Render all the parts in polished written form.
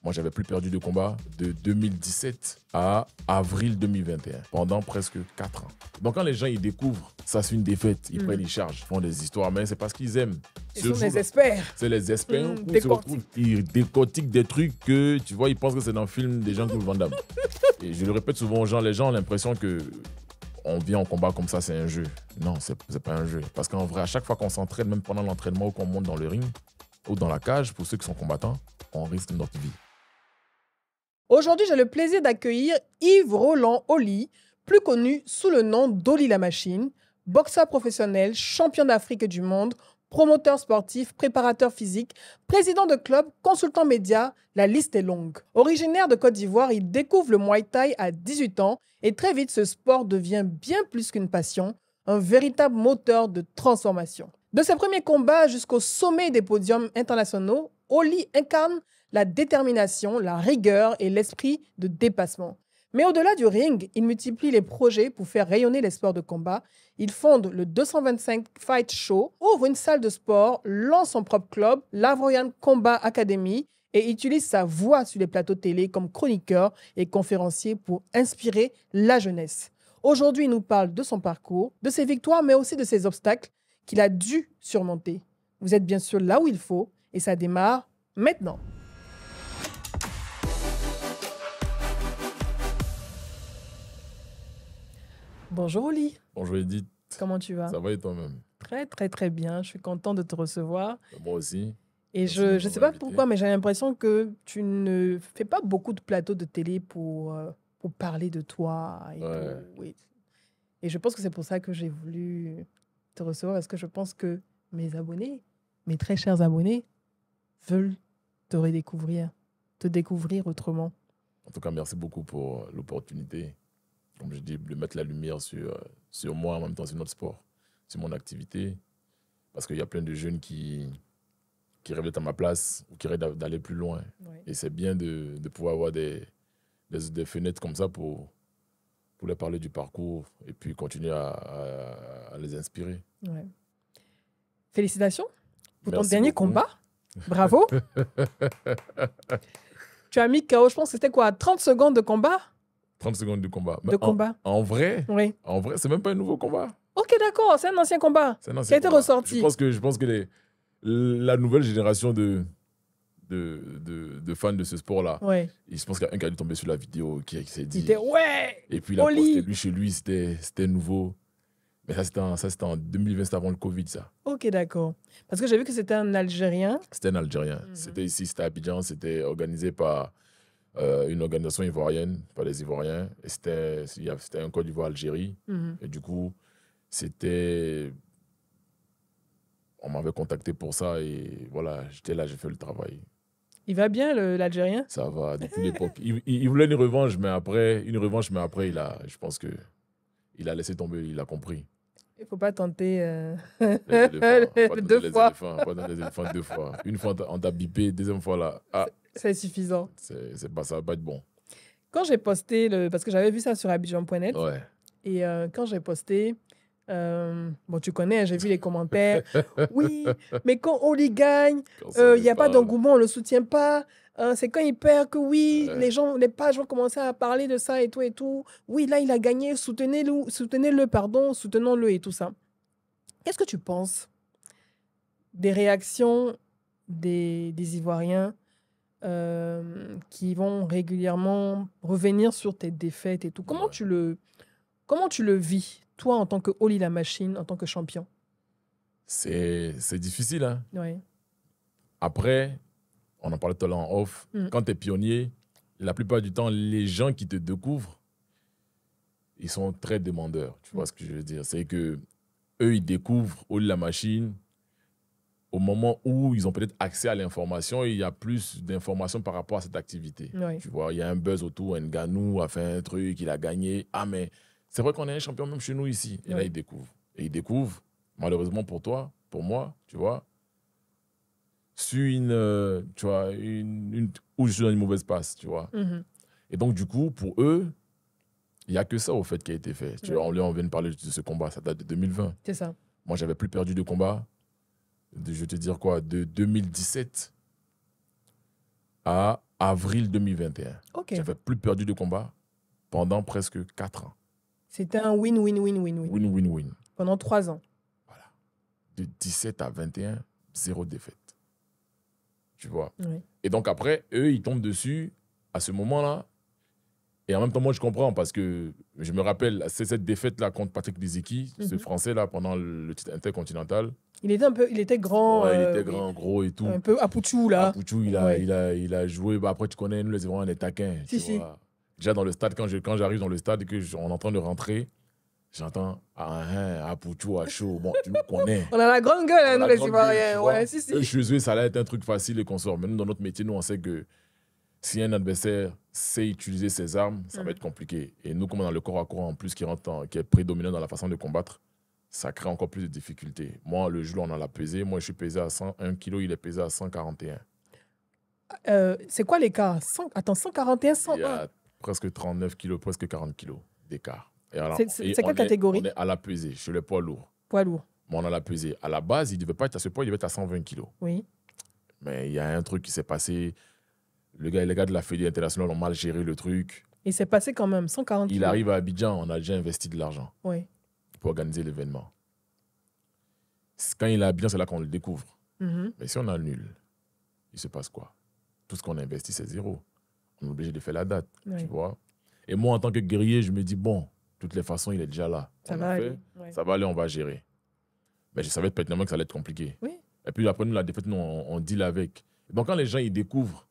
Moi, j'avais plus perdu de combat de 2017 à avril 2021, pendant presque 4 ans. Donc, quand les gens ils découvrent, ça c'est une défaite, ils prennent, ils chargent, ils font des histoires, mais c'est parce qu'ils aiment. Ils sont des experts. C'est les experts qui se retrouvent, ils décortiquent des trucs que, tu vois, ils pensent que c'est dans le film des gens qui Van Damme. Et je le répète souvent aux gens, les gens ont l'impression que on vient en combat comme ça, c'est un jeu. Non, c'est pas un jeu. Parce qu'en vrai, à chaque fois qu'on s'entraîne, même pendant l'entraînement ou qu'on monte dans le ring ou dans la cage, pour ceux qui sont combattants, on risque notre vie. Aujourd'hui, j'ai le plaisir d'accueillir Yves Roland Oli, plus connu sous le nom d'Oli la Machine, boxeur professionnel, champion d'Afrique et du monde, promoteur sportif, préparateur physique, président de club, consultant média, la liste est longue. Originaire de Côte d'Ivoire, il découvre le Muay Thai à 18 ans et très vite, ce sport devient bien plus qu'une passion, un véritable moteur de transformation. De ses premiers combats jusqu'au sommet des podiums internationaux, Oli incarne la détermination, la rigueur et l'esprit de dépassement. Mais au-delà du ring, il multiplie les projets pour faire rayonner les sports de combat. Il fonde le 225 Fight Show, ouvre une salle de sport, lance son propre club, l'Avroyan Combat Academy, et utilise sa voix sur les plateaux télé comme chroniqueur et conférencier pour inspirer la jeunesse. Aujourd'hui, il nous parle de son parcours, de ses victoires, mais aussi de ses obstacles qu'il a dû surmonter. Vous êtes bien sûr là où il faut, et ça démarre maintenant. Bonjour Oli. Bonjour Edith. Comment tu vas? Ça va et toi-même? Très, très, très bien. Je suis contente de te recevoir. Moi aussi. Et merci je ne sais pas pourquoi, mais j'ai l'impression que tu ne fais pas beaucoup de plateaux de télé pour parler de toi. Et je pense que c'est pour ça que j'ai voulu te recevoir, parce que je pense que mes abonnés, mes très chers abonnés, veulent te redécouvrir, te découvrir autrement. En tout cas, merci beaucoup pour l'opportunité. Comme je dis, de mettre la lumière sur moi, en même temps sur notre sport, sur mon activité. Parce qu'il y a plein de jeunes qui rêvent d'être à ma place ou qui rêvent d'aller plus loin. Ouais. Et c'est bien de pouvoir avoir des fenêtres comme ça pour leur parler du parcours et puis continuer à les inspirer. Ouais. Félicitations pour merci ton dernier beaucoup. Combat. Bravo. Tu as mis KO, je pense que c'était quoi, 30 secondes de combat? 30 secondes de combat. Combat. En vrai, oui. En vrai, c'est même pas un nouveau combat. Ok, d'accord, c'est un ancien combat. C'est un ancien qui a été ressorti. Je pense que la nouvelle génération de fans de ce sport-là, ouais. je pense qu'il y a un qui a dû tomber sur la vidéo qui s'est dit... ouais. Et puis il a posté lui chez lui, c'était nouveau. Mais ça, c'était en 2020, c'était avant le Covid, ça. Ok, d'accord. Parce que j'ai vu que c'était un Algérien. C'était un Algérien. C'était ici, c'était à Abidjan, c'était organisé par... une organisation ivoirienne, par les Ivoiriens. Et c'était un Côte d'Ivoire-Algérie. Et du coup, on m'avait contacté pour ça et voilà, j'étais là, j'ai fait le travail. Il va bien, l'Algérien? Ça va, depuis l'époque. Il voulait une revanche, mais après, je pense qu'il a laissé tomber, il a compris. Il ne faut pas tenter deux fois. Pas dans les éléphants 2 fois. Une fois, on t'a bipé, deuxième fois, là... Ah. C'est suffisant. Ça va pas être bon. Quand j'ai posté, parce que j'avais vu ça sur Abidjan.net, ouais. Et quand j'ai posté, bon, tu connais, j'ai vu les commentaires. Oui, mais quand Oli gagne, il n'y a pas d'engouement, on ne le soutient pas. C'est quand il perd que oui, les pages vont commencer à parler de ça et tout et tout. Oui, là, il a gagné, soutenez-le, soutenons-le et tout ça. Qu'est-ce que tu penses des réactions des Ivoiriens qui vont régulièrement revenir sur tes défaites et tout? Comment tu le vis, toi, en tant que Oli la Machine, en tant que champion? C'est difficile, hein? Ouais. Après, on en parlait tout à l'heure en off, quand tu es pionnier, la plupart du temps, les gens qui te découvrent, ils sont très demandeurs. Tu vois ce que je veux dire? C'est que eux, ils découvrent Oli la Machine au moment où ils ont peut-être accès à l'information, il y a plus d'informations par rapport à cette activité. Ouais. Tu vois, il y a un buzz autour, Nganou a fait un truc, il a gagné. Ah, mais c'est vrai qu'on est un champion même chez nous ici. Et là, ils découvrent. Et ils découvrent, malheureusement pour toi, pour moi, tu vois, sur où je suis dans une mauvaise passe, tu vois. Et donc, du coup, pour eux, il n'y a que ça, au fait, qui a été fait. Tu vois, on vient de parler de ce combat, ça date de 2020. C'est ça. Moi, j'avais plus perdu de combat. Je vais te dire quoi, de 2017 à avril 2021. Ok. J'avais plus perdu de combat pendant presque 4 ans. C'était un win-win-win-win-win. Win-win-win. Pendant 3 ans. Voilà. De 17 à 21, 0 défaite. Tu vois. Oui. Et donc après, eux, ils tombent dessus à ce moment-là. Et en même temps, moi, je comprends parce que je me rappelle, c'est cette défaite-là contre Patrick Liziki, ce Français-là, pendant le titre intercontinental. Il était grand. Ouais, il était grand, gros et tout. Un peu Apouchou, là. Apouchou, il a joué. Bah, après, tu connais, nous, les Ivoiriens, on est taquins. Si, tu si. vois. Déjà, dans le stade, quand j'arrive dans le stade et qu'on est en train de rentrer, j'entends Apouchou à chaud. Bon, tu nous connais. On a la grande gueule, hein, nous, les Ivoiriens. Ouais, si, si. Chez eux, ça allait être un truc facile et qu'on sort. Mais nous, dans notre métier, nous, on sait que si un adversaire sait utiliser ses armes, ça va être compliqué. Et nous, comme on a le corps à corps en plus qui est prédominant dans la façon de combattre, ça crée encore plus de difficultés. Moi, le jour où on a la pesé, moi, je suis pesé à 101 kg, il est pesé à 141. C'est quoi l'écart? 141, 101? Il y a presque 39 kg, presque 40 kg d'écart. C'est quelle catégorie? On est à la pesée, chez le poids lourd. Poids lourd. Mais on a la pesée. À la base, il ne devait pas être à ce poids, il devait être à 120 kg. Oui. Mais il y a un truc qui s'est passé. Les gars de la Fédération internationale ont mal géré le truc. Il s'est passé quand même 140 Il kilos. arrive à Abidjan, on a déjà investi de l'argent Oui. pour organiser l'événement. Quand il est à Abidjan, c'est là qu'on le découvre. Mais si on annule, il se passe quoi? Tout ce qu'on a investi, c'est zéro. On est obligé de faire la date, tu vois. Et moi, en tant que guerrier, je me dis, bon, de toutes les façons, il est déjà là. Ça va aller. Ouais. Ça va aller, on va gérer. Mais je savais pertinemment que ça allait être compliqué. Oui. Et puis après, nous, la défaite, nous, on deal avec. Donc, quand les gens, ils découvrent,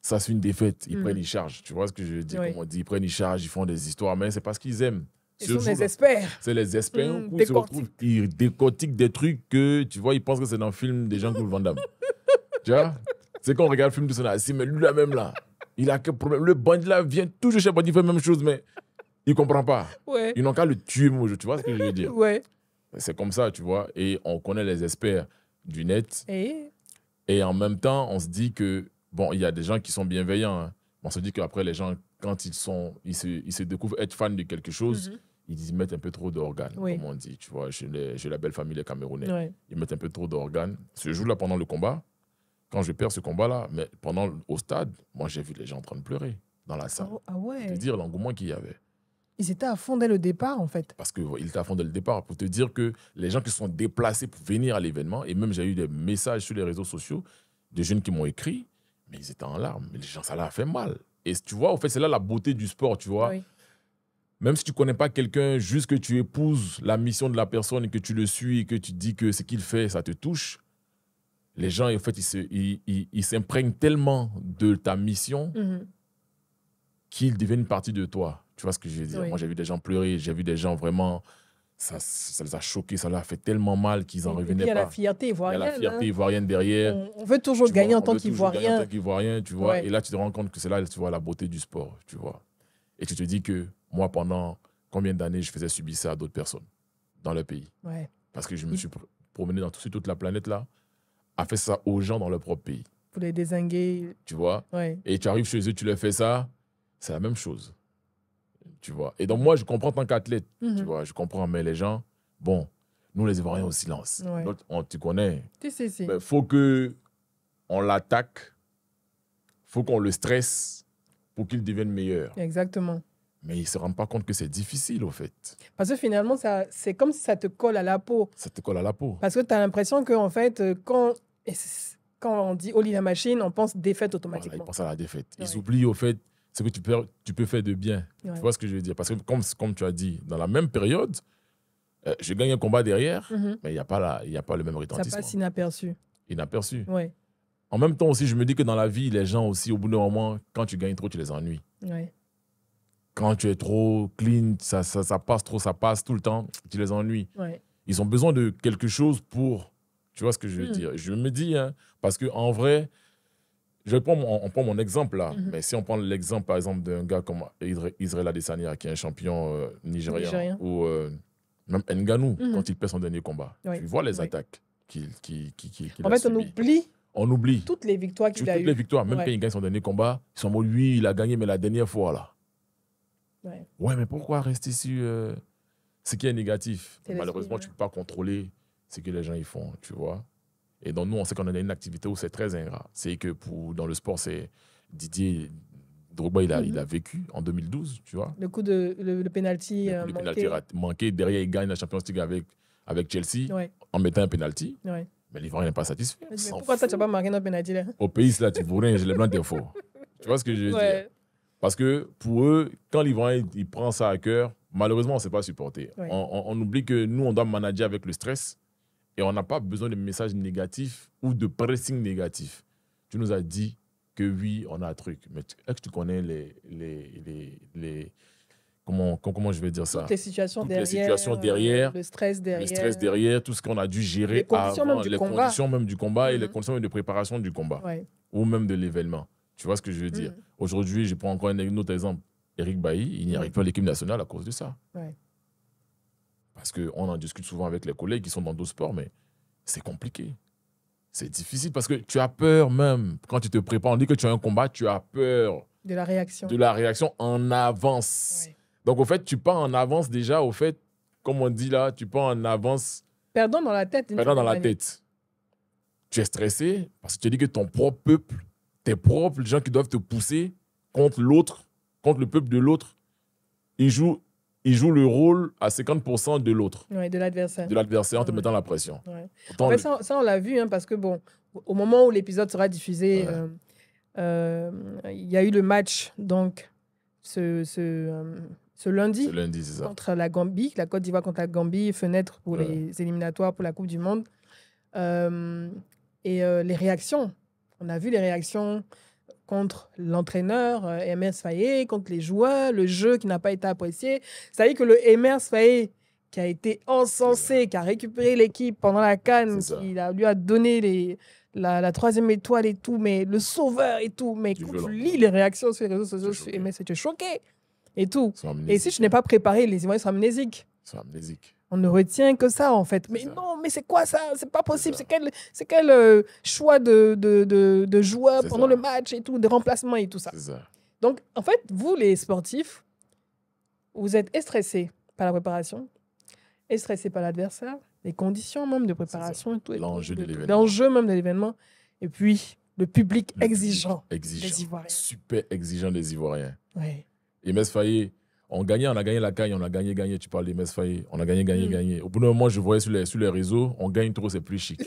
ça, c'est une défaite, ils prennent, ils chargent. Tu vois ce que je veux dire? Comme on dit, ils prennent, ils chargent, ils font des histoires, mais c'est parce qu'ils aiment. Ils sont des experts. C'est les experts. Ils décortiquent des trucs que, tu vois, ils pensent que c'est dans le film des Jean-Claude Van Damme. Tu vois? C'est quand on regarde le film de son assis, mais lui, là même, là, il a quel problème? Le bandit, là, vient toujours chez le bandit, il fait la même chose, mais il ne comprend pas. Ouais. Ils n'ont qu'à le tuer, moi, tu vois ce que je veux dire? Ouais. C'est comme ça, tu vois. Et on connaît les experts du net. Et en même temps, on se dit que, bon, il y a des gens qui sont bienveillants. Hein. On se dit qu'après, les gens, quand ils se découvrent être fans de quelque chose, ils y mettent un peu trop d'organes, comme on dit. Tu vois, chez la belle famille, les Camerounais. Ouais. Ils mettent un peu trop d'organes. Ce jour-là, pendant le combat, quand je perds ce combat-là, mais au stade, moi, j'ai vu les gens en train de pleurer dans la salle. Ah ouais. Pour te dire l'engouement qu'il y avait. Ils étaient à fond dès le départ, en fait. Parce qu'ils étaient à fond dès le départ. Pour te dire que les gens qui se sont déplacés pour venir à l'événement, et même j'ai eu des messages sur les réseaux sociaux de jeunes qui m'ont écrit, mais ils étaient en larmes. Mais les gens, ça leur a fait mal. Et tu vois, en fait, c'est là la beauté du sport, tu vois. Oui. Même si tu ne connais pas quelqu'un, juste que tu épouses la mission de la personne et que tu le suis et que tu dis que ce qu'il fait, ça te touche, les gens, en fait, ils s'imprègnent tellement de ta mission qu'ils deviennent une partie de toi. Tu vois ce que je veux dire? Oui. Moi, j'ai vu des gens pleurer, j'ai vu des gens vraiment... Ça les a choqués, ça leur a fait tellement mal qu'ils n'en revenaient pas. Il y a la fierté ivoirienne. Il y a la fierté ivoirienne derrière. On veut toujours gagner en tant qu'Ivoirien. Tu vois. Ouais. Et là, tu te rends compte que c'est là, tu vois, la beauté du sport, tu vois. Et tu te dis que moi, pendant combien d'années, je faisais subir ça à d'autres personnes dans le pays. Ouais. Parce que je me suis promené dans toute la planète, là, à faire ça aux gens dans leur propre pays. Pour les dézinguer. Tu vois. Ouais. Et tu arrives chez eux, tu leur fais ça, c'est la même chose. Tu vois. Et donc, moi, je comprends en tant qu'athlète. Tu vois, je comprends, mais les gens, bon, nous, les Ivoiriens, au silence. Ouais. Tu connais. Si. Il faut qu'on l'attaque, il faut qu'on le stresse pour qu'il devienne meilleur. Exactement. Mais ils ne se rendent pas compte que c'est difficile, au fait. Parce que finalement, c'est comme si ça te colle à la peau. Ça te colle à la peau. Parce que tu as l'impression qu'en fait, quand on dit Oli la machine, on pense défaite automatiquement. Voilà, ils pensent à la défaite. Ouais. Ils oublient, au fait, ce que tu peux faire de bien. Ouais. Tu vois ce que je veux dire? Parce que comme tu as dit, dans la même période, je gagne un combat derrière, mais il n'y a pas le même retentissement. Ça passe inaperçu. Inaperçu. Ouais. En même temps aussi, je me dis que dans la vie, les gens aussi, au bout d'un moment, quand tu gagnes trop, tu les ennuies. Ouais. Quand tu es trop clean, ça passe tout le temps, tu les ennuies. Ouais. Ils ont besoin de quelque chose pour... Tu vois ce que je veux dire? Je me dis, hein, parce qu'en vrai, on prend mon exemple là, mais si on prend l'exemple, par exemple, d'un gars comme Israël Adesanya, qui est un champion nigérien, ou même Ngannou, quand il perd son dernier combat, tu vois les attaques qu'il a subies. On oublie toutes les victoires qu'il a eues. Toutes les victoires, même quand il gagne son dernier combat, ils sont en mode, lui, il a gagné, mais la dernière fois, là. Ouais, mais pourquoi rester sur ce qui est négatif? Malheureusement, tu ne peux pas contrôler ce que les gens y font, tu vois. Et donc, nous, on sait qu'on a une activité où c'est très ingrat. C'est que dans le sport, Didier Drogba, il a vécu en 2012, tu vois. Le coup de le penalty Le penalty manqué. Derrière, il gagne la Champions League avec Chelsea en mettant un penalty. Ouais. Mais l'Ivoirien n'est pas satisfait. Mais pourquoi toi, tu n'as pas marqué notre penalty là? Au pays, là, tu vaux rien, j'ai les blancs d'infos. Tu vois ce que je veux dire? Parce que pour eux, quand l'Ivoirien il prend ça à cœur, malheureusement, on ne sait pas supporter. Ouais. On oublie que nous, on doit manager avec le stress et on n'a pas besoin de messages négatifs ou de pressing négatif. Tu nous as dit que oui, on a un truc. Mais est-ce que tu connais les comment je vais dire ça? Toutes les situations Toutes les situations derrière, le stress derrière, tout ce qu'on a dû gérer les conditions avant, même du les combat. conditions même du combat et les conditions même de préparation du combat ou même de l'événement. Tu vois ce que je veux dire? Aujourd'hui, je prends encore un autre exemple. Eric Bailly, il n'y arrive pas à l'équipe nationale à cause de ça. Parce qu'on en discute souvent avec les collègues qui sont dans d'autres sports, mais c'est compliqué. C'est difficile parce que tu as peur même. Quand tu te prépares, on dit que tu as un combat, tu as peur de la réaction. De la réaction en avance. Donc, au fait, tu pars en avance déjà. Au fait, comme on dit là, tu pars en avance. Perdant dans la tête. Perdant dans la tête. Tu es stressé parce que tu dis que ton propre peuple, tes propres gens qui doivent te pousser contre l'autre, contre le peuple de l'autre, ils jouent le rôle à 50% de l'autre. De l'adversaire. De l'adversaire en te mettant la pression. En fait, ça, on l'a vu, hein, parce que, bon, au moment où l'épisode sera diffusé, il y a eu le match, donc, ce lundi, c'est ça. contre la Gambie, la Côte d'Ivoire contre la Gambie, fenêtre pour les éliminatoires pour la Coupe du Monde. Les réactions, on a vu les réactions contre l'entraîneur Emers Faé, contre les joueurs, le jeu qui n'a pas été apprécié. C'est-à-dire que le Emers Faé, qui a été encensé, qui a récupéré l'équipe pendant la CAN, qui lui a donné la 3e étoile et tout, mais le sauveur et tout. Mais quand tu lis les réactions sur les réseaux sociaux sur Emers, tu es choqué et tout. Et si tu n'es pas préparé, les Ivoiriens sont amnésiques. On ne retient que ça, en fait. Mais non, mais c'est quoi ça? C'est pas possible. C'est quel choix de joueurs pendant le match et tout, de remplacements et tout ça. Donc, en fait, vous, les sportifs, vous êtes stressés par la préparation, stressés par l'adversaire, les conditions même de préparation et tout. L'enjeu de l'événement. L'enjeu même de l'événement. Et puis, le public exigeant des Ivoiriens. Super exigeant des Ivoiriens. Oui. Et Emers Faé, on a gagné la CAN, on a gagné. Tu parles d'Emers Faé, on a gagné. Au bout d'un moment, je voyais sur les réseaux, on gagne trop, c'est plus chic.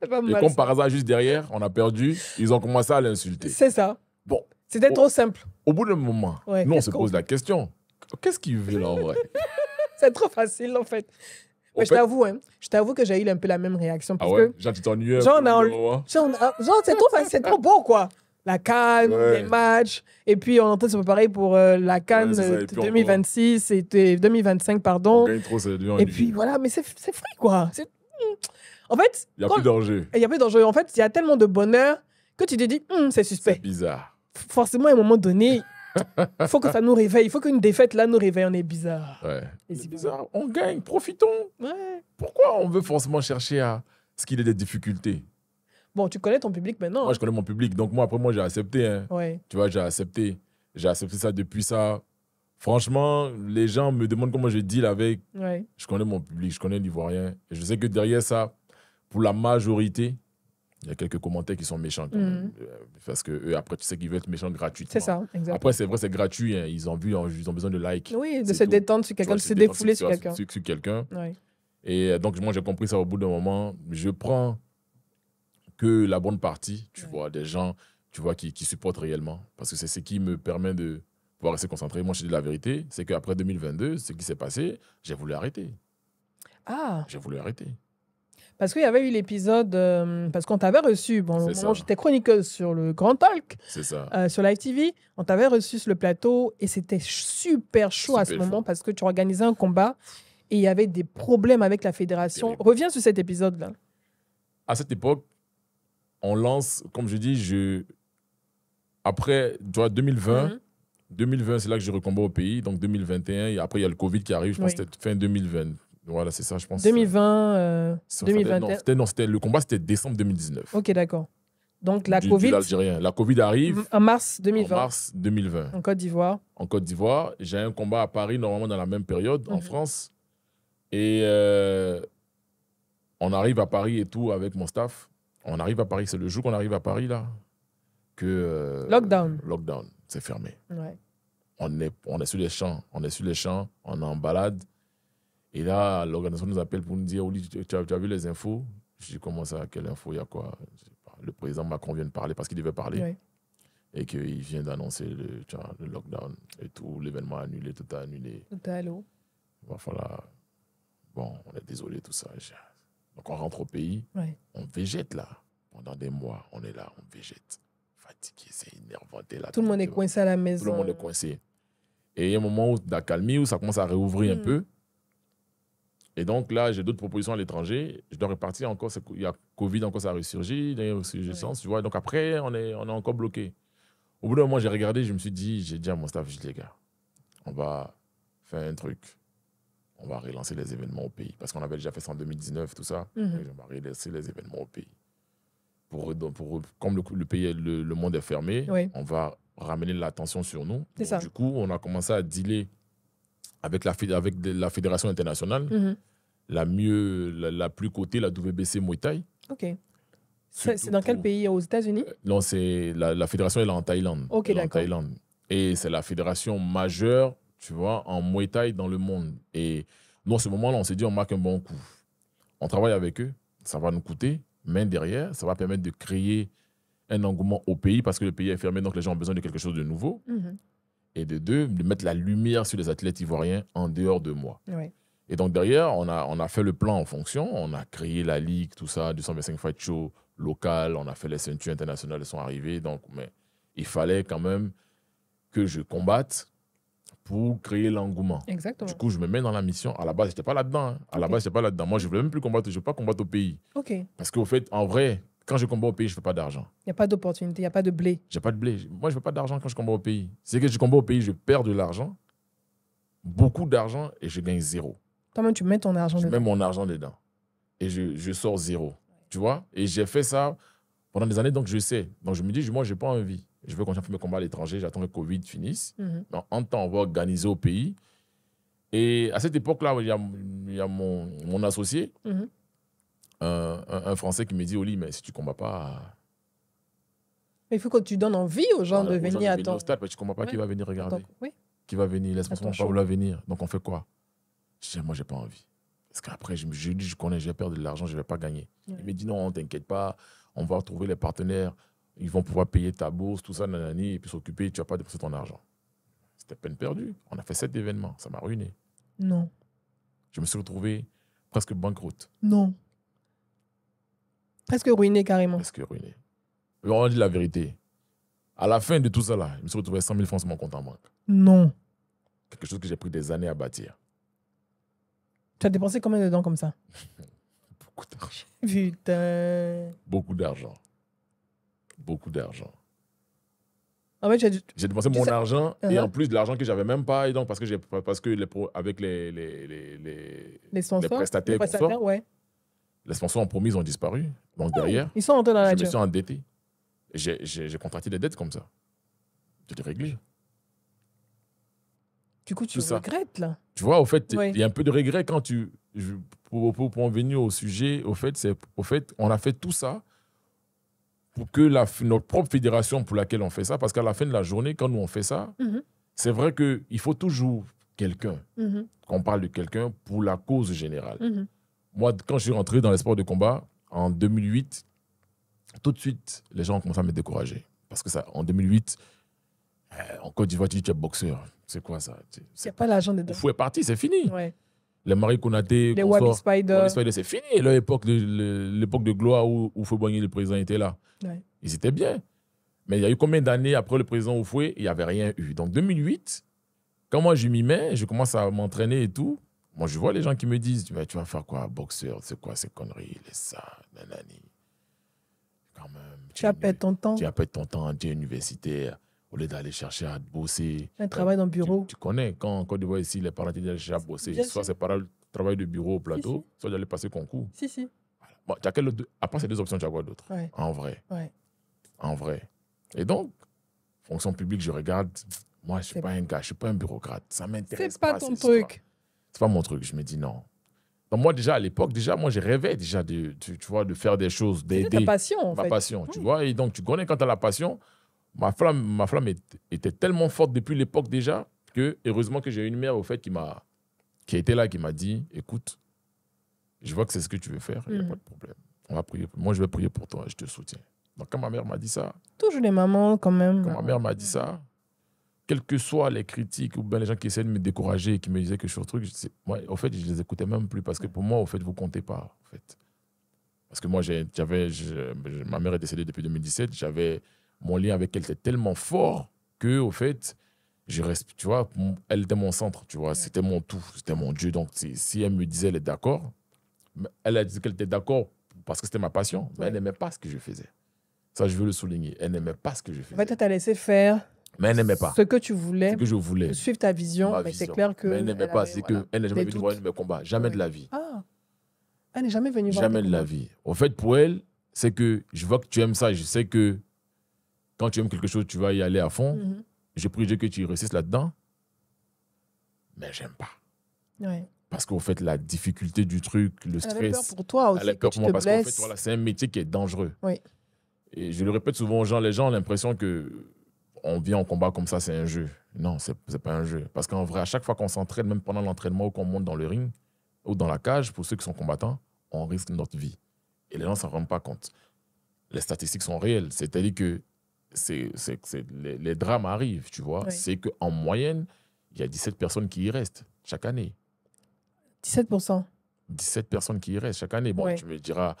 Et comme par hasard, juste derrière, on a perdu, ils ont commencé à l'insulter. C'est ça. Bon. C'était trop simple. Au bout d'un moment, nous, on se pose la question. Qu'est-ce qu'il veut là, en vrai? C'est trop facile, en fait. Mais je t'avoue que j'ai eu un peu la même réaction. Parce que, genre, tu t'ennuies genre, c'est trop facile, c'est trop beau, quoi. La CAN, les matchs, et puis on est en train de se préparer pour la CAN 2026 et 2025, pardon. On gagne trop, et puis voilà, mais c'est frais, quoi. En fait, il n'y a plus d'enjeu. Il n'y a plus d'enjeu. En fait, il y a tellement de bonheur que tu te dis, c'est suspect. C'est bizarre. Forcément, à un moment donné, il faut que ça nous réveille. Il faut qu'une défaite, là, nous réveille. On est bizarre. C'est bizarre. On gagne, profitons. Pourquoi on veut forcément chercher à ce qu'il y ait des difficultés? Bon, tu connais ton public maintenant. Moi, je connais mon public. Donc, moi, j'ai accepté. Hein. Tu vois, j'ai accepté. J'ai accepté ça depuis ça. Franchement, les gens me demandent comment je deal avec. Je connais mon public, je connais l'Ivoirien. Et je sais que derrière ça, pour la majorité, il y a quelques commentaires qui sont méchants. Quand même. Parce que eux, après, tu sais qu'ils veulent être méchants gratuitement. C'est ça, exactement. Après, c'est vrai, c'est gratuit. Hein. Ils ont besoin de likes. Oui, de se détendre sur quelqu'un, de se défouler sur quelqu'un. Sur quelqu'un. Et donc, moi, j'ai compris ça au bout d'un moment. Je prends que la bonne partie, tu vois, des gens, tu vois, qui supportent réellement. Parce que c'est ce qui me permet de pouvoir rester concentré. Moi, je te dis la vérité, c'est qu'après 2022, ce qui s'est passé, j'ai voulu arrêter. J'ai voulu arrêter. Parce qu'il y avait eu l'épisode, parce qu'on t'avait reçu, bon, au moment où j'étais chroniqueuse sur le Grand Talk, sur Live TV, on t'avait reçu sur le plateau et c'était super chaud à ce moment parce que tu organisais un combat et il y avait des problèmes avec la fédération. Reviens sur cet épisode-là. À cette époque, on lance, comme je dis, après, tu vois, 2020, 2020, c'est là que je recombats au pays. Donc 2021, et après, il y a le Covid qui arrive. Je pense que c'était fin 2020. Voilà, c'est ça, je pense. 2020, 2021. Non, le combat, c'était décembre 2019. Ok, d'accord. Donc la Covid. L'Algérien. La Covid arrive. En mars 2020. En mars 2020. En Côte d'Ivoire. En Côte d'Ivoire. J'ai un combat à Paris, normalement dans la même période, en France. Et on arrive à Paris et tout avec mon staff. On arrive à Paris, c'est le jour qu'on arrive à Paris, là. que lockdown, c'est fermé. Ouais. On est sur les champs, on est en balade. Et là, l'organisation nous appelle pour nous dire, Oli, tu as vu les infos? Je dis, comment ça, quelle info, il y a quoi? Je sais pas. Le président Macron vient de parler parce qu'il devait parler. Ouais. Et qu'il vient d'annoncer le lockdown et tout, l'événement annulé, tout a annulé. Tout à l'eau. Il va falloir... Bon, on est désolé, tout ça. Donc, on rentre au pays, Ouais. on végète là. Pendant des mois, on est là, on végète. Fatigué, c'est énervant. Là, Tout le monde est coincé à la maison. Tout le monde est coincé. Et il y a un moment où d'accalmie, où ça commence à réouvrir un peu. Et donc là, j'ai d'autres propositions à l'étranger. Je dois repartir encore. Il y a Covid, encore ça a ressurgi. Il y a une résurgence, tu vois. Donc après, on est encore bloqué. Au bout d'un moment, j'ai regardé, j'ai dit à mon staff, je dis, les gars, on va faire un truc. On va relancer les événements au pays. Parce qu'on avait déjà fait ça en 2019, tout ça. On va relancer les événements au pays. Comme le pays, le monde est fermé, on va ramener l'attention sur nous. C'est ça. Du coup, on a commencé à dealer avec la fédération internationale, la plus cotée, la WBC Muay Thai. OK. C'est dans quel pays? Aux États-Unis? Non, c'est la fédération est là en Thaïlande. OK, d'accord. Et c'est la fédération majeure, tu vois, en Muay Thai dans le monde. Et nous, à ce moment-là, on s'est dit, on marque un bon coup. On travaille avec eux, ça va nous coûter, mais derrière, ça va permettre de créer un engouement au pays parce que le pays est fermé, donc les gens ont besoin de quelque chose de nouveau. Et de deux, de mettre la lumière sur les athlètes ivoiriens en dehors de moi. Ouais. Et donc derrière, on a fait le plan en fonction, on a créé la ligue, tout ça, 225 Fight Show local, on a fait les ceintures internationales, elles sont arrivées, donc mais il fallait quand même que je combatte pour créer l'engouement. Exactement. Du coup, je me mets dans la mission. À la base, je n'étais pas là-dedans. Hein. À la base, je n'étais pas là-dedans. Moi, je ne voulais même plus combattre, je ne veux pas combattre au pays. OK. Parce qu'au fait, en vrai, quand je combats au pays, je ne fais pas d'argent. Il n'y a pas d'opportunité, il n'y a pas de blé. J'ai pas de blé. Moi, je ne fais pas d'argent quand je combats au pays. C'est que je combats au pays, je perds de l'argent, beaucoup d'argent, et je gagne zéro. Toi-même, tu mets ton argent dedans. Je mets mon argent dedans. Et je sors zéro. Tu vois? Et j'ai fait ça pendant des années, donc je sais. Donc je me dis, moi, je n'ai pas envie. Je veux continuer à faire mes combats à l'étranger, j'attends que le Covid finisse. Donc, en temps, on va organiser au pays. Et à cette époque-là, il y a mon associé, un Français qui me dit, Oli, mais si tu ne combats pas... Il faut que tu donnes envie aux gens de venir à ton... au stade, mais tu ne combats pas, qui va venir regarder? Qui va venir? Les sponsors ne vont pas vouloir venir. Donc, on fait quoi? Je dis, moi, je n'ai pas envie. Parce qu'après, je dis, je connais, je vais perdre de l'argent, je ne vais pas gagner. Il me dit, non, t'inquiète pas, on va trouver les partenaires, ils vont pouvoir payer ta bourse, tout ça, nanani, et puis s'occuper, tu ne vas pas dépenser ton argent. C'était peine perdue. On a fait 7 événements, ça m'a ruiné. Non. Je me suis retrouvé presque banqueroute. Non. Presque ruiné carrément. Presque ruiné. On dit la vérité. À la fin de tout ça, là, je me suis retrouvé 100 000 francs sur mon compte en banque. Non. Quelque chose que j'ai pris des années à bâtir. Tu as dépensé combien dedans comme ça? Beaucoup d'argent. Putain. Beaucoup d'argent. Beaucoup d'argent. En fait, j'ai dépensé mon argent et en plus de l'argent que j'avais même pas. Et donc, parce que avec les prestataires, les sponsors en promis ont disparu. Donc derrière, ils sont entrés dans la je me suis endetté. J'ai contracté des dettes comme ça. Je l'ai réglé. Du coup, tu regrettes là. Tu vois, au fait, il y a un peu de regret quand pour en venir au sujet, au fait, on a fait tout ça pour que notre propre fédération pour laquelle on fait ça, parce qu'à la fin de la journée, quand nous on fait ça, c'est vrai qu'il faut toujours quelqu'un, qu'on parle de quelqu'un pour la cause générale. Moi, quand je suis rentré dans les sports de combat, en 2008, tout de suite, les gens ont commencé à me décourager. Parce que ça, en 2008, en Côte d'Ivoire, tu dis tu es boxeur. C'est quoi ça? Il n'y a pas l'argent dedans. Le fou est parti, c'est fini. Ouais. Les Marie Konaté, les Wabi Spider, c'est fini. L'époque de gloire où Houphouët-Boigny, le président, était là. Ouais. Ils étaient bien. Mais il y a eu combien d'années après le président Houphouët, il n'y avait rien eu. Donc 2008, quand moi je m'y mets, je commence à m'entraîner et tout, moi je vois les gens qui me disent, tu vas faire quoi, boxeur, c'est quoi ces conneries, les ça, nanani. Quand même. Tu as perdu ton temps. Tu as perdu ton temps, tu es universitaire. Au lieu d'aller chercher à bosser. Un travail dans le bureau. Tu connais, quand en Côte d'Ivoire, ici, les parents disent d'aller chercher à bosser. Soit c'est par le travail de bureau au plateau, soit d'aller passer concours. Si. Bon, après ces deux options, tu as quoi d'autre? En vrai. En vrai. Et donc, fonction publique, je regarde. Moi, je ne suis pas un gars, je ne suis pas un bureaucrate. Ça m'intéresse pas. C'est pas ton truc. C'est pas mon truc. Je me dis non. Donc moi, déjà, à l'époque, moi, je rêvais déjà tu vois, de faire des choses, d'aider. C'est ta passion, en fait. Ma passion, tu vois. Et donc, tu connais quand tu as la passion, Ma flamme était tellement forte depuis l'époque déjà que, heureusement que j'ai une mère, au fait, qui a été là, qui m'a dit, écoute, je vois que c'est ce que tu veux faire, il n'y a pas de problème. On va prier. Moi, je vais prier pour toi, je te soutiens. Donc, quand ma mère m'a dit ça, Toujours les mamans, quand même. quand ma mère m'a dit ça, quelles que soient les critiques ou bien les gens qui essaient de me décourager et qui me disaient que je suis un truc, moi, au fait, je les écoutais même plus parce que pour moi, au fait, vous comptez pas, en fait. Parce que moi, ma mère est décédée depuis 2017, mon lien avec elle était tellement fort que, au fait, tu vois, elle était mon centre, tu vois, c'était mon tout, c'était mon Dieu. Donc, si elle me disait elle est d'accord, elle a dit qu'elle était d'accord parce que c'était ma passion, mais elle n'aimait pas ce que je faisais. Ça, je veux le souligner. Elle n'aimait pas ce que je faisais. En fait, elle t'a laissé faire mais elle n'aimait pas ce que tu voulais, ce que je voulais, suivre ta vision, mais c'est clair que. Mais elle n'aimait pas, c'est qu'elle n'est jamais venue voir un de mes combats, jamais de la vie. Ah, elle n'est jamais venue voir. Jamais de la vie. En fait, pour elle, c'est que je vois que tu aimes ça, je sais que quand tu aimes quelque chose, tu vas y aller à fond. Je prie Dieu que tu réussisses là-dedans, mais j'aime pas. Ouais. Parce qu'en fait, la difficulté du truc, le stress. Elle avait peur pour toi aussi. Elle a peur pour moi parce qu'en fait, voilà, c'est un métier qui est dangereux. Oui. Et je le répète souvent aux gens, les gens ont l'impression que on vient en combat comme ça, c'est un jeu. Non, c'est pas un jeu. Parce qu'en vrai, à chaque fois qu'on s'entraîne, même pendant l'entraînement ou qu'on monte dans le ring ou dans la cage, pour ceux qui sont combattants, on risque notre vie. Et les gens ne s'en rendent pas compte. Les statistiques sont réelles. C'est-à-dire que les drames arrivent, tu vois. Oui. C'est qu'en moyenne, il y a 17 personnes qui y restent chaque année. 17%. 17 personnes qui y restent chaque année. Bon, tu me diras,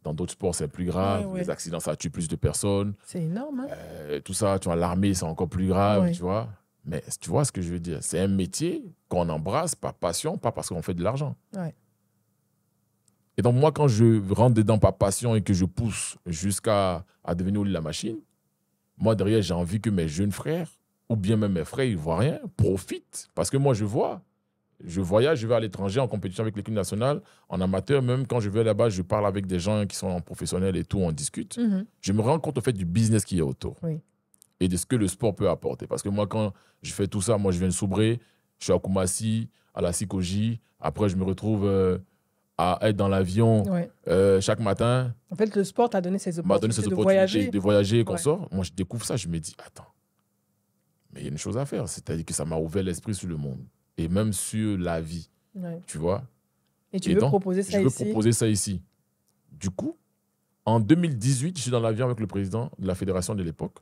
dans d'autres sports, c'est plus grave. Les accidents, ça tue plus de personnes. C'est énorme. Hein? Tout ça, tu vois, l'armée, c'est encore plus grave, tu vois. Mais tu vois ce que je veux dire? C'est un métier qu'on embrasse par passion, pas parce qu'on fait de l'argent. Ouais. Et donc, moi, quand je rentre dedans par passion et que je pousse jusqu'à devenir la machine, moi, derrière, j'ai envie que mes jeunes frères, ou bien même mes frères ivoiriens, profitent. Parce que moi, je voyage, je vais à l'étranger en compétition avec l'équipe nationale, en amateur. Même quand je vais là-bas, je parle avec des gens qui sont en professionnel et tout, on discute. Je me rends compte au fait du business qui est autour. Oui. Et de ce que le sport peut apporter. Parce que moi, quand je fais tout ça, moi, je viens de Soubré, je suis à Koumassi, à la Sikoji. Après, je me retrouve à être dans l'avion chaque matin. En fait, le sport t'a donné ces opportunités de voyager et qu'on sort. Moi, je découvre ça, je me dis, attends, mais il y a une chose à faire. C'est-à-dire que ça m'a ouvert l'esprit sur le monde. Et même sur la vie, tu vois. Et tu veux proposer ça ici? Je veux proposer ça ici. Du coup, en 2018, je suis dans l'avion avec le président de la fédération de l'époque,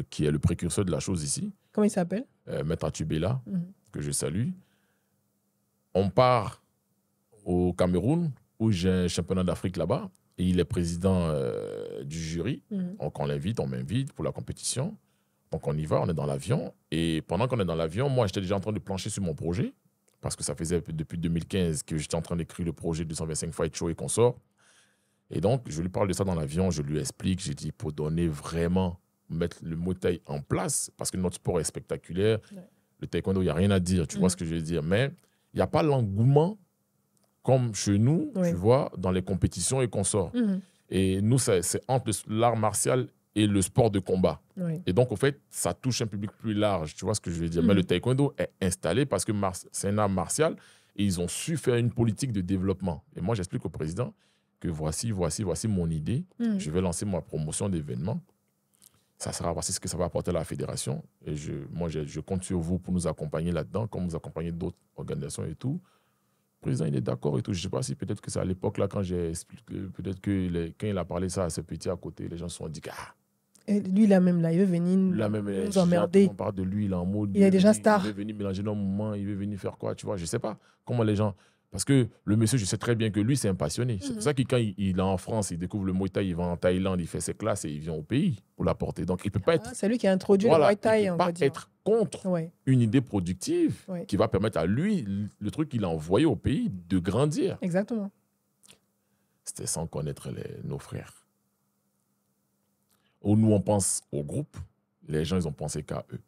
qui est le précurseur de la chose ici. Comment il s'appelle? Maître Atubela, que je salue. On part au Cameroun, où j'ai un championnat d'Afrique là-bas, et il est président du jury. Donc on l'invite, on m'invite pour la compétition. Donc on y va, on est dans l'avion. Et pendant qu'on est dans l'avion, moi, j'étais déjà en train de plancher sur mon projet, parce que ça faisait depuis 2015 que j'étais en train d'écrire le projet 225 Fight Show et qu'on sort. Et donc, je lui parle de ça dans l'avion, je lui explique, j'ai dit, pour donner vraiment, mettre le Muay Thai en place, parce que notre sport est spectaculaire. Le taekwondo, il n'y a rien à dire, tu vois ce que je veux dire. Mais il n'y a pas l'engouement comme chez nous, tu vois, dans les compétitions et qu'on sort. Et nous, c'est entre l'art martial et le sport de combat. Et donc, en fait, ça touche un public plus large, tu vois ce que je veux dire. Mais le taekwondo est installé parce que c'est un art martial et ils ont su faire une politique de développement. Et moi, j'explique au président que voici mon idée. Je vais lancer ma promotion d'événements. Ça sera, voici ce que ça va apporter à la fédération. Et je compte sur vous pour nous accompagner là-dedans, comme vous accompagnez d'autres organisations et tout. Le président, il est d'accord et tout. Je ne sais pas si peut-être que c'est à l'époque, là, quand j'ai expliqué, peut-être que quand il a parlé ça à ce petit à côté, les gens se sont dit et lui, là même, là, il veut venir nous emmerder. On parle de lui, il est en mode. Il est déjà star. Il veut venir mélanger nos moments, il veut venir faire quoi, tu vois. Je ne sais pas comment les gens. Parce que le monsieur, je sais très bien que lui, c'est un passionné. C'est pour ça que quand il est en France, il découvre le Muay Thai, il va en Thaïlande, il fait ses classes et il vient au pays pour l'apporter. Donc, il ne peut pas être. C'est lui qui a introduit le Muay Thai. Il ne peut pas être contre une idée productive qui va permettre à lui, le truc qu'il a envoyé au pays, de grandir. Exactement. C'était sans connaître nos frères. Où nous, on pense au groupe, les gens, ils ont pensé qu'à eux.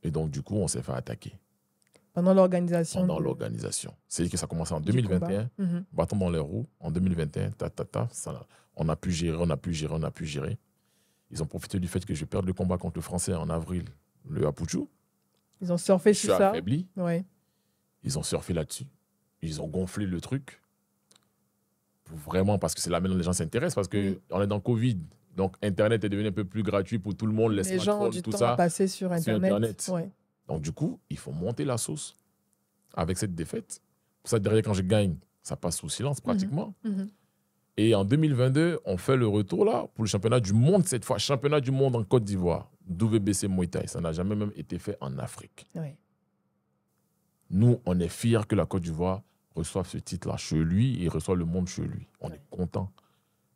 Et donc, du coup, on s'est fait attaquer. Pendant l'organisation. C'est-à-dire que ça a commencé en 2021, bâton dans les roues. En 2021, on a pu gérer. Ils ont profité du fait que je perde le combat contre le Français en avril, le Apuchu. Ils ont surfé sur ça. Je suis affaibli. Ils ont surfé là-dessus. Ils ont gonflé le truc. Vraiment, parce que c'est là maintenant les gens s'intéressent, parce qu'on est dans Covid. Donc, Internet est devenu un peu plus gratuit pour tout le monde, les Les gens ont smartphones, du tout temps ça. à passer sur Internet. Ouais. Donc, du coup, il faut monter la sauce avec cette défaite. Pour ça, derrière, quand je gagne, ça passe sous silence pratiquement. Et en 2022, on fait le retour là pour le championnat du monde cette fois. Championnat du monde en Côte d'Ivoire. WBC Muay Thai. Ça n'a jamais même été fait en Afrique. Ouais. Nous, on est fiers que la Côte d'Ivoire reçoive ce titre-là chez lui et reçoit le monde chez lui. On est content.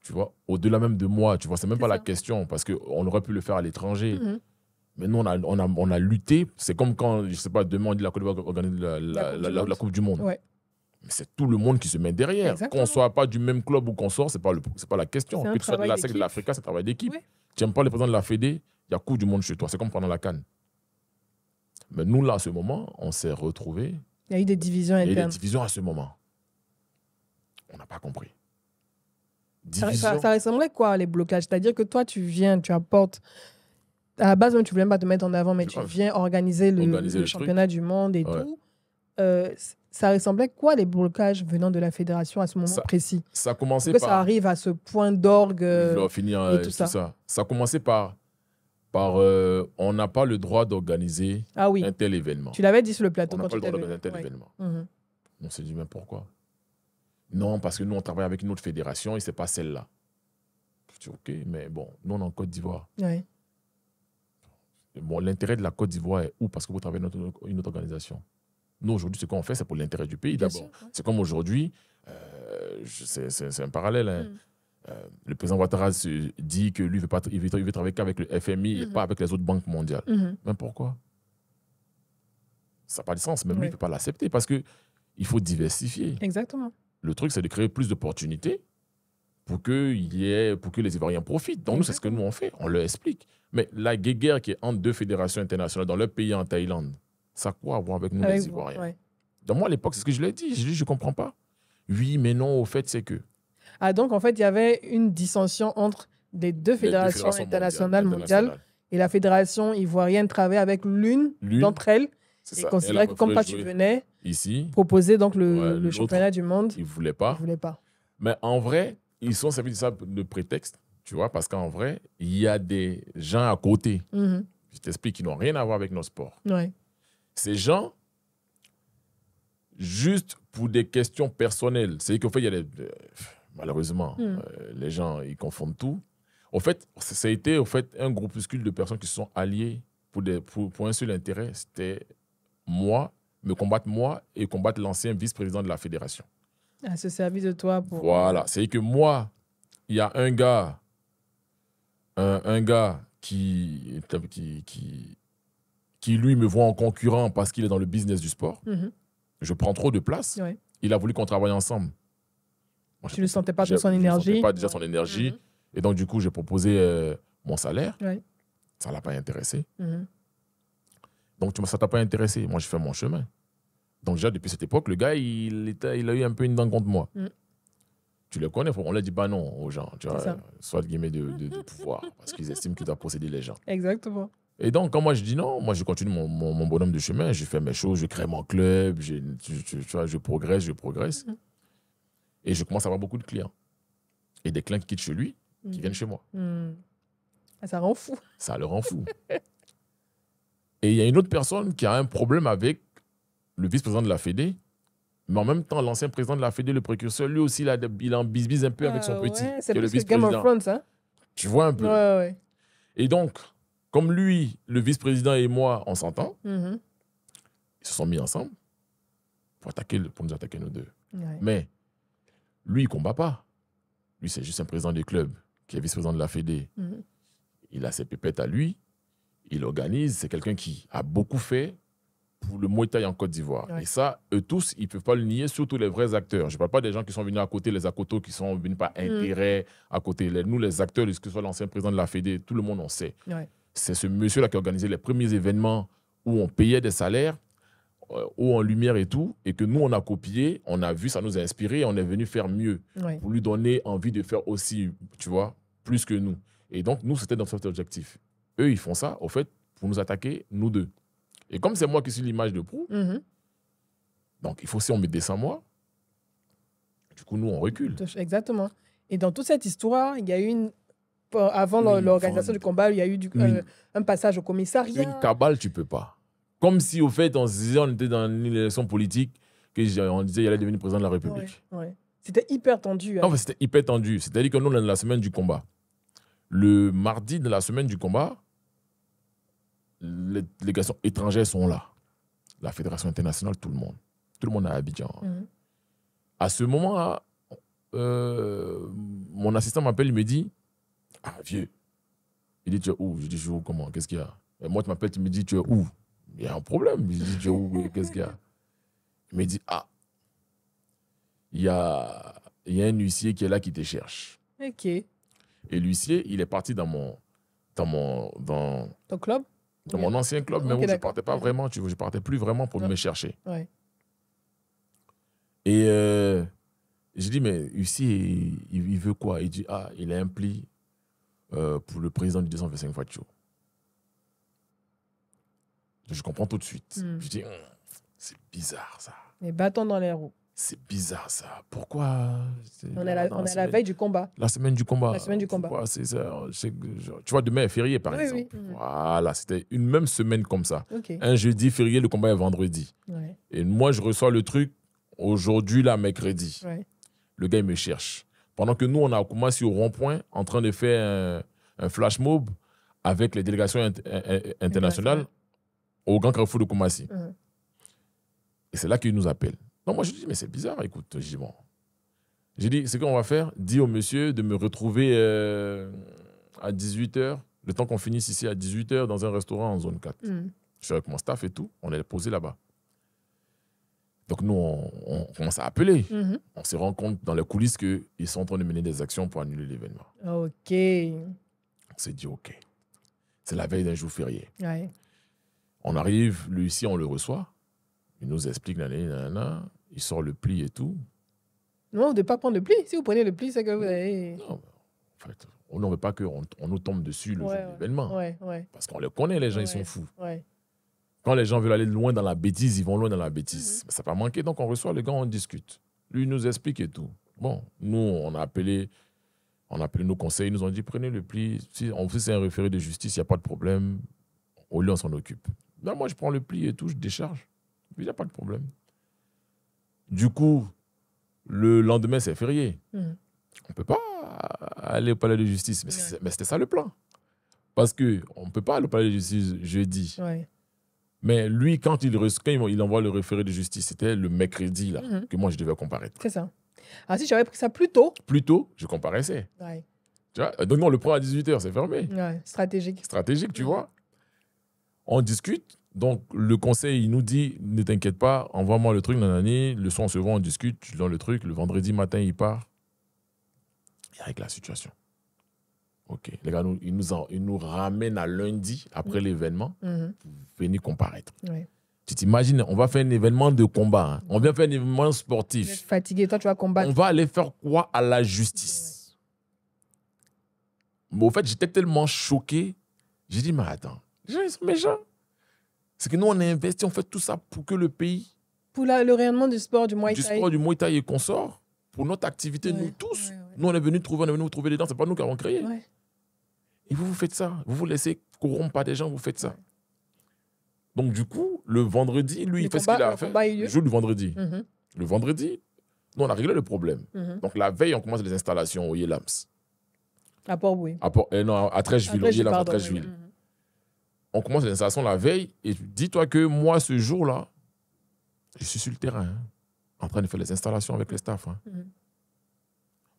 Tu vois, au-delà même de moi, tu vois, c'est même pas la question parce qu'on aurait pu le faire à l'étranger. Mais nous, on a lutté. C'est comme quand, je sais pas, demain, on dit la Côte d'Ivoire organise la Coupe du Monde. Ouais. Mais c'est tout le monde qui se met derrière. Exactement. Qu'on ne soit pas du même club ou qu'on sort, c'est pas la question. C'est un Que tu sois de travail la SEC de d'équipe. l'Africa, c'est un travail d'équipe. Ouais. Tu n'aimes pas le président de la Fédé, il y a Coupe du Monde chez toi. C'est comme pendant la CAN. Mais nous, là, à ce moment, on s'est retrouvés. Il y a eu des divisions internes. Il y a eu des divisions à ce moment. On n'a pas compris. Ça ressemblait quoi, les blocages? C'est-à-dire que toi, tu viens, tu apportes... À la base, même, tu ne voulais même pas te mettre en avant, mais tu viens organiser le championnat du monde et tout. Ça ressemblait quoi, les blocages venant de la fédération à ce moment précis? Ça a commencé par... ça arrive à ce point d'orgue et tout ça. Ça a commencé par on n'a pas le droit d'organiser un tel événement. Tu l'avais dit sur le plateau. On n'a pas le droit d'organiser un tel événement. On s'est dit, mais pourquoi? Non, parce que nous, on travaille avec une autre fédération et ce n'est pas celle-là. Je dis, OK, mais bon, nous, on est en Côte d'Ivoire. Ouais. Bon, l'intérêt de la Côte d'Ivoire est où? Parce que vous travaillez avec une autre organisation. Nous, aujourd'hui, ce qu'on fait, c'est pour l'intérêt du pays d'abord. C'est comme aujourd'hui, c'est un parallèle. Hein. Le président Ouattara se dit que lui, il veut travailler qu'avec le FMI et pas avec les autres banques mondiales. Mais pourquoi? Ça n'a pas de sens. Même lui, il ne peut pas l'accepter parce qu'il faut diversifier. Exactement. Le truc, c'est de créer plus d'opportunités pour que les Ivoiriens profitent. Donc, nous, c'est ce que nous, on fait. On leur explique. Mais la guerre qui est entre deux fédérations internationales dans leur pays, en Thaïlande, ça a quoi à voir avec nous, les Ivoiriens? Dans moi, à l'époque, c'est ce que je l'ai dit. Je dis, je ne comprends pas. Oui, mais non, au fait, c'est que... Ah, donc, en fait, il y avait une dissension entre les deux fédérations internationales mondiales et la fédération ivoirienne travaillait avec l'une d'entre elles et considérait que comme toi, tu venais ici, proposer donc le championnat du monde. Ils ne voulaient pas. Mais en vrai, ils sont servis de ça de prétexte, tu vois, parce qu'en vrai, il y a des gens à côté, je t'explique, qui n'ont rien à voir avec nos sports. Ces gens, juste pour des questions personnelles, c'est qu'en fait, il y a malheureusement, les gens, ils confondent tout. Au fait, ça a été un groupuscule de personnes qui se sont alliées pour un seul intérêt, c'était me combattre moi et combattre l'ancien vice-président de la fédération. À se servir de toi pour... Voilà, c'est que moi, il y a un gars qui lui me voit en concurrent parce qu'il est dans le business du sport. Je prends trop de place. Il a voulu qu'on travaille ensemble. Moi, tu ne sentais pas son énergie. Je ne sentais pas déjà son énergie. Et donc, du coup, j'ai proposé mon salaire. Ça ne l'a pas intéressé. Donc, ça ne t'a pas intéressé. Moi, je fais mon chemin. Donc, déjà, depuis cette époque, le gars, il a eu un peu une dent contre moi. Tu le connais, on leur dit pas non aux gens. Tu vois, soit de guillemets de pouvoir. Parce qu'ils estiment qu'ils doivent posséder les gens. Exactement. Et donc, quand moi, je dis non, moi, je continue mon bonhomme de chemin. Je fais mes choses, je crée mon club, tu vois, je progresse. Et je commence à avoir beaucoup de clients. Et des clients qui quittent chez lui, qui viennent chez moi. Ça rend fou. Ça le rend fou. Et il y a une autre personne qui a un problème avec le vice-président de la Fédé, mais en même temps, l'ancien président de la Fédé, le précurseur, lui aussi, il en bisbise un peu avec son petit. C'est plus que Game of Thrones, hein? Tu vois un peu. Et donc, comme lui, le vice-président et moi, on s'entend, ils se sont mis ensemble pour nous attaquer nous deux. Mais lui, il ne combat pas. Lui, c'est juste un président du club qui est vice-président de la Fédé. Il a ses pépettes à lui. Il organise. C'est quelqu'un qui a beaucoup fait pour le Muay Thai en Côte d'Ivoire. Et ça, eux tous, ils ne peuvent pas le nier, surtout les vrais acteurs. Je ne parle pas des gens qui sont venus à côté, les Akoto, qui sont venus par intérêt à côté. Nous, les acteurs, que ce soit l'ancien président de la Fédé, tout le monde en sait. C'est ce monsieur-là qui a organisé les premiers événements où on payait des salaires, haut en lumière et tout, et que nous, on a copié, on a vu, ça nous a inspiré, et on est venu faire mieux pour lui donner envie de faire aussi, tu vois, plus que nous. Et donc, nous, c'était dans cet objectif. Eux, ils font ça, au fait, pour nous attaquer, nous deux. Et comme c'est moi qui suis l'image de proue, donc il faut aussi on me descend moi, du coup, nous, on recule. Exactement. Et dans toute cette histoire, il y a eu avant Oui, l'organisation enfin, du combat, il y a eu un passage au commissariat. Une cabale, tu peux pas. Comme si, au fait, on se disait, on était dans une élection politique, on disait qu'il allait devenir président de la République. Ouais. C'était hyper tendu. Non, mais c'était hyper tendu. C'est-à-dire que nous, on est dans la semaine du combat. Le mardi de la semaine du combat, les délégations étrangères sont là. La Fédération internationale, tout le monde. Tout le monde est à Abidjan. À ce moment-là, mon assistant m'appelle, il me dit, ah, vieux. Il dit, tu es où? Je dis, je suis où? Comment? Qu'est-ce qu'il y a? Et moi, tu m'appelles, tu me dis, tu es où? Il y a un problème. Je dis, tu es où? Qu'est-ce qu'il y a? Il me dit, ah, il y a un huissier qui est là qui te cherche. Ok. Et l'huissier, il est parti dans ton club? Dans mon ancien club, mais où je ne partais pas vraiment, je ne partais plus vraiment pour me chercher. Ouais. Et je dis, mais huissier, il veut quoi? Il dit, ah, il a un pli pour le président du 225 Fatio. Je comprends tout de suite. Je dis, c'est bizarre ça. Les bâtons dans les roues. C'est bizarre ça. Pourquoi? On est à la veille du combat. La semaine du combat. La semaine du combat. Pourquoi? Tu vois, demain est férié, par exemple. Oui. Voilà, c'était une même semaine comme ça. Okay. Un jeudi férié, le combat est vendredi. Ouais. Et moi, je reçois le truc aujourd'hui, là, mercredi. Ouais. Le gars, il me cherche. Pendant que nous, on a commencé au rond-point en train de faire un flash mob avec les délégations internationales au Grand Carrefour de Koumassi. Et c'est là qu'il nous appelle. Non, moi, je dis, mais c'est bizarre, écoute. Je dis, bon. J'ai dit, ce qu'on va faire, dis au monsieur de me retrouver à 18h, le temps qu'on finisse ici à 18h dans un restaurant en zone 4. Je suis avec mon staff et tout, on est posé là-bas. Donc nous, on commence à appeler. On se rend compte dans les coulisses qu'ils sont en train de mener des actions pour annuler l'événement. Ok. On s'est dit, ok. C'est la veille d'un jour férié. Ouais. On arrive, lui ici, on le reçoit. Il nous explique, il sort le pli et tout. Non, vous ne devez pas prendre le pli. Si vous prenez le pli, c'est que vous avez... Non, en fait, on ne veut pas qu'on nous tombe dessus le jour de l'événement. Ouais. Parce qu'on les connaît, les gens, ils sont fous. Ouais. Quand les gens veulent aller loin dans la bêtise, ils vont loin dans la bêtise. Ça n'a pas manqué, donc on reçoit le gars, on discute. Lui, il nous explique et tout. Bon, nous, on a appelé nos conseils, ils nous ont dit, prenez le pli. Si c'est un référé de justice, il n'y a pas de problème. Au lieu, on s'en occupe. Là, moi, je prends le pli et tout, je décharge. Il n'y a pas de problème. Du coup, le lendemain, c'est férié. On ne peut pas aller au palais de justice. Mais c'était ça le plan. Parce qu'on ne peut pas aller au palais de justice jeudi. Ouais. Mais lui, quand il envoie le référé de justice, c'était le mercredi là, que moi, je devais comparaître. C'est ça. Ah, si j'avais pris ça plus tôt. Plus tôt, je comparaissais. Ouais. Tu vois? Donc, on le prend à 18h, c'est fermé. Ouais, stratégique. Stratégique, tu vois. On discute. Donc, le conseil, il nous dit, ne t'inquiète pas, envoie-moi le truc, nanani. Le soir, on se voit, on discute, je donne le truc. Le vendredi matin, il part. Il règle la situation. OK. Les gars, ils nous ramènent à lundi, après l'événement, pour venir comparaître. Ouais. Tu t'imagines, on va faire un événement de combat. Hein. On vient faire un événement sportif. Je suis fatigué, toi, tu vas combattre. On va aller faire quoi à la justice? Mais au fait, j'étais tellement choqué. J'ai dit, mais attends, les gens, ils sont méchants. C'est que nous, on a investi, on fait tout ça pour que le pays... Pour le rayonnement du sport, du Muay Thai. Du sport, du Muay Thai et consorts. Pour notre activité, nous tous. Nous, on est venus vous trouver les dents. Ce n'est pas nous qui avons créé. Ouais. Et vous faites ça. Vous vous laissez corrompre par des gens, vous faites ça. Donc, du coup, le vendredi, lui, il fait ce qu'il a à faire. Le jour du vendredi. Le vendredi, nous, on a réglé le problème. Donc, la veille, on commence les installations au Yelams. À Port-Boué. Non, à Trècheville. Au Yelams, à Trècheville. On commence les installations la veille. Et dis-toi que moi, ce jour-là, je suis sur le terrain, en train de faire les installations avec les staffs.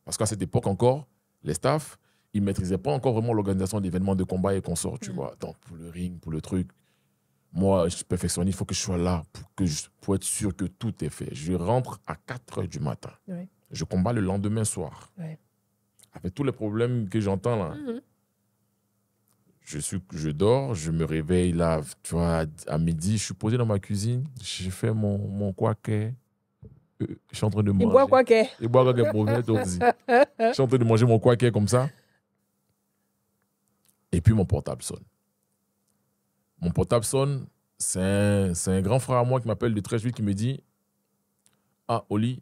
Parce qu'à cette époque encore, les staffs, ils ne maîtrisaient pas encore vraiment l'organisation d'événements de combat et consorts, tu vois. Donc, pour le ring, pour le truc, moi, je suis perfectionniste, il faut que je sois là pour être sûr que tout est fait. Je rentre à 4 h du matin. Ouais. Je combats le lendemain soir. Ouais. Avec tous les problèmes que j'entends là. Je dors, je me réveille là, tu vois, à midi, je suis posé dans ma cuisine, j'ai fait mon quaquet. Je suis en train de manger. Il boit quaquet. Il boit quaquet pour vrai, aussi. Je suis en train de manger mon quaquet comme ça. Et puis mon portable sonne. Mon portable sonne, c'est un grand frère à moi qui m'appelle de Trècheville qui me dit « Ah, Oli,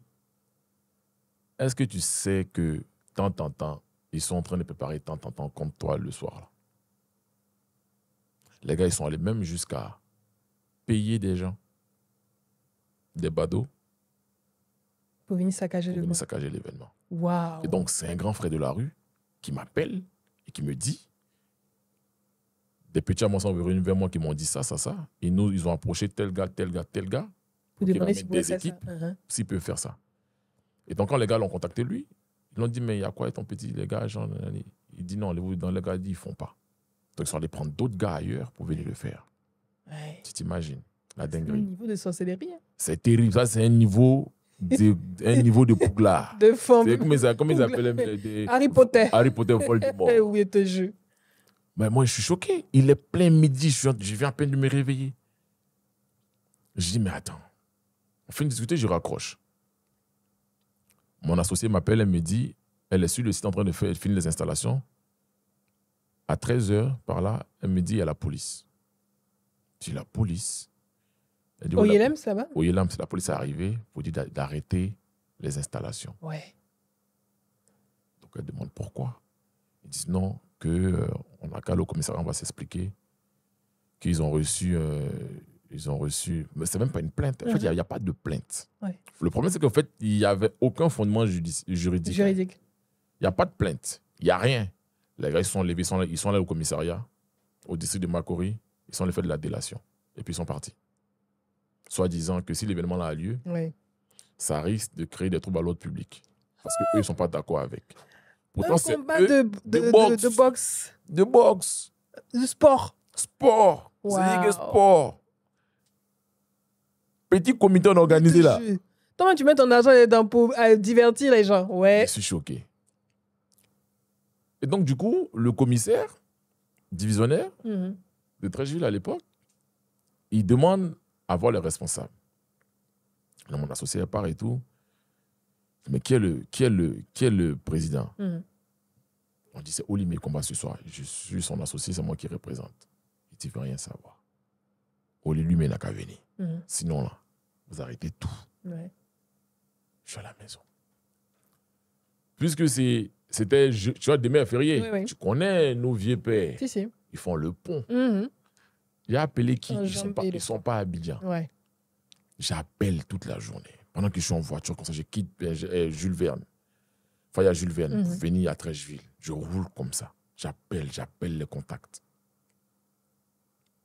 est-ce que tu sais que tant, ils sont en train de préparer tant contre toi le soir. Là. Les gars, ils sont allés même jusqu'à payer des gens, des badauds, Pour venir saccager pour le venir bois. saccager l'événement. Waouh. Et donc, c'est un grand frère de la rue qui m'appelle et qui me dit, des petits à moi sont venus vers moi qui m'ont dit ça. Et nous, ils ont approché tel gars. Pour qui demander ramène s'il pouvait des faire ça. équipes, s'il peut faire ça. Et donc, quand les gars l'ont contacté, lui, ils l'ont dit, mais il y a quoi ton petit, les gars, genre, il dit non, les gars, ils ne font pas. Donc, ils sont allés prendre d'autres gars ailleurs pour venir le faire. Ouais. Tu t'imagines, la Au dinguerie. niveau de sorcellerie. Hein. C'est terrible, ça, c'est un niveau de Pougla. De forme. C'est comme ils appellent des Harry Potter. Harry Potter Voldemort. Eh oui, je te jure. Mais moi, je suis choqué. Il est plein midi, je viens à peine de me réveiller. Je dis, mais attends. On fait une discussion, je raccroche. Mon associé m'appelle, elle me dit, elle est sur le site en train de finir les installations. À 13h, par là, elle me dit, il y a la police. Je dis, la police? Elle dit, Au Yelem, ça va? Au Yelem, c'est la police est arrivée pour dire d'arrêter les installations. Ouais. Donc elle demande pourquoi. Ils disent non, qu'on n'a qu'à aller au commissariat, on va s'expliquer. Qu'ils ont reçu... mais c'est même pas une plainte. En fait, il n'y a pas de plainte. Ouais. Le problème, c'est qu'en fait, il n'y avait aucun fondement juridique. Il n'y a pas de plainte. Il n'y a rien. Les gars, ils sont levés, ils sont allés au commissariat, au district de Makori. Ils sont allés faire de la délation. Et puis, ils sont partis. Soit disant que si l'événement a lieu, ça risque de créer des troubles à l'ordre public. Parce qu'eux, ils ne sont pas d'accord avec. Pourtant, c'est combat de boxe. De boxe. De sport. Sport. Wow. C'est Ligue Sport. Petit comité organisé là. Comment tu mets ton argent là-dedans pour divertir les gens? Ouais. Je suis choqué. Et donc, du coup, le commissaire divisionnaire de Treichville à l'époque, il demande à voir les responsables. Là, mon associé part et tout. Mais qui est le président? On dit, c'est Oli Mekomba ce soir. Je suis son associé, c'est moi qui représente. Il dit, il ne veut rien savoir. Oli lui-même n'a qu'à venir. Sinon, là, vous arrêtez tout. Ouais. Je suis à la maison. Puisque c'était, tu vois, demain férié. Oui. Tu connais nos vieux pères. Si. Ils font le pont. J'ai appelé qui? Ils ne sont pas à Abidjan. Ouais. J'appelle toute la journée. Pendant que je suis en voiture, comme ça, je quitte Jules Verne. Enfin, il y a Jules Verne pour venir à Treichville. Je roule comme ça. J'appelle les contacts.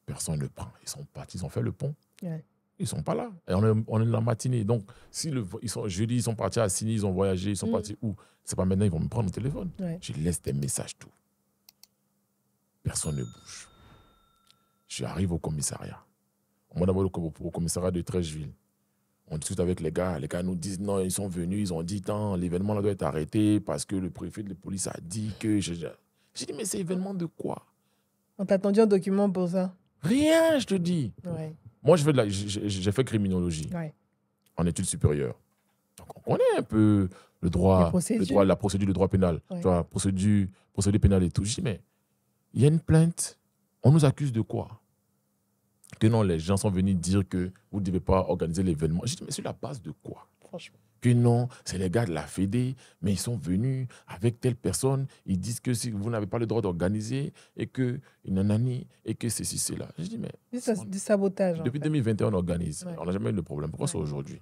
Personne ne prend. Ils sont partis, ils ont fait le pont. Ouais. Ils ne sont pas là. Et on est dans la matinée. Donc, si jeudi, ils sont partis à Sini, ils ont voyagé, ils sont partis où? C'est pas maintenant, ils vont me prendre au téléphone. Ouais. Je laisse des messages, tout. Personne ne bouge. J'arrive au commissariat. On m'a d'abord au commissariat de Treichville. On discute avec les gars. Les gars nous disent non, ils sont venus, ils ont dit tant, l'événement là doit être arrêté parce que le préfet de police a dit que. J'ai dit, mais c'est événement de quoi? On t'a attendu un document pour ça? Rien, je te dis. Ouais. Moi, j'ai fait criminologie en études supérieures. Donc, on connaît un peu le droit, la procédure de droit pénal, tu vois, procédure pénale et tout. Je dis, mais il y a une plainte, on nous accuse de quoi? Que non, les gens sont venus dire que vous ne devez pas organiser l'événement. Je dis, mais sur la base de quoi? Franchement. Que non, c'est les gars de la Fédé, mais ils sont venus avec telle personne, ils disent que si vous n'avez pas le droit d'organiser et que nanani et que ceci, c'est là. Je dis, mais. C'est du sabotage. Depuis 2021, on organise. On n'a jamais eu de problème. Pourquoi c'est aujourd'hui?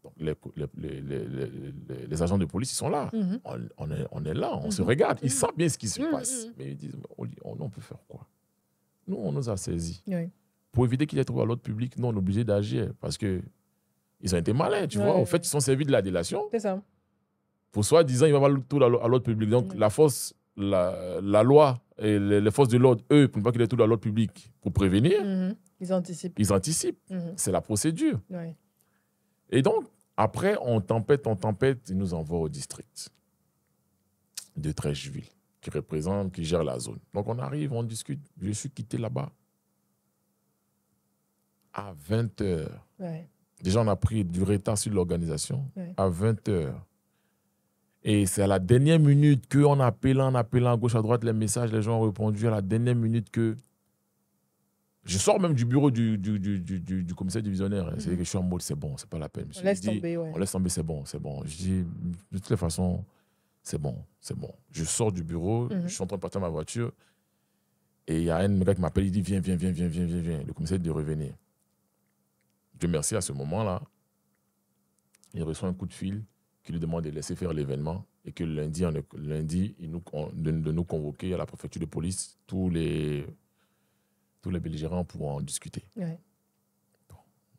Donc, les agents de police, ils sont là. On est là, on se regarde. Ils savent bien ce qui se passe. Mais ils disent, on peut faire quoi? Nous, on nous a saisis. Pour éviter qu'il y ait trop à l'ordre public, nous, on est obligé d'agir parce que ils ont été malins, tu vois. En fait, ils sont servis de la délation. C'est ça. Pour soi-disant, il va y avoir tout à l'ordre public. Donc, la loi et les forces de l'ordre, eux, pour ne pas qu'il y ait tout à l'ordre public, pour prévenir, ils anticipent. C'est la procédure. Et donc, après, on tempête, ils nous envoient au district de Treichville, qui gère la zone. Donc, on arrive, on discute. Je suis quitté là-bas à 20h. Déjà, on a pris du retard sur l'organisation à 20h. Et c'est à la dernière minute qu'en appelant à gauche, à droite, les messages, les gens ont répondu à la dernière minute que je sors même du bureau du commissaire divisionnaire. C'est que je suis en mode, c'est bon, c'est pas la peine. On laisse tomber, on laisse tomber, c'est bon. Je dis, de toutes les façons, c'est bon, c'est bon. Je sors du bureau, je suis en train de partir ma voiture, et il y a un gars qui m'appelle, il dit, viens. Le commissaire dit de revenir. Dieu merci, à ce moment-là, il reçoit un coup de fil qui lui demande de laisser faire l'événement et que lundi, de nous convoquer à la préfecture de police, tous les belligérants pourront en discuter. Ouais.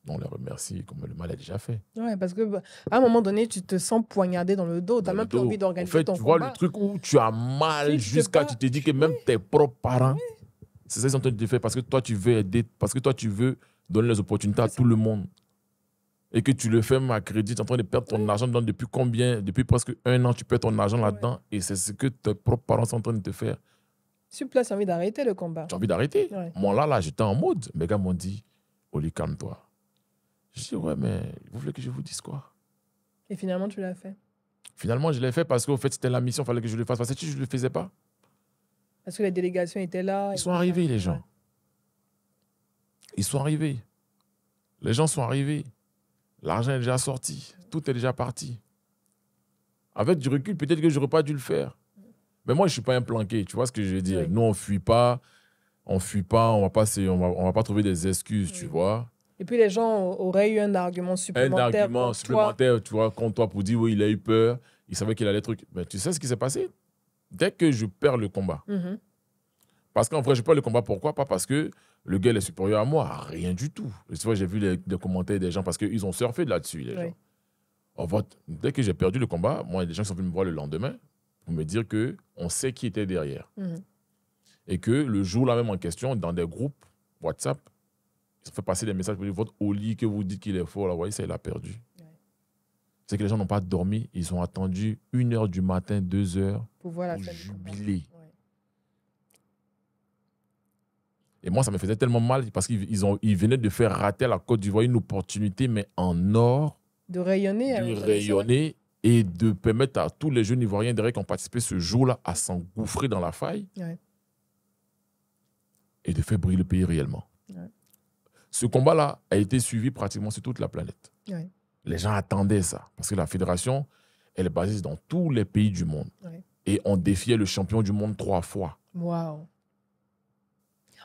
On les remercie, comme le mal est déjà fait. Ouais, parce qu'à un moment donné, tu te sens poignardé dans le dos. Tu n'as même plus envie d'organiser ton combat. En fait, tu vois le truc où tu as mal jusqu'à tu te dis que même tes propres parents, c'est ça qu'ils sont en train de te faire parce que toi, tu veux aider, parce que toi, tu veux donner les opportunités à tout le monde. Et que tu le fais à crédit, tu es en train de perdre ton argent depuis presque 1 an, tu perds ton argent là-dedans et c'est ce que tes propres parents sont en train de te faire. Sur place, tu as envie d'arrêter le combat. Tu as envie d'arrêter. Ouais. Moi, là, j'étais en mode. Mes gars m'ont dit, Oli, calme-toi. Je dis, ouais, mais vous voulez que je vous dise quoi? Et finalement, tu l'as fait? Finalement, je l'ai fait parce qu'au fait, c'était la mission, il fallait que je le fasse. Parce que si je ne le faisais pas. Parce que les délégations étaient là. Ils sont arrivés, les gens. Ouais. Ils sont arrivés. Les gens sont arrivés. L'argent est déjà sorti. Tout est déjà parti. Avec du recul, peut-être que je n'aurais pas dû le faire. Mais moi, je ne suis pas un planqué. Tu vois ce que je veux dire? Oui. Nous, on ne fuit pas. On va pas trouver des excuses, tu vois. Et puis, les gens auraient eu un argument supplémentaire. Un argument supplémentaire, tu vois, contre toi pour dire, oui, il a eu peur. Il savait qu'il allait truc. Mais tu sais ce qui s'est passé? Dès que je perds le combat. Parce qu'en vrai, je perds le combat, pourquoi? Pas parce que le gars est supérieur à moi. Rien du tout. Tu vois, j'ai vu des commentaires des gens parce qu'ils ont surfé là-dessus, les gens. En fait, dès que j'ai perdu le combat, moi, il y a des gens qui sont venus me voir le lendemain pour me dire qu'on sait qui était derrière. Et que le jour-là même en question, dans des groupes WhatsApp, ils ont fait passer des messages pour dire votre Oli que vous dites qu'il est fort, là, voyez, ça, il a perdu. C'est que les gens n'ont pas dormi. Ils ont attendu 1h du matin, 2h pour jubiler. Et moi, ça me faisait tellement mal parce qu'ils venaient de faire rater à la Côte d'Ivoire une opportunité, mais en or. De rayonner. Et de permettre à tous les jeunes Ivoiriens derrière qui ont participé ce jour-là à s'engouffrer dans la faille et de faire briller le pays réellement. Ce combat-là a été suivi pratiquement sur toute la planète. Les gens attendaient ça parce que la fédération, elle est basée dans tous les pays du monde. Et on défiait le champion du monde 3 fois. Waouh!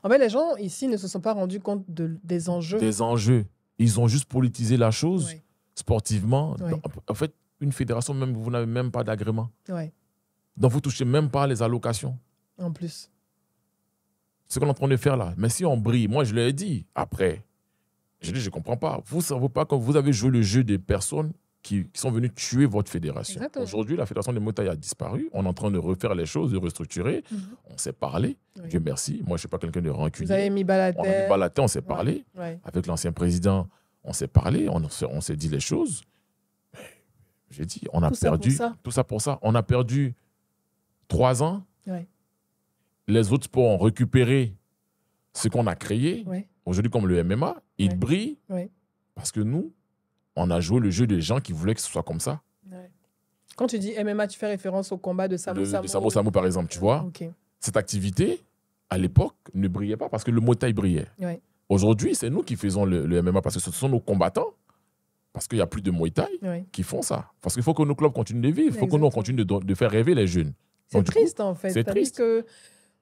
En fait, les gens ici ne se sont pas rendus compte des enjeux. Des enjeux. Ils ont juste politisé la chose sportivement. En fait, une fédération, même, vous n'avez même pas d'agrément. Donc, vous ne touchez même pas les allocations. En plus. C'est ce qu'on est en train de faire là. Mais si on brille, moi, je l'ai dit après. Je dis, je ne comprends pas. Vous ne savez pas que vous avez joué le jeu des personnes qui sont venues tuer votre fédération. Aujourd'hui, la fédération de Muay Thai a disparu. On est en train de refaire les choses, de restructurer. On s'est parlé. Dieu merci. Moi, je ne suis pas quelqu'un de rancunier. Vous avez mis Balaté. On a mis Balaté, on s'est parlé. Avec l'ancien président, on s'est parlé. On s'est dit les choses. J'ai dit, on a perdu. Tout ça pour ça. On a perdu 3 ans. Les autres sports ont récupéré ce qu'on a créé. Aujourd'hui, comme le MMA, il brille parce que nous, on a joué le jeu des gens qui voulaient que ce soit comme ça. Quand tu dis MMA, tu fais référence au combat de Samo Samo. De Samo Samo, par exemple, tu vois. Cette activité, à l'époque, ne brillait pas parce que le Muay Thai brillait. Aujourd'hui, c'est nous qui faisons le MMA parce que ce sont nos combattants. Parce qu'il n'y a plus de Muay Thai qui font ça. Parce qu'il faut que nos clubs continuent de vivre. Il faut que nous, on continue de faire rêver les jeunes. C'est triste, en fait. C'est triste. Que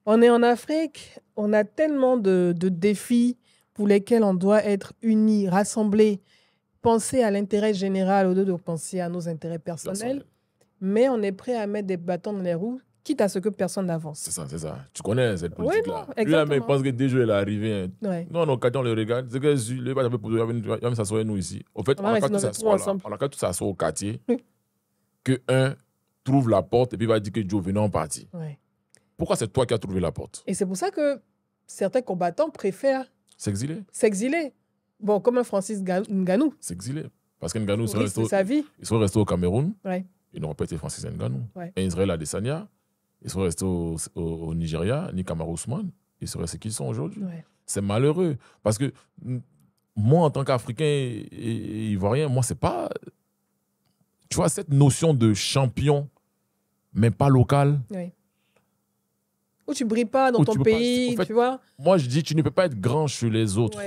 on est en Afrique, on a tellement de défis pour lesquels on doit être unis, rassemblés, penser à l'intérêt général au lieu de penser à nos intérêts personnels. Mais on est prêt à mettre des bâtons dans les roues, quitte à ce que personne n'avance. C'est ça, c'est ça. Tu connais cette politique-là. Lui, là, mais il pense que dès que il est arrivé. Non, quand on le regarde, c'est que lui, il va s'asseoir nous ici. Au fait, on a qu'à tout s'asseoir au quartier. Que un trouve la porte et puis va dire que Joe venait en partie. Pourquoi c'est toi qui as trouvé la porte? Et c'est pour ça que certains combattants préfèrent s'exiler. Bon, comme un Francis Ngannou. S'exiler. Parce que Ngannou serait resté au Cameroun. Il n'aurait pas été Francis Ngannou. Et Israël Adesanya, ils sont restés au Nigeria, ni Kamaru Usman. Ils seraient ce qu'ils sont aujourd'hui. C'est malheureux. Parce que moi, en tant qu'Africain et Ivoirien, moi, c'est pas... Tu vois, cette notion de champion, mais pas local... Où tu ne brilles pas dans ton pays, tu vois. Moi, je dis, tu ne peux pas être grand chez les autres.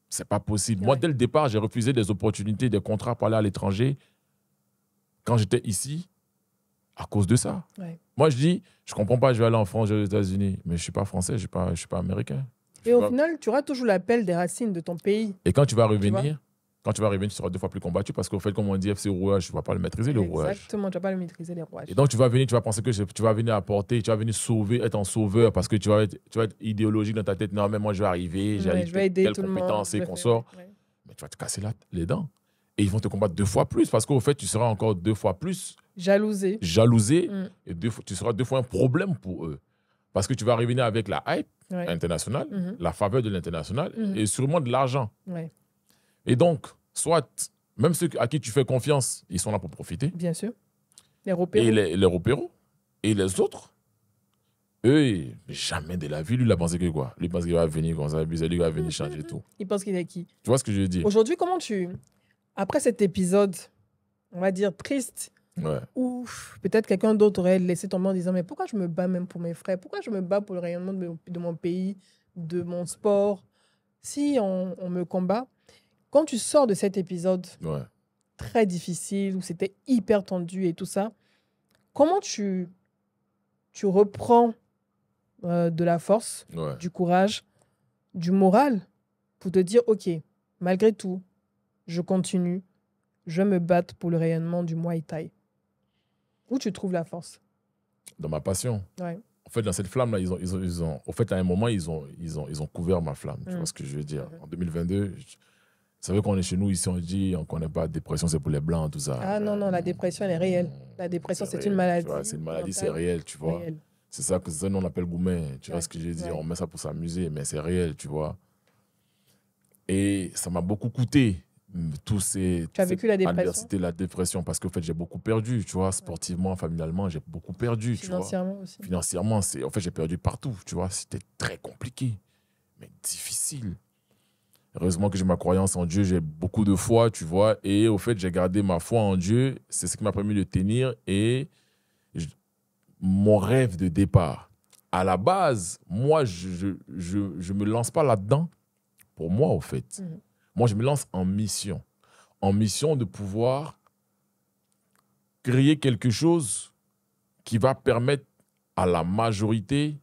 C'est pas possible. Moi, dès le départ, j'ai refusé des opportunités, des contrats pour aller à l'étranger. Quand j'étais ici, à cause de ça. Ouais. Moi, je dis, je comprends pas, je vais aller en France, je vais aux États-Unis, mais je suis pas français, je suis pas américain. Et au final, tu auras toujours l'appel des racines de ton pays. Et quand tu vas revenir, tu seras 2 fois plus combattu parce qu'au fait, comme on dit, FC rouage, tu ne vas pas le maîtriser, le rouage. Exactement, tu ne vas pas le maîtriser, les rouages. Et donc, tu vas venir, tu vas penser que tu vas venir apporter, tu vas venir sauver, être un sauveur parce que tu vas être idéologique dans ta tête. Non, mais moi, je vais arriver, je vais aider tout le monde. Compétences et consorts. Mais tu vas te casser les dents. Et ils vont te combattre 2 fois plus parce qu'au fait, tu seras encore 2 fois plus jalousé. Et tu seras 2 fois un problème pour eux. Parce que tu vas revenir avec la hype internationale, la faveur de l'international et sûrement de l'argent. Ouais. Et donc, soit, même ceux à qui tu fais confiance, ils sont là pour profiter. Bien sûr. Les repéros. Et les repéros. Et les autres, eux, jamais de la vie, lui, il a pensé que quoi? Lui, il pense qu'il va venir comme ça, lui, il va venir changer tout. Il pense qu'il est qui? Tu vois ce que je veux dire? Aujourd'hui, comment après cet épisode, on va dire triste, où peut-être quelqu'un d'autre aurait laissé tomber en disant mais pourquoi je me bats même pour mes frères? Pourquoi je me bats pour le rayonnement de mon pays, de mon sport? Si on me combat, quand tu sors de cet épisode très difficile, où c'était hyper tendu et tout ça, comment tu reprends de la force, du courage, du moral pour te dire ok, malgré tout, je continue, je vais me battre pour le rayonnement du Muay Thai. Où tu trouves la force? Dans ma passion. Ouais. En fait, dans cette flamme-là, au fait, à un moment, ils ont couvert ma flamme. Tu vois ce que je veux dire? En 2022, vous savez qu'on est chez nous, ici, on dit on ne connaît pas la dépression, c'est pour les blancs, tout ça. Ah non, la dépression, elle est réelle. La dépression, c'est une maladie. C'est une maladie, c'est réel, tu vois. C'est ça que nous on appelle Goumen. Tu vois ce que je veux dire? On met ça pour s'amuser, mais c'est réel, tu vois. Et ça m'a beaucoup coûté. Tu as vécu la dépression? Adversité, la dépression, parce qu'en fait, j'ai beaucoup perdu, tu vois, sportivement, familialement, j'ai beaucoup perdu, financièrement tu vois. aussi. Financièrement, en fait, j'ai perdu partout, tu vois, c'était très compliqué, mais difficile. Heureusement que j'ai ma croyance en Dieu, j'ai beaucoup de foi, tu vois, et au fait, j'ai gardé ma foi en Dieu, c'est ce qui m'a permis de tenir, et mon rêve de départ. À la base, moi, je me lance pas là-dedans pour moi, au fait. Moi, je me lance en mission de pouvoir créer quelque chose qui va permettre à la majorité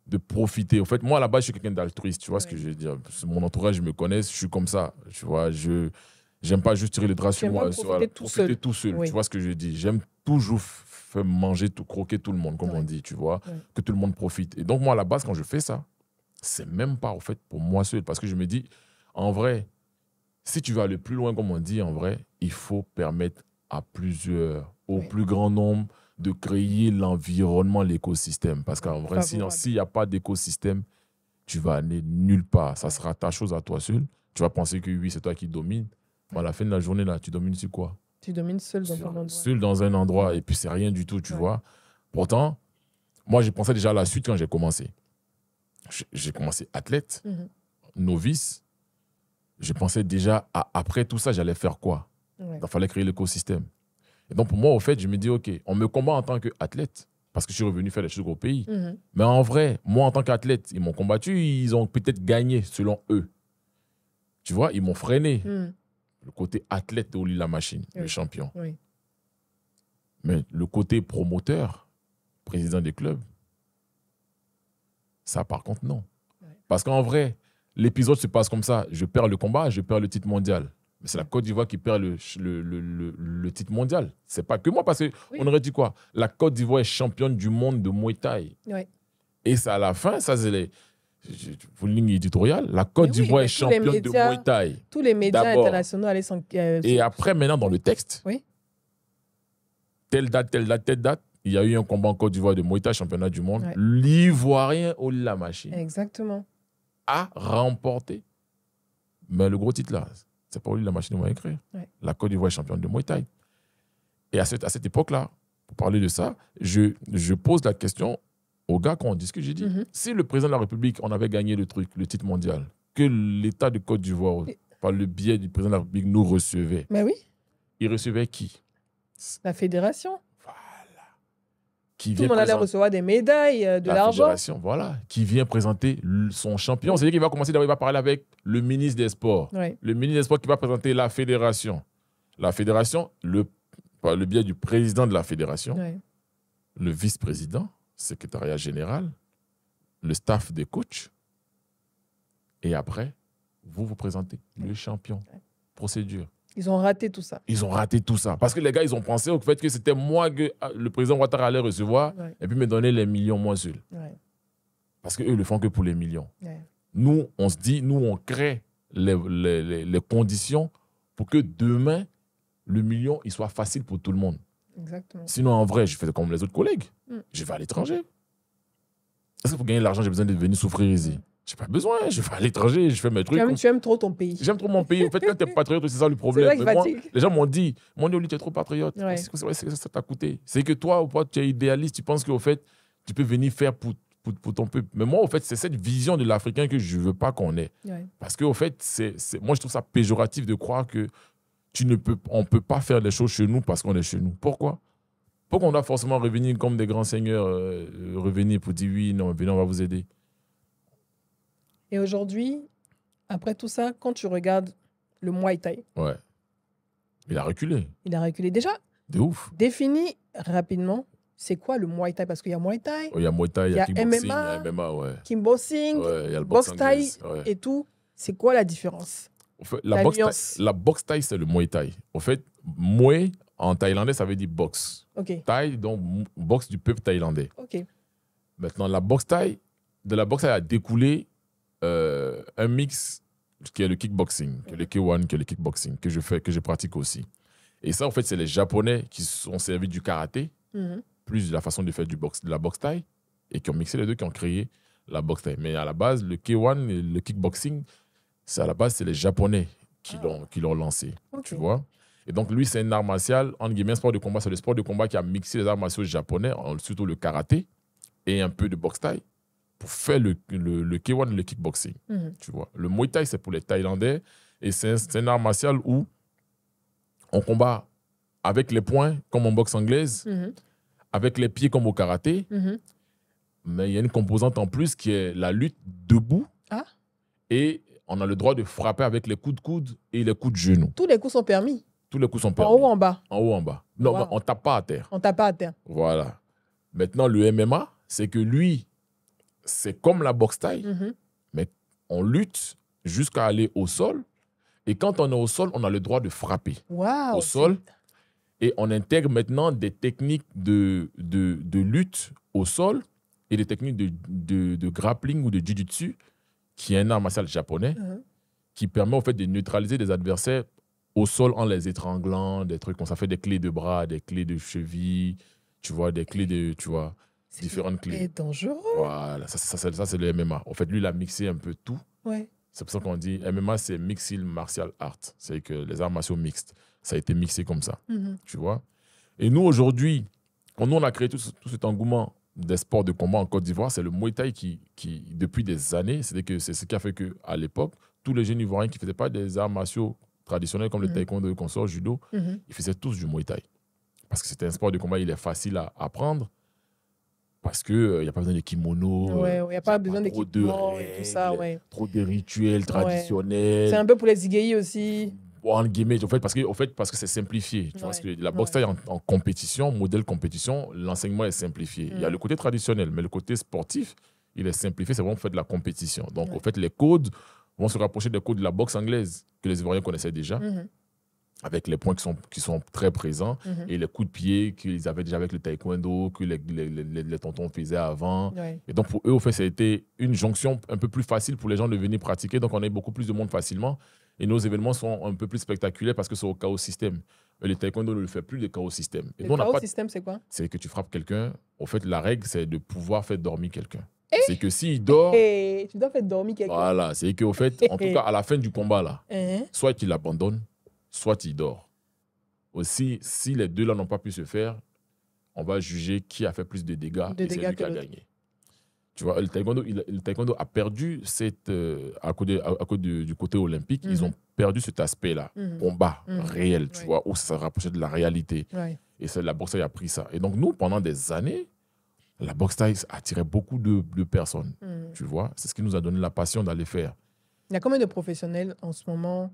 de profiter. En fait, moi, à la base, je suis quelqu'un d'altruiste, tu vois ce que je veux dire. Mon entourage, je me connais, je suis comme ça, tu vois. J'aime pas juste tirer les draps sur moi. Profiter tout seul. Tu vois ce que je dis. J'aime toujours faire manger, croquer tout le monde, comme on dit, tu vois. Que tout le monde profite. Et donc, moi, à la base, quand je fais ça, c'est même pas, en fait, pour moi seul. Parce que je me dis, en vrai, si tu veux aller plus loin, comme on dit, en vrai, il faut permettre à plusieurs, au plus grand nombre, de créer l'environnement, l'écosystème. Parce qu'en vrai, sinon, s'il n'y a pas d'écosystème, tu vas aller nulle part. Ça sera ta chose à toi seul. Tu vas penser que oui, c'est toi qui domines. Mais à la fin de la journée, là, tu domines sur quoi? Tu domines seul dans un endroit. Seul dans un endroit. Et puis, c'est rien du tout, tu vois. Pourtant, moi, j'ai pensé déjà à la suite quand j'ai commencé. J'ai commencé athlète, novice. Je pensais déjà, après tout ça, j'allais faire quoi? Il fallait créer l'écosystème. Et donc, pour moi, au fait, je me dis, OK, on me combat en tant qu'athlète, parce que je suis revenu faire des choses au pays. Mais en vrai, moi, en tant qu'athlète, ils m'ont combattu, ils ont peut-être gagné, selon eux. Tu vois, ils m'ont freiné. Le côté athlète de Oli La Machine, le champion. Mais le côté promoteur, président des clubs, ça, par contre, non. Parce qu'en vrai, l'épisode se passe comme ça. Je perds le combat, je perds le titre mondial. Mais c'est la Côte d'Ivoire qui perd le titre mondial. C'est pas que moi, parce qu'on aurait dit quoi? La Côte d'Ivoire est championne du monde de Muay Thai. Et c'est à la fin, ça c'est les... Pour ligne éditoriale, la Côte d'Ivoire est championne de Muay Thai. Tous les médias internationaux allaient s'en... Et après, maintenant, dans le texte, telle date, il y a eu un combat en Côte d'Ivoire de Muay Thai, championnat du monde. L'Ivoirien Oli La Machine a remporté. Mais le gros titre là, c'est pas Oli La Machine qui va écrire. La Côte d'Ivoire est championne de Muay Thai. Et à cette époque-là, pour parler de ça, je pose la question aux gars quand on discute. J'ai dit, si le président de la République, on avait gagné le titre mondial, que l'État de Côte d'Ivoire, par le biais du président de la République, nous recevait. Mais oui. Il recevait qui? La fédération. Voilà. Tout le monde allait recevoir des médailles, de l'argent. La fédération, voilà. Qui vient présenter son champion. C'est-à-dire qu'il va commencer, il va parler avec le ministre des Sports. Le ministre des Sports qui va présenter la fédération. La fédération, par le biais du président de la fédération, Ouais. le vice-président, secrétariat général, le staff des coachs. Et après, vous vous présentez, le champion. Procédure. Ils ont raté tout ça. Ils ont raté tout ça. Parce que les gars, ils ont pensé au fait que c'était moi que le président Ouattara allait recevoir Ouais. et puis me donner les millions moi seul. Ouais. Parce qu'eux, ils le font que pour les millions. Ouais. Nous, on se dit, nous, on crée les conditions pour que demain, le million, il soit facile pour tout le monde. Exactement. Sinon, en vrai, je fais comme les autres collègues. Mm. Je vais à l'étranger. Est-ce que pour gagner de l'argent, j'ai besoin de venir souffrir ici? Je n'ai pas besoin. Je vais à l'étranger, je fais mes trucs. Tu aimes trop ton pays. J'aime trop mon pays. En fait, quand tu es patriote, c'est ça le problème. C'est ça qui Mais moi, fatigue. les gens m'ont dit, Oli, tu es trop patriote. Ouais. C'est que ça t'a coûté. C'est que toi, tu es idéaliste, tu penses qu'au fait, tu peux venir faire pour ton peuple. Mais moi, au fait, c'est cette vision de l'Africain que je ne veux pas qu'on ait. Ouais. Parce qu'au fait, moi, je trouve ça péjoratif de croire que on ne peut pas faire les choses chez nous parce qu'on est chez nous. Pourquoi? Pourquoi on doit forcément revenir comme des grands seigneurs, revenir pour dire oui, non, venez, on va vous aider. Et aujourd'hui, après tout ça, quand tu regardes le Muay Thai, Ouais. Il a reculé. il a reculé. Déjà, De ouf. définis rapidement, c'est quoi le Muay Thai? Parce qu'il y a Muay Thai, Il y a Muay Thai, il y a kickboxing, il y MMA, a MMA, ouais. kickboxing, Ouais, il y a le boxe boxe Thai anglaise, ouais. et tout. C'est quoi la différence? En fait, La nuance. la boxe thaï, c'est le Muay Thai. En fait, Muay, en thaïlandais, ça veut dire boxe. Ok, Thaï, donc boxe du peuple thaïlandais. ok. Maintenant, la boxe thaï, de la boxe thaï a découlé un mix qui est le kickboxing, qui est le K1, qui est le kickboxing, que je pratique aussi. Et ça, en fait, c'est les Japonais qui se sont servis du karaté, Mhm. plus de la façon de faire de la boxe thaï, et qui ont mixé les deux, qui ont créé la boxe thaï. Mais à la base, le K1 et le kickboxing, à la base, c'est les Japonais qui l'ont lancé. Ok. Tu vois? Et donc, lui, c'est un art martial, entre guillemets, un sport de combat. C'est le sport de combat qui a mixé les arts martiaux japonais, surtout le karaté et un peu de boxe thaï, pour faire le K1 et le kickboxing. Mhm. Tu vois? Le Muay Thai, c'est pour les Thaïlandais. Et c'est un art martial où on combat avec les poings, comme en boxe anglaise, Mhm. avec les pieds, comme au karaté. Mhm. Mais il y a une composante en plus qui est la lutte debout. Ah. Et on a le droit de frapper avec les coups de coude et les coups de genou. Tous les coups sont permis. Tous les coups sont En permis. haut, en bas. En haut, en bas. Non, Wow. mais on ne tape pas à terre. On tape pas à terre. Voilà. Maintenant, le MMA, c'est que lui, c'est comme la boxe thaï, Mhm. mais on lutte jusqu'à aller au sol. Et quand on est au sol, on a le droit de frapper Waouh. au sol. Et on intègre maintenant des techniques de lutte au sol et des techniques de grappling ou de jiu-jitsu, qui est un art martial japonais, Mhm. qui permet en fait de neutraliser des adversaires au sol en les étranglant, des trucs comme ça, fait des clés de bras, des clés de cheville, tu vois, des clés de, tu vois, différentes clés. C'est dangereux. Voilà, ça c'est le MMA. En fait, lui, il a mixé un peu tout. Ouais. C'est pour ça qu'on dit MMA, c'est Mixed Martial Art. C'est que les arts martiaux mixtes, ça a été mixé comme ça, Mhm. tu vois. Et nous, aujourd'hui, quand nous, on a créé tout cet engouement des sports de combat en Côte d'Ivoire, c'est le Muay Thai qui depuis des années, c'est ce qui a fait qu'à l'époque, tous les jeunes Ivoiriens qui ne faisaient pas des arts martiaux traditionnels comme le taekwondo, le consort, judo, Mhm. ils faisaient tous du Muay Thai. Parce que c'était un sport de combat, il est facile à apprendre. Parce qu'il n'y a pas besoin de kimono. Ouais, il n'y a pas besoin trop d'équipement et tout ça, ouais. Trop de rituels traditionnels. C'est un peu pour les Iguéis aussi. En guillemets, parce que c'est simplifié. Tu vois, parce que la boxe thaï en compétition, modèle compétition, l'enseignement est simplifié. Il y a le côté traditionnel, mais le côté sportif, il est simplifié. C'est vraiment fait de la compétition. Donc, en fait, les codes vont se rapprocher des codes de la boxe anglaise que les Ivoiriens connaissaient déjà, avec les points qui sont très présents et les coups de pied qu'ils avaient déjà avec le taekwondo, que les tontons faisaient avant. Ouais. Et donc, pour eux, au fait, ça a été une jonction un peu plus facile pour les gens de venir pratiquer. Donc, on a eu beaucoup plus de monde facilement. Et nos événements sont un peu plus spectaculaires parce que c'est au chaos système. Mais le taekwondo ne le fait plus, le chaos système. Et Le nous, on n'a chaos pas... système, c'est quoi? C'est que tu frappes quelqu'un. En fait, la règle, c'est de pouvoir faire dormir quelqu'un. C'est que s'il dort... Et tu dois faire dormir quelqu'un. Voilà. C'est qu'au fait, en tout cas, à la fin du combat, là, soit il abandonne, soit il dort. Aussi, si les deux là n'ont pas pu se faire, on va juger qui a fait plus de dégâts et c'est lui qui a gagné. Tu vois, le taekwondo a perdu à cause du côté olympique, ils ont perdu cet aspect-là, combat réel, tu vois, où ça se rapprochait de la réalité. Ouais. Et la boxe thaï a pris ça. Et donc, nous, pendant des années, la boxe thaï attirait beaucoup de personnes, tu vois. C'est ce qui nous a donné la passion d'aller faire. Il y a combien de professionnels en ce moment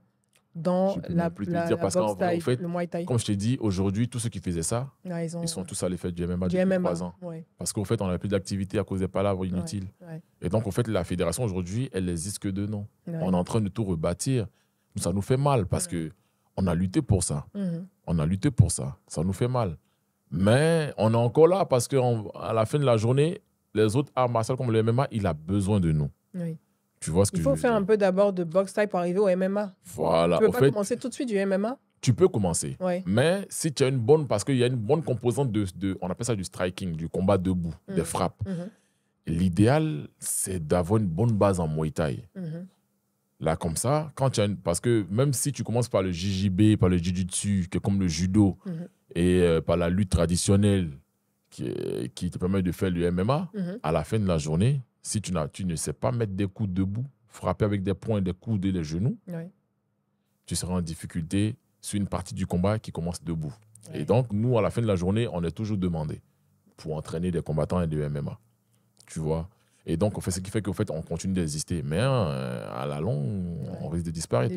dans Je peux la, même plus te la, dire la parce boxe qu'en vrai, thaï, au fait, le Muay Thai. comme je t'ai dit, aujourd'hui, tous ceux qui faisaient ça, Ouais, ils sont tous allés faire du MMA du depuis MMA. 3 ans. Ouais, Parce qu'au fait, on n'avait plus d'activité à cause des palabres ouais, inutiles. ouais, Et donc, au fait, la fédération aujourd'hui, elle n'existe que de nom. ouais. On est en train de tout rebâtir. Ça nous fait mal parce Ouais. qu'on a lutté pour ça. Mhm. On a lutté pour ça. Ça nous fait mal. Mais on est encore là parce qu'à la fin de la journée, les autres arts martiaux comme le MMA, il a besoin de nous. Oui. Tu vois ce que Il je faut veux faire dire? un peu d'abord de boxe thaï pour arriver au MMA. Voilà. Tu peux Au pas fait, commencer tout de suite du MMA? tu peux commencer. Ouais. Mais si tu as une bonne, parce qu'il y a une bonne composante on appelle ça du striking, du combat debout, des frappes. Mhm. L'idéal, c'est d'avoir une bonne base en Muay Thai. Mhm. Là, comme ça, quand tu as parce que même si tu commences par le JJB, par le Jiu-Jitsu, qui est comme le judo, Mhm. et par la lutte traditionnelle qui te permet de faire le MMA, Mhm. à la fin de la journée, si tu ne sais pas mettre des coups debout, frapper avec des poings, des coudes et des genoux, Ouais. tu seras en difficulté sur une partie du combat qui commence debout. Ouais. Et donc, nous, à la fin de la journée, on est toujours demandé pour entraîner des combattants et des MMA. Tu vois? Et donc, ce qui fait qu'au fait, on continue d'exister. Mais à la longue, on risque de disparaître.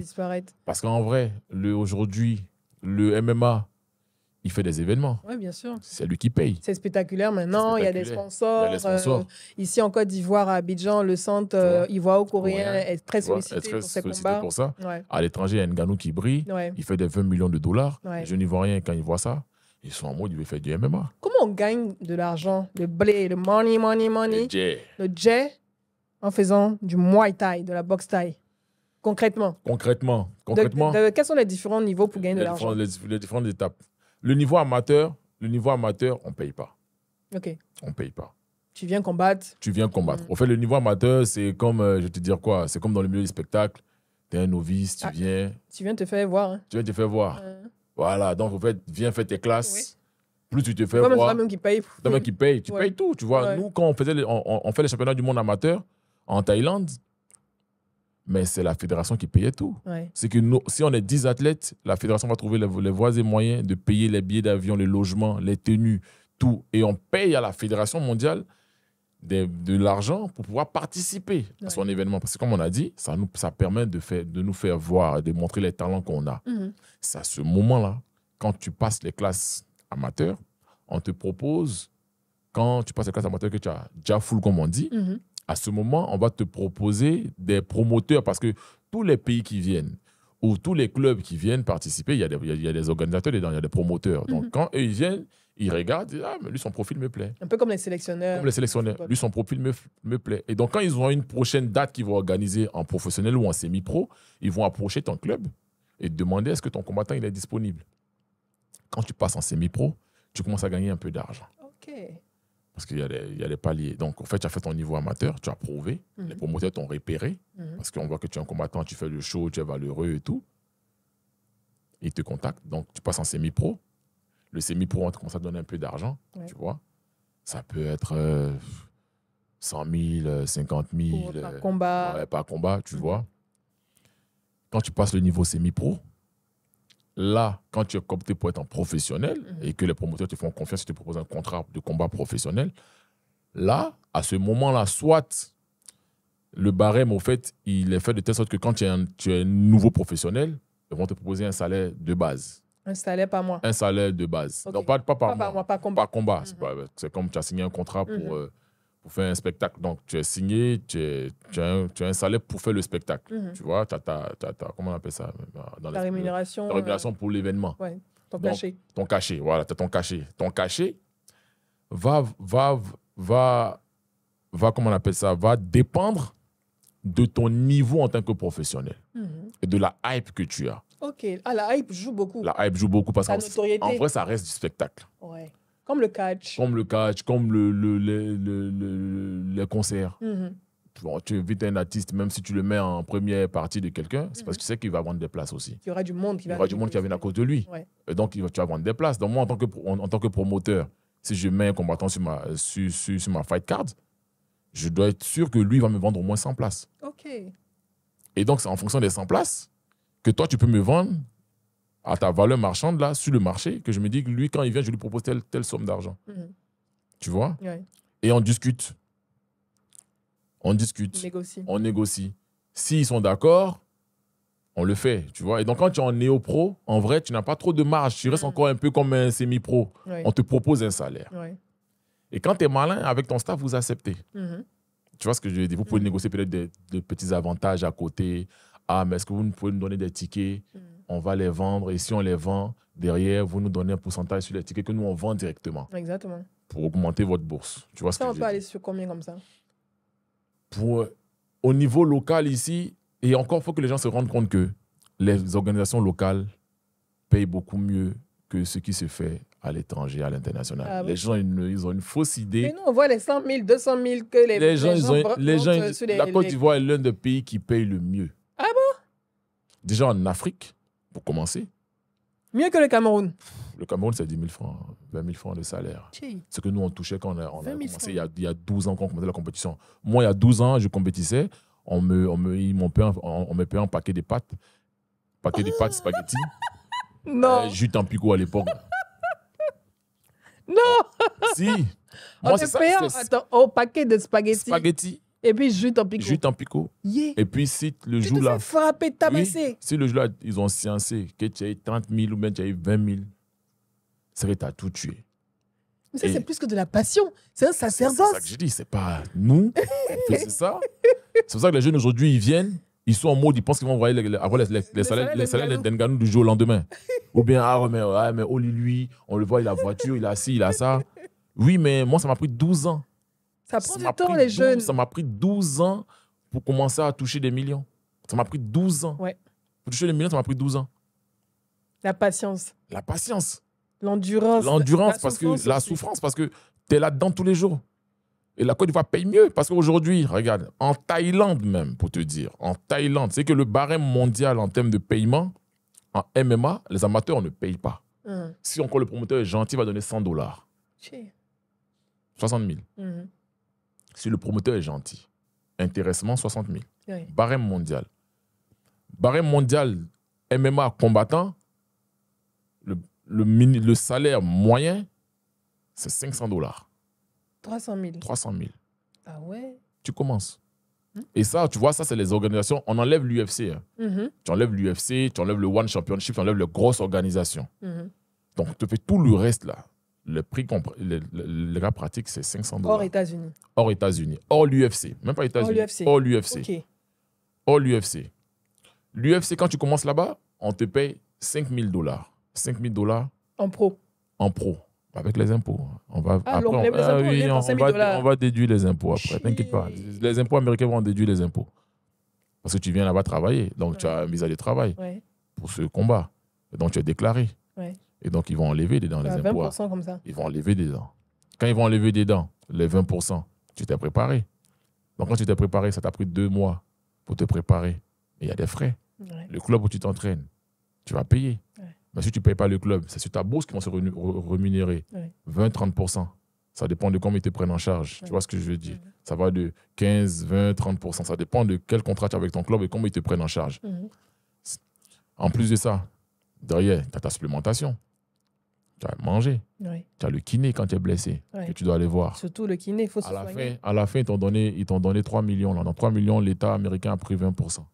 Parce qu'en vrai, aujourd'hui, le MMA, il fait des événements. Oui, bien sûr. C'est lui qui paye. C'est spectaculaire maintenant. Il y a des sponsors. Il y a les sponsors. Ici en Côte d'Ivoire, à Abidjan, le centre ivoiro-coréen est très sollicité pour ses combats. Pour ça. Ouais. À l'étranger, il y a Ngannou qui brille. Ouais. Il fait des 20 millions de dollars. Ouais. Les jeunes Ivoiriens, quand ils voient ça, ils sont en mode, ils veulent faire du MMA. Comment on gagne de l'argent, le blé, le money, le jet, en faisant du Muay Thai, de la boxe Thai? Concrètement. Quels sont les différents niveaux pour gagner de l'argent? Les différentes étapes. Le niveau amateur, on ne paye pas. OK. On ne paye pas. Tu viens combattre. Au fait, le niveau amateur, c'est comme, je vais te dire quoi, c'est comme dans le milieu du spectacle. Tu es un novice, tu viens. Tu viens te faire voir. Hein. Tu viens te faire voir. Voilà, donc au fait, viens faire tes classes. Oui. Plus tu te fais voir. C'est toi-même qui paye. Toi-même qui paye. Tu payes tout, tu vois. Nous, quand on fait les championnats du monde amateur en Thaïlande, mais c'est la fédération qui payait tout. Ouais. C'est que si on est 10 athlètes, la fédération va trouver les voies et moyens de payer les billets d'avion, les logements, les tenues, tout. Et on paye à la fédération mondiale de l'argent pour pouvoir participer à son événement. Parce que comme on a dit, ça permet de nous faire voir, de montrer les talents qu'on a. C'est à ce moment-là, quand tu passes les classes amateurs, on te propose, quand tu passes les classes amateurs que tu as déjà full, comme on dit, à ce moment, on va te proposer des promoteurs parce que tous les pays qui viennent ou tous les clubs qui viennent participer, il y a des organisateurs dedans, il y a des promoteurs. Donc, quand eux, ils viennent, ils regardent, ils disent, ah, mais lui, son profil me plaît. Un peu comme les sélectionneurs. Lui, son profil me plaît. Et donc, quand ils ont une prochaine date qu'ils vont organiser en professionnel ou en semi-pro, ils vont approcher ton club et te demander est-ce que ton combattant il est disponible. Quand tu passes en semi-pro, tu commences à gagner un peu d'argent. OK. Parce qu'il y a des paliers. Donc, en fait, tu as fait ton niveau amateur, tu as prouvé, les promoteurs t'ont repéré, parce qu'on voit que tu es un combattant, tu fais le show, tu es valeureux et tout. Ils te contactent. Donc, tu passes en semi-pro. Le semi-pro, on commence à te donner un peu d'argent, tu vois. Ça peut être 100 000, 50 000. Par combat. Ouais, par combat, tu vois. Quand tu passes le niveau semi-pro, là, quand tu es coopté pour être un professionnel et que les promoteurs te font confiance et te proposent un contrat de combat professionnel, là, à ce moment-là, soit le barème, au fait, il est fait de telle sorte que quand tu es un nouveau professionnel, ils vont te proposer un salaire de base. Un salaire par mois. Un salaire de base. Okay. Donc, pas par mois. Par combat. Par combat. C'est comme tu as signé un contrat pour faire un spectacle. Donc, tu es signé, tu as un salaire pour faire le spectacle. Tu vois, comment on appelle ça la rémunération. La rémunération pour l'événement. Ouais, ton cachet. Ton cachet, voilà, tu as ton cachet. Ton cachet va, comment on appelle ça, va dépendre de ton niveau en tant que professionnel et de la hype que tu as. OK. Ah, la hype joue beaucoup. La hype joue beaucoup parce qu'en vrai, ça reste du spectacle. Ouais. Comme le catch. Comme les concerts. Tu invites un artiste, même si tu le mets en première partie de quelqu'un, c'est parce que tu sais qu'il va vendre des places aussi. Il y aura du monde qui va venir à cause de lui. Ouais. Et donc, tu vas vendre des places. Donc, moi, en tant que promoteur, si je mets un combattant sur ma fight card, je dois être sûr que lui va me vendre au moins 100 places. OK. Et donc, c'est en fonction des 100 places que toi, tu peux me vendre à ta valeur marchande là, sur le marché, que je me dis que lui, quand il vient, je lui propose telle somme d'argent. Tu vois? Ouais. Et on discute. On négocie. On négocie. S'ils sont d'accord, On le fait, tu vois. Et donc, quand tu es en néo-pro, en vrai, tu n'as pas trop de marge. Tu restes encore un peu comme un semi-pro. Oui. On te propose un salaire. Oui. Et quand tu es malin, avec ton staff, vous acceptez. Mhm. Tu vois ce que je veux dire? Vous pouvez négocier peut-être des petits avantages à côté. Ah, mais est-ce que vous pouvez nous donner des tickets? On va les vendre. Et si on les vend, derrière, vous nous donnez un pourcentage sur les tickets que nous, on vend directement Exactement. pour augmenter votre bourse. Tu vois ce Ça, que on je peut veux aller dire? sur combien comme ça? Au niveau local ici, et encore, il faut que les gens se rendent compte que les organisations locales payent beaucoup mieux que ce qui se fait à l'étranger, à l'international. Ah oui? Les gens, ils ont une fausse idée. Mais nous, on voit les 100 000, 200 000 que Les gens, montent sur la Côte d'Ivoire est l'un des pays qui paye le mieux. Ah bon? Déjà en Afrique, pour commencer, Mieux que le Cameroun. le Cameroun, c'est 10 000 francs, 20 000 francs de salaire. Tchi. Ce que nous, on touchait quand on a 20 000 commencé il y a 12 ans qu'on commençait la compétition. Moi, il y a 12 ans, je compétissais. On me payait un paquet de pâtes. Paquet de pâtes spaghetti. Non. Jus Tampico à l'époque. Non. Si. On Moi, te c'est ça. paye au paquet de spaghettis. Spaghetti, Et puis jus Tampico. jus Tampico. Yeah. Et puis, si le Tu jour te là. fais frapper, tabasser. Oui, si le jour là, ils ont sciencé que tu as eu 30 000 ou bien tu as eu 20 000, c'est que tu as tout tué. Mais ça, Et- c'est plus que de la passion. C'est un C'est sacerdoce. ça que je dis, c'est pas nous qui faisons ça. C'est pour ça que les jeunes aujourd'hui, ils viennent, ils sont en mode, ils pensent qu'ils vont envoyer les salaires d'Enganou du jour au lendemain. Ou bien, mais Oli, lui, on le voit, il a la voiture, il a ci, il a ça. Oui, mais moi, ça m'a pris 12 ans. Ça Ça prend m'a du temps, pris les 12 jeunes. Ça m'a pris 12 ans pour commencer à toucher des millions. Ça m'a pris 12 ans. Ouais. Pour toucher des millions, ça m'a pris 12 ans. La patience, La patience. l'endurance. L'endurance, la parce que souffrance la aussi. souffrance, parce que tu es là-dedans tous les jours. Et la Côte d'Ivoire paye mieux. Parce qu'aujourd'hui, regarde, en Thaïlande même, pour te dire, en Thaïlande, c'est que le barème mondial en termes de paiement, en MMA, les amateurs ne payent pas. Si encore le promoteur est gentil, il va donner $100. Tchi. 60 000. Mhm. Si le promoteur est gentil, intéressement, 60 000. Oui. Barème mondial. Barème mondial MMA combattant, le salaire moyen, c'est $500. 300 000. 300 000. Ah ouais. Tu commences. Et ça, tu vois, ça, c'est les organisations. On enlève l'UFC. Hein. Mhm. Tu enlèves l'UFC, tu enlèves le One Championship, tu enlèves les grosses organisations. Mhm. Donc, tu fais tout le reste là. Le prix les gars pratiquent, c'est $500. Hors États-Unis. Hors États-Unis. Hors l'UFC. Même pas États-Unis. Hors l'UFC. Ok. Hors l'UFC. L'UFC, quand tu commences là-bas, on te paye $5 000. $5 000 En pro. en pro. Avec les impôts. On va, Ah, après, les impôts, on vient pour $5 000. on va déduire les impôts après. T'inquiète pas. Les impôts américains vont déduire les impôts. Parce que tu viens là-bas travailler. Donc, tu as un visa de travail Ouais. pour ce combat. Et donc, tu es déclaré. Ouais. Et donc, ils vont enlever dedans les À impôts. 20% comme ça. Ils vont enlever dedans. Quand ils vont enlever dedans les 20%, tu t'es préparé. Donc, quand tu t'es préparé, ça t'a pris 2 mois pour te préparer. Et il y a des frais. Ouais. Le club où tu t'entraînes, tu vas payer. Ouais. Mais si tu ne payes pas le club, c'est sur ta bourse qu'ils vont se rémunérer. Ouais. 20-30%. Ça dépend de comment ils te prennent en charge. Ouais. Tu vois ce que je veux dire? Mhm. Ça va de 15, 20, 30%. Ça dépend de quel contrat tu as avec ton club et comment ils te prennent en charge. Mhm. En plus de ça, derrière, tu as ta supplémentation. Tu as mangé. Ouais. Tu as le kiné quand tu es blessé, Ouais. que tu dois aller voir. Surtout le kiné, il faut se À la soigner. fin, ils t'ont donné 3 millions. Là. Dans 3 millions, l'État américain a pris 20%.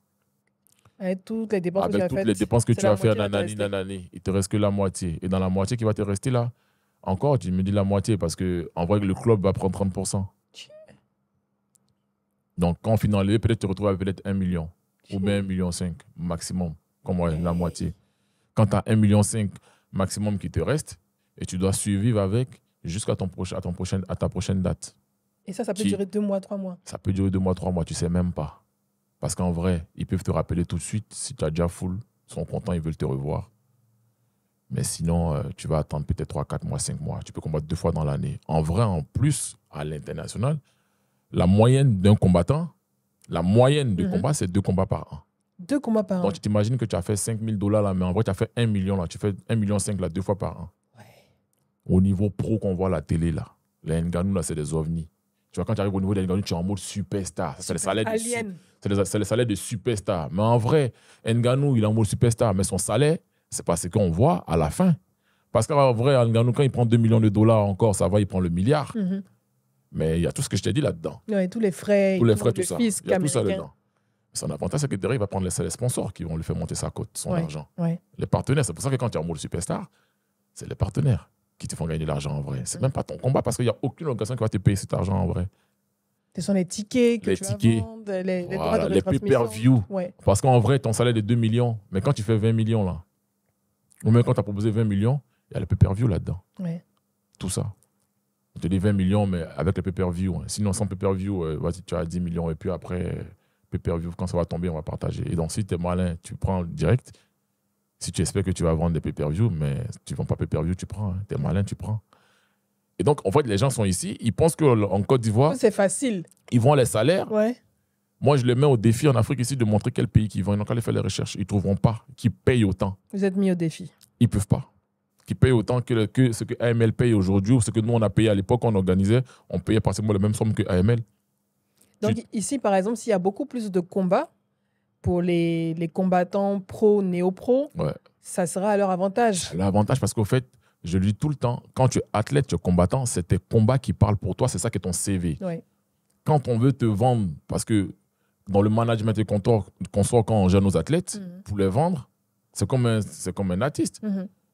Avec toutes les dépenses que tu Avec as toutes faites. les dépenses que c'est tu la vas faire, moitié qui va te nanani, rester. nanani, il te reste que la moitié. Et dans la moitié qui va te rester là, encore, tu me dis la moitié parce que en vrai, le club va prendre 30%. Donc, quand on finit enlevé, peut-être tu te retrouves avec peut-être 1 million ou bien 1,5 million maximum, comme ouais, la moitié. Quand tu as 1,5 million maximum qui te reste, et tu dois survivre avec jusqu'à ta prochaine date. Et ça peut Qui- durer 2 mois, 3 mois. Ça peut durer 2 mois, 3 mois, tu ne sais même pas. Parce qu'en vrai, ils peuvent te rappeler tout de suite. Si tu as déjà full, ils sont contents, ils veulent te revoir. Mais sinon, tu vas attendre peut-être 3, 4 mois, 5 mois. Tu peux combattre 2 fois dans l'année. En vrai, en plus, à l'international, la moyenne d'un combattant, la moyenne de Mhm. combat, c'est 2 combats par an. 2 combats par an. Donc, tu t'imagines que tu as fait $5 000 là, mais en vrai, tu as fait 1 million là. Tu fais 1,5 million là, 2 fois par an. Ouais. Au niveau pro qu'on voit à la télé, là, les Ngannou, là, c'est des ovnis. Tu vois, quand tu arrives au niveau des Ngannou, tu es en mode superstar. C'est le salaire de Alien. c'est le salaire de superstar. Mais en vrai, Ngannou, il est en mode superstar. Mais son salaire, c'est pas ce qu'on voit à la fin. Parce qu'en vrai, Ngannou, quand il prend $2 millions encore, ça va, il prend le milliard. Mhm. Mais il y a tout ce que je t'ai dit là-dedans. Ouais, tous les frais, Tous les frais, le tout ça. fisc Il y a tout ça américain. dedans. Son avantage, c'est que derrière, il va prendre les sponsors qui vont lui faire monter sa cote, son argent. Ouais. Les partenaires, c'est pour ça que quand tu es en mode superstar, c'est les partenaires qui te font gagner de l'argent en vrai. C'est même pas ton combat parce qu'il n'y a aucune organisation qui va te payer cet argent en vrai. Ce sont les tickets que Les tu tickets, vas vendre, les droits voilà, de les retransmission. pay-per-view. Ouais. Parce qu'en vrai, ton salaire est de 2 millions. Mais quand tu fais 20 millions, là, ou même quand tu as proposé 20 millions, il y a le pay-per-view là-dedans. Ouais. Tout ça. On te dit 20 millions, mais avec le pay-per-view. Hein. Sinon, sans pay-per-view, vas-y, tu as 10 millions. Et puis après, pay-per-view, quand ça va tomber, on va partager. Et donc, si tu es malin, tu prends direct. Si tu espères que tu vas vendre des pay-per-view, mais tu ne vends pas pay-per-view, tu prends. Hein. Tu es malin, tu prends. Et donc, en fait, les gens sont ici. Ils pensent qu'en Côte d'Ivoire, C'est facile. ils vont les salaires. Ouais. Moi, je les mets au défi en Afrique ici de montrer quel pays qu'ils vont. Ils n'ont qu'à aller faire les recherches. Ils ne trouveront pas qui payent autant. Vous êtes mis au défi. Ils ne peuvent pas. Qui payent autant que ce que AML paye aujourd'hui ou ce que nous, on a payé à l'époque, on organisait. On payait pratiquement la même somme que AML. Donc ici, par exemple, s'il y a beaucoup plus de combats pour les combattants pro, néo-pro, Ouais. ça sera à leur avantage. L'avantage, parce qu'au fait, je le dis tout le temps, quand tu es athlète, tu es combattant, c'est tes combats qui parlent pour toi. C'est ça qui est ton CV. Ouais. Quand on veut te vendre, parce que dans le management et qu'on soit quand on gère nos athlètes, pour les vendre, c'est comme un artiste.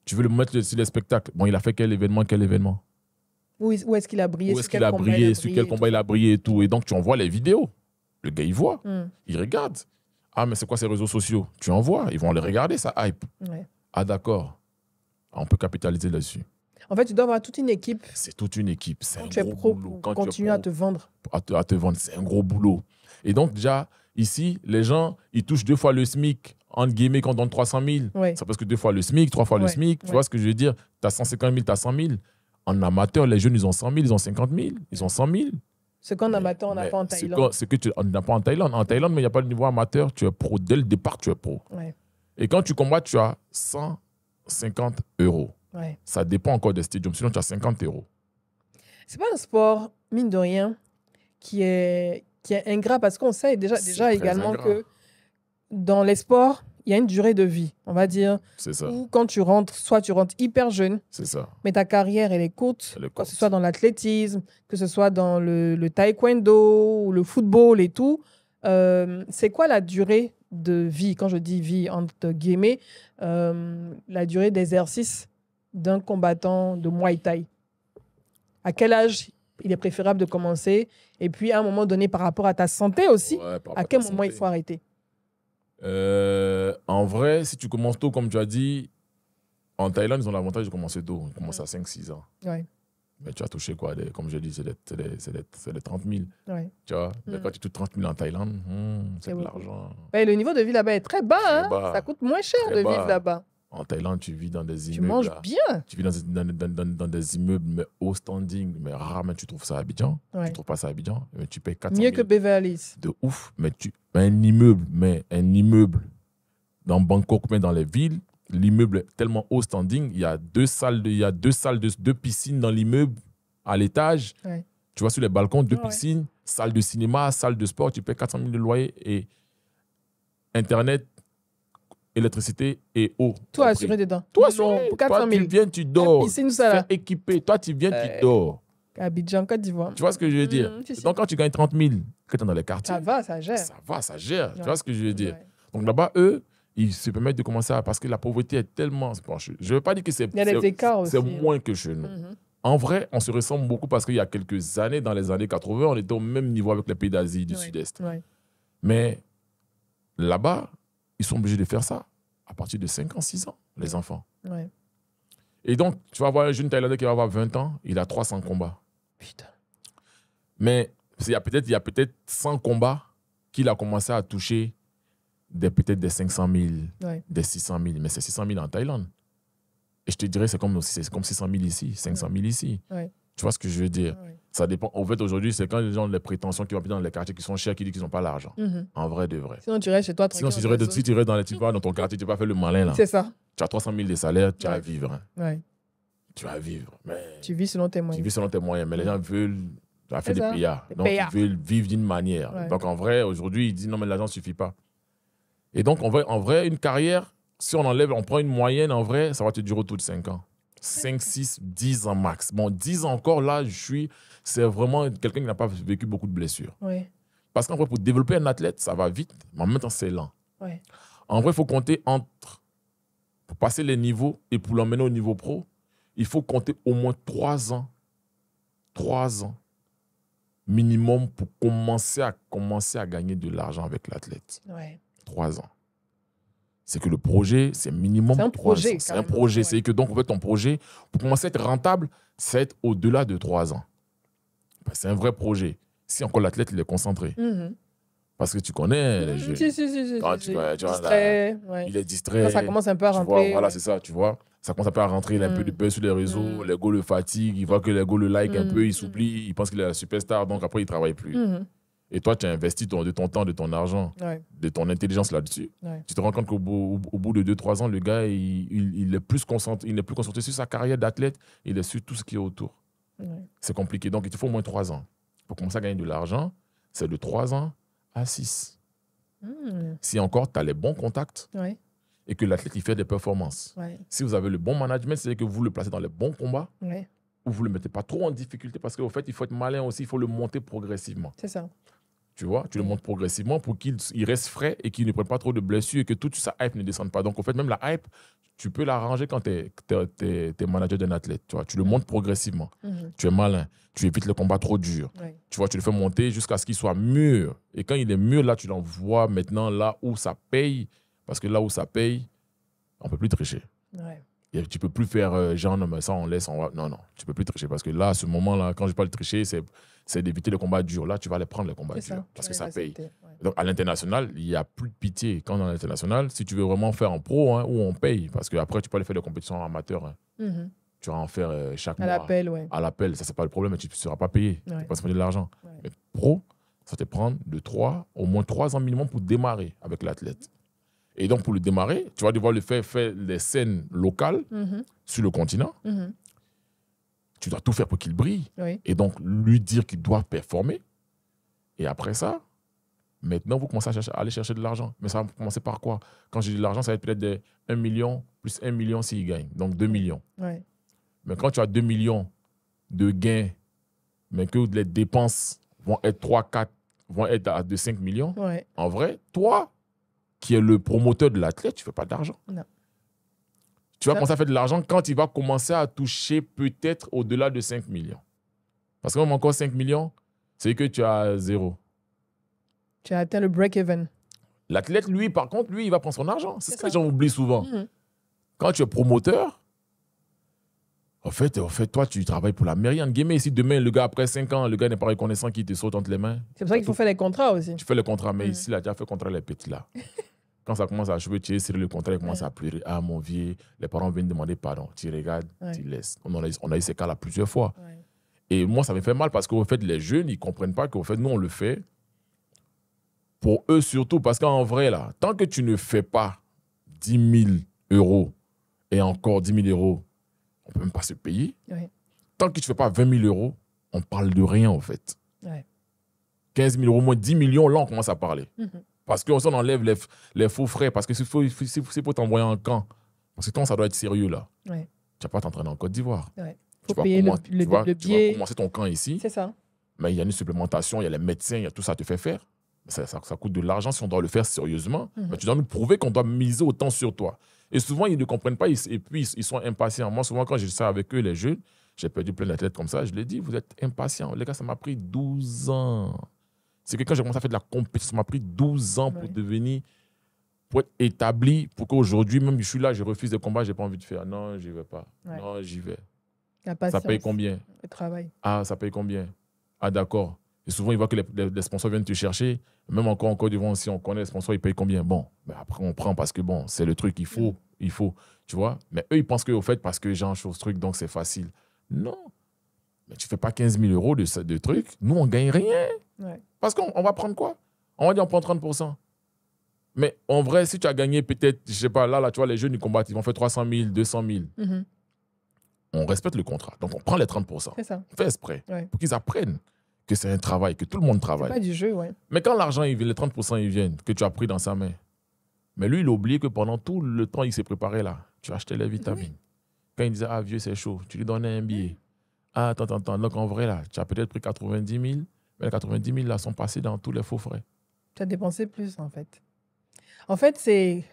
Tu veux le mettre sur les spectacles. Bon, il a fait quel événement? Où est-ce qu'il a brillé? Où est-ce qu'il a brillé? Sur quel combat il a brillé et tout. Et donc, tu envoies les vidéos. Le gars, il voit. Il regarde. Ah, mais c'est quoi ces réseaux sociaux? Tu envoies. Ils vont les regarder, ça hype. Ouais. Ah, d'accord. On peut capitaliser là-dessus. En fait, tu dois avoir toute une équipe. C'est toute une équipe. C'est Quand un tu es gros pro, boulot. pour continuer à te vendre. À te vendre, c'est un gros boulot. Et donc, déjà, ici, les gens, ils touchent 2 fois le SMIC. Entre guillemets, quand on donne 300 000. Ouais. C'est presque 2 fois le SMIC, 3 fois le SMIC. Tu vois ce que je veux dire? Tu as 150 000, tu as 100 000. En amateur, les jeunes, ils ont 100 000, ils ont 50 000, ils ont 100 000. Ce qu'en amateur, on n'a pas en Thaïlande. Ce que tu n'as pas en Thaïlande. En Thaïlande, mais il n'y a pas de niveau amateur. Tu es pro. Dès le départ, tu es pro. Ouais. Et quand tu combats, tu as 150 €. Ouais. Ça dépend encore des stadiums. Sinon, tu as 50 €. C'est pas un sport, mine de rien, qui est ingrat parce qu'on sait déjà également ingrat. que dans les sports, il y a une durée de vie, on va dire. C'est ça. Où quand tu rentres, soit tu rentres hyper jeune, C'est ça. mais ta carrière, elle est courte, Elle est que courte. ce soit dans l'athlétisme, que ce soit dans le taekwondo ou le football et tout. C'est quoi la durée de vie? Quand je dis vie, entre guillemets, la durée d'exercice d'un combattant de Muay Thai. À quel âge il est préférable de commencer? Et puis, à un moment donné, par rapport à ta santé aussi, Ouais, par rapport à quel ta moment il santé. faut arrêter? En vrai, si tu commences tôt, comme tu as dit, en Thaïlande, ils ont l'avantage de commencer tôt. Ils commencent à 5-6 ans. Ouais. Mais tu as touché quoi? Comme je dis, c'est des 30 000. Ouais. Tu vois? Mais quand tu touches 30 000 en Thaïlande, c'est de beaucoup. l'argent. Ouais, le niveau de vie là-bas est très bas. Très Hein? bas. Ça coûte moins cher Très de bas. vivre là-bas. En Thaïlande, tu vis dans des Tu immeubles. manges là. bien. Tu vis dans des immeubles, mais haut standing, mais rarement tu trouves ça à Abidjan. Ouais. Tu trouves pas ça à Abidjan, mais tu payes 400 Mieux 000. que Beverly Hills. De ouf. Mais un immeuble dans Bangkok, mais dans les villes, l'immeuble est tellement haut standing, il y a deux piscines dans l'immeuble à l'étage. Ouais. Tu vois sur les balcons, 2 Ouais. piscines, salle de cinéma, salle de sport, tu payes 400 000 de loyer et Internet, électricité et eau. Tout assuré dedans. Tout Non, assuré. pour Toi, 400 000. tu viens, tu dors. Piscine, ça là. Fais équipé. Toi, tu viens, tu dors. Abidjan, Côte d'Ivoire. Tu vois ce que je veux dire? Si. Donc, quand tu gagnes 30 000, que tu es dans les quartiers, Ça va, ça gère. ça va, ça gère. Tu Ouais. vois ce que je veux dire? Ouais. Donc là-bas, eux, ils se permettent de commencer à... Parce que la pauvreté est tellement... Bon, je ne veux pas dire que c'est... Il y a des écarts aussi. C'est moins que chez nous. En vrai, on se ressemble beaucoup parce qu'il y a quelques années, dans les années 80, on était au même niveau avec les pays d'Asie du Ouais. Sud-Est. Ouais. Mais là-bas, ils sont obligés de faire ça à partir de 5 ans, 6 ans, les enfants. Ouais. Et donc, tu vas voir un jeune Thaïlandais qui va avoir 20 ans, il a 300 combats. Putain. Mais il y a peut-être 100 combats qu'il a commencé à toucher peut-être des 500 000, Ouais. des 600 000. Mais c'est 600 000 en Thaïlande. Et je te dirais, c'est comme 600 000 ici, 500 000 ici. Ouais. Tu vois ce que je veux dire? Ouais. Ça dépend. En fait, aujourd'hui, c'est quand les gens ont les prétentions qui vont dans les quartiers qui sont chers, qui disent qu'ils n'ont pas l'argent. En vrai de vrai. Sinon, tu restes chez toi Sinon, tranquille. si tu restes dans ton quartier, tu vas faire le malin là. C'est ça. Tu as 300 000 de salaire, tu vas Ouais. vivre. Hein. Ouais. Tu vas vivre. Mais Tu vis selon tes tu moyens. vis selon tes moyens. Mais les gens veulent faire C'est des ça. payards. Des Donc, payards. ils veulent vivre d'une manière. Ouais. Donc, en vrai, aujourd'hui, ils disent non, mais l'argent ne suffit pas. Et donc, en vrai, une carrière, si on prend une moyenne, en vrai, ça va te durer autour de 5 ans. 5, 6, 10 ans max. Bon, 10 ans encore, là, c'est vraiment quelqu'un qui n'a pas vécu beaucoup de blessures. Ouais. Parce qu'en vrai, pour développer un athlète, ça va vite, mais en même temps, c'est lent. Ouais. En vrai, il faut compter entre... Pour passer les niveaux et pour l'emmener au niveau pro, il faut compter au moins 3 ans. 3 ans minimum pour commencer à gagner de l'argent avec l'athlète. Ouais. 3 ans. C'est que le projet, c'est minimum 3 ans. C'est un projet. C'est que donc, en fait, ton projet, pour commencer à être rentable, c'est être au-delà de 3 ans. C'est un vrai projet. Si encore l'athlète, il est concentré. Parce que tu connais les jeux. Quand tu vois, il est distrait. Quand ça commence un peu à rentrer. Voilà, c'est ça, tu vois. Ça commence un peu à rentrer, il a un peu de buzz sur les réseaux, les gars le fatiguent, il voit que les gars le like un peu, il s'oublie, il pense qu'il est la superstar, donc après, il ne travaille plus. Et toi, tu as investi de ton temps, de ton argent, de ton intelligence là-dessus. Tu te rends compte qu'au bout de 2-3 ans, le gars, il est plus concentré, il n'est plus concentré sur sa carrière d'athlète, il est sur tout ce qui est autour. C'est compliqué. Donc, il te faut au moins 3 ans. Pour commencer à gagner de l'argent, c'est de 3 ans à 6. Si encore, tu as les bons contacts et que l'athlète, il fait des performances. Si vous avez le bon management, c'est-à-dire que vous le placez dans les bons combats, ou vous ne le mettez pas trop en difficulté, parce qu'au fait, il faut être malin aussi, il faut le monter progressivement. C'est ça. Tu vois, tu le montes progressivement pour qu'il reste frais et qu'il ne prenne pas trop de blessures et que toute sa hype ne descende pas. Donc, au fait, même la hype, tu peux l'arranger quand tu es manager d'un athlète. Tu vois, tu le montes progressivement. Tu es malin. Tu évites le combat trop dur. Tu vois, tu le fais monter jusqu'à ce qu'il soit mûr. Et quand il est mûr, là, tu l'envoies maintenant là où ça paye. Parce que là où ça paye, on ne peut plus tricher. Et tu ne peux plus faire genre, non, mais ça, on laisse. Non, tu ne peux plus tricher. Parce que là, à ce moment-là, quand je parle de tricher, c'est d'éviter le combat dur. Là, tu vas aller prendre le combat dur. Parce que ça paye. Donc, à l'international, il n'y a plus de pitié. Quand on est à l'international, si tu veux vraiment faire en pro, où on paye, parce qu'après, tu peux aller faire des compétitions amateurs. Tu vas en faire chaque mois. À l'appel, ça, c'est pas le problème, mais tu ne seras pas payé. Tu ne vas pas se prendre de l'argent. Mais pro, ça te prend au moins 3 ans minimum pour démarrer avec l'athlète. Et donc, pour le démarrer, tu vas devoir le faire les scènes locales sur le continent. Tu dois tout faire pour qu'il brille. Et donc, lui dire qu'il doit performer. Et après ça, maintenant, vous commencez à aller chercher de l'argent. Mais ça va commencer par quoi? Quand je dis de l'argent, ça va être peut-être de 1 million plus 1 million s'il gagne. Donc, 2 millions. Mais quand tu as 2 millions de gains, mais que les dépenses vont être 3-4, vont être à 5 millions, en vrai, toi, qui est le promoteur de l'athlète, tu ne fais pas d'argent. Tu vas commencer à faire de l'argent quand il va commencer à toucher peut-être au-delà de 5 millions. Parce que même encore 5 millions, c'est que tu as 0. Tu as atteint le break-even. L'athlète, lui, par contre, lui, il va prendre son argent. C'est ça que les gens oublient souvent. Quand tu es promoteur, en fait, toi, tu travailles pour la mairie. Si demain, le gars, après 5 ans, le gars n'est pas reconnaissant, qu'il te saute entre les mains. C'est pour ça qu'il faut faire les contrats aussi. Tu fais le contrat, mais ici, là, tu as fait contrat les petits là. Quand ça commence à jouer, tu es sur le contrat, il commence à pleurer. Ah, mon vieux, les parents viennent demander pardon. Tu regardes, tu laisses. On a eu ces cas-là plusieurs fois. Et moi, ça me fait mal parce qu'au fait, les jeunes, ils ne comprennent pas qu'au fait, nous, on le fait pour eux surtout. Parce qu'en vrai, là, tant que tu ne fais pas 10 000 euros et encore 10 000 euros, on ne peut même pas se payer. Tant que tu ne fais pas 20 000 euros, on parle de rien, en fait. 15 000 euros, moins 10 millions, là, on commence à parler. Parce qu'on s'en enlève les faux frais. Parce que c'est pour t'envoyer en camp. Parce que quand ça doit être sérieux, là, tu ne vas pas t'entraîner en Côte d'Ivoire. Il faut payer le billet. Tu vas commencer ton camp ici. C'est ça. Mais il y a une supplémentation, il y a les médecins, il y a tout ça à te faire faire. Ça coûte de l'argent si on doit le faire sérieusement. Mais tu dois nous prouver qu'on doit miser autant sur toi. Et souvent, ils ne comprennent pas et puis ils sont impatients. Moi, souvent, quand je suis avec eux, les jeunes, j'ai perdu plein d'athlètes comme ça, je leur dis, vous êtes impatients. Les gars, ça m'a pris 12 ans. C'est que quand j'ai commencé à faire de la compétition, ça m'a pris 12 ans pour être établi, pour qu'aujourd'hui, même je suis là, je refuse des combats, je n'ai pas envie de faire. Non, je n'y vais pas. Non, j'y vais. Ça paye combien? Le travail. Ah, ça paye combien? Ah, d'accord. Et souvent, ils voient que les sponsors viennent te chercher. Même encore devant, si on connaît les sponsors, ils payent combien? Bon, mais après, on prend parce que bon, c'est le truc, il faut. Tu vois? Mais eux, ils pensent qu'au fait, parce que j'ai un chose truc, donc c'est facile. Non. Mais tu ne fais pas 15 000 euros de trucs. Nous, on ne gagne rien. Parce qu'on va prendre quoi? On va dire on prend 30%. Mais en vrai, si tu as gagné peut-être, je ne sais pas, là, tu vois, les jeunes, ils combattent, ils vont faire 300 000, 200 000. On respecte le contrat. Donc, on prend les 30%. C'est ça. On fait exprès. Pour qu'ils apprennent que c'est un travail, que tout le monde travaille. C'est pas du jeu, Mais quand l'argent, les 30%, ils viennent, que tu as pris dans sa main. Mais lui, il a oublié que pendant tout le temps, il s'est préparé là. Tu achetais les vitamines. Quand il disait, ah, vieux, c'est chaud, tu lui donnais un billet. Ah, attends. Donc, en vrai, là, tu as peut-être pris 90 000, Mais les 90 000 là sont passés dans tous les faux frais. Tu as dépensé plus, en fait. En fait, c'est,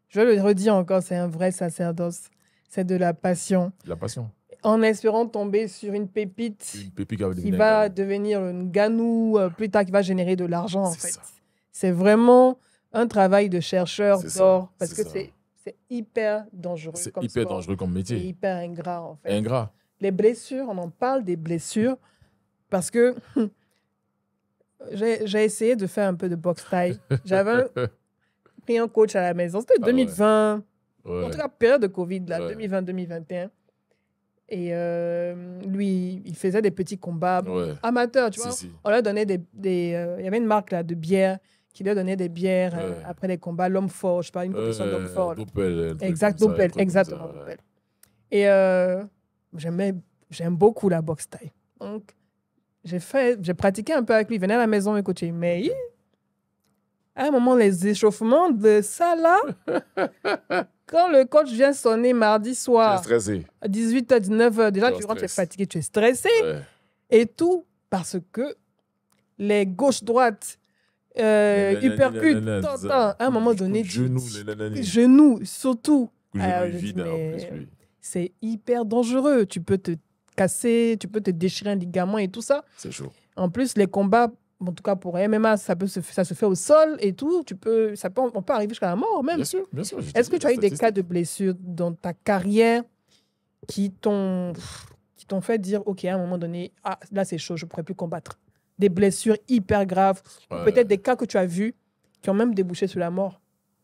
je le redis encore, c'est un vrai sacerdoce. C'est de la passion. La passion. En espérant tomber sur une pépite Une pépite qui va qui devenir va un gars. devenir une ganou plus tard, qui va générer de l'argent, en C'est fait. ça. C'est vraiment un travail de chercheur C'est ça, d'or parce c'est que ça. c'est hyper dangereux C'est comme hyper sport dangereux comme et métier. hyper ingrat, en fait. Ingrat. Les blessures, on en parle des blessures parce que j'ai essayé de faire un peu de boxe thaï. J'avais pris un coach à la maison. C'était Ah ouais. 2020, Ouais. en tout cas, période de Covid, là, Ouais. 2020-2021. Et lui, il faisait des petits combats Ouais. amateurs, tu Si, vois. si. On leur donnait il y avait une marque là, de bière qui leur donnait des bières Ouais. après les combats. L'homme fort, je sais pas, une compétition d'homme fort. Là. Doppel, un truc Exact, comme ça, un Doppel, truc comme exactement, ça, ouais. Doppel. Et j'aime beaucoup la boxe thaï. Donc, j'ai pratiqué un peu avec lui. Il venait à la maison me coacher. Mais à un moment, les échauffements de ça là, quand le coach vient sonner mardi Tu es soir, stressé. à 18h, 19h, déjà, Tu es en tu rentres, tu es stress. fatigué, tu es stressé Ouais. et tout parce que les gauches-droites, uppercut, à un moment donné, Genoux, les nananis. genoux, surtout. Genou je vide, dis, en mais plus, lui. c'est hyper dangereux. Tu peux te casser, tu peux te déchirer un ligament et tout ça. C'est chaud. En plus, les combats, en tout cas pour MMA, ça se fait au sol et tout. On peut arriver jusqu'à la mort même. Bien sûr, bien sûr. Est-ce que tu as eu des cas de blessures dans ta carrière qui t'ont fait dire, OK, à un moment donné, ah, là c'est chaud, je ne pourrais plus combattre. Des blessures hyper graves, ou peut-être des cas que tu as vus qui ont même débouché sur la mort.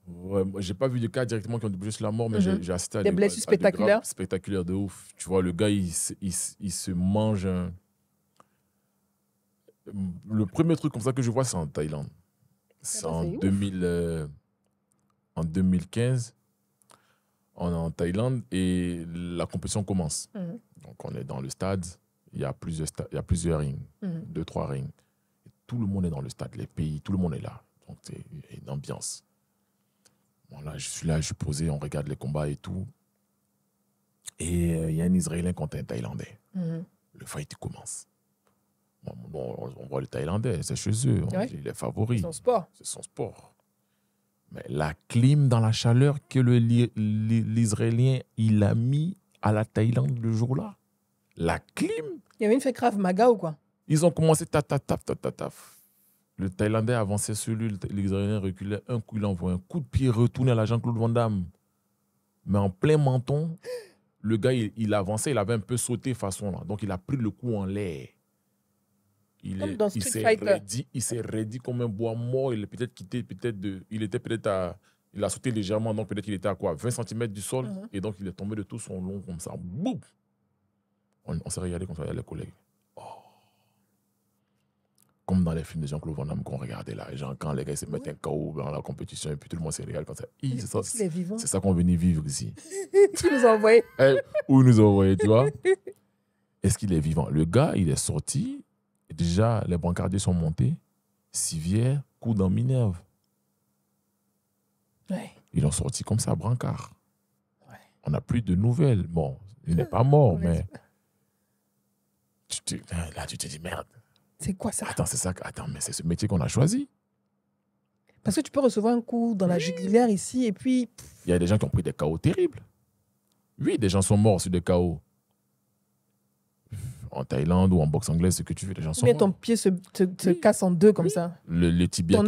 Ouais, moi, j'ai pas vu de cas directement qui ont débouché sur la mort, mais j'ai assisté à Des blessures spectaculaires. Spectaculaires de ouf. Tu vois, le gars, il se mange un... Le premier truc comme ça que je vois, c'est en Thaïlande. C'est en 2015. On est en Thaïlande et la compétition commence. Donc, on est dans le stade. Il y a plusieurs rings, 2-3 rings. Et tout le monde est dans le stade, les pays, tout le monde est là. Donc, il y a une ambiance. Bon, là, je suis posé, on regarde les combats et tout. Et il y a un Israélien contre un Thaïlandais. Le fight commence. Bon, on voit le Thaïlandais, c'est chez eux. On dit, il est favori. C'est son sport. C'est son sport. Mais la clim dans la chaleur que l'Israélien il a mis à la Thaïlande le jour-là. La clim. Il y avait une fait Krav Maga ou quoi? Ils ont commencé taf. Le Thaïlandais avançait sur lui, l'Israélien reculait. Un coup, il envoie un coup de pied retourné à la Jean-Claude Van Damme. Mais en plein menton, le gars, il avançait, il avait un peu sauté façon là. Donc, il a pris le coup en l'air. Il s'est raidi comme un bois mort. Il a sauté légèrement, donc peut-être qu'il était à quoi, 20 cm du sol. Et donc, il est tombé de tout son long comme ça. Boum! On s'est regardé comme ça, les collègues. Oh. Comme dans les films de Jean-Claude Van Damme qu'on regardait là. Genre, quand les gars se mettent un KO dans la compétition et puis tout le monde se regarde comme ça. C'est ça qu'on venait vivre ici. Tu nous as envoyé. Où ils nous ont envoyé, tu vois? Est-ce qu'il est vivant? Le gars, il est sorti. Et déjà, les brancardiers sont montés. Civière, coude en Minerve. Ouais. Ils l'ont sorti comme ça, brancard. Ouais. On n'a plus de nouvelles. Bon, il n'est pas mort, mais... Là, tu te dis, merde. C'est quoi ça? Attends, mais c'est ce métier qu'on a choisi. Parce que tu peux recevoir un coup dans la jugulaire ici et puis... Il y a des gens qui ont pris des KO terribles. Oui, des gens sont morts sur des KO. En Thaïlande ou en boxe anglaise, ce que tu veux, les gens sont morts. ton pied se casse en deux comme ça. Le tibia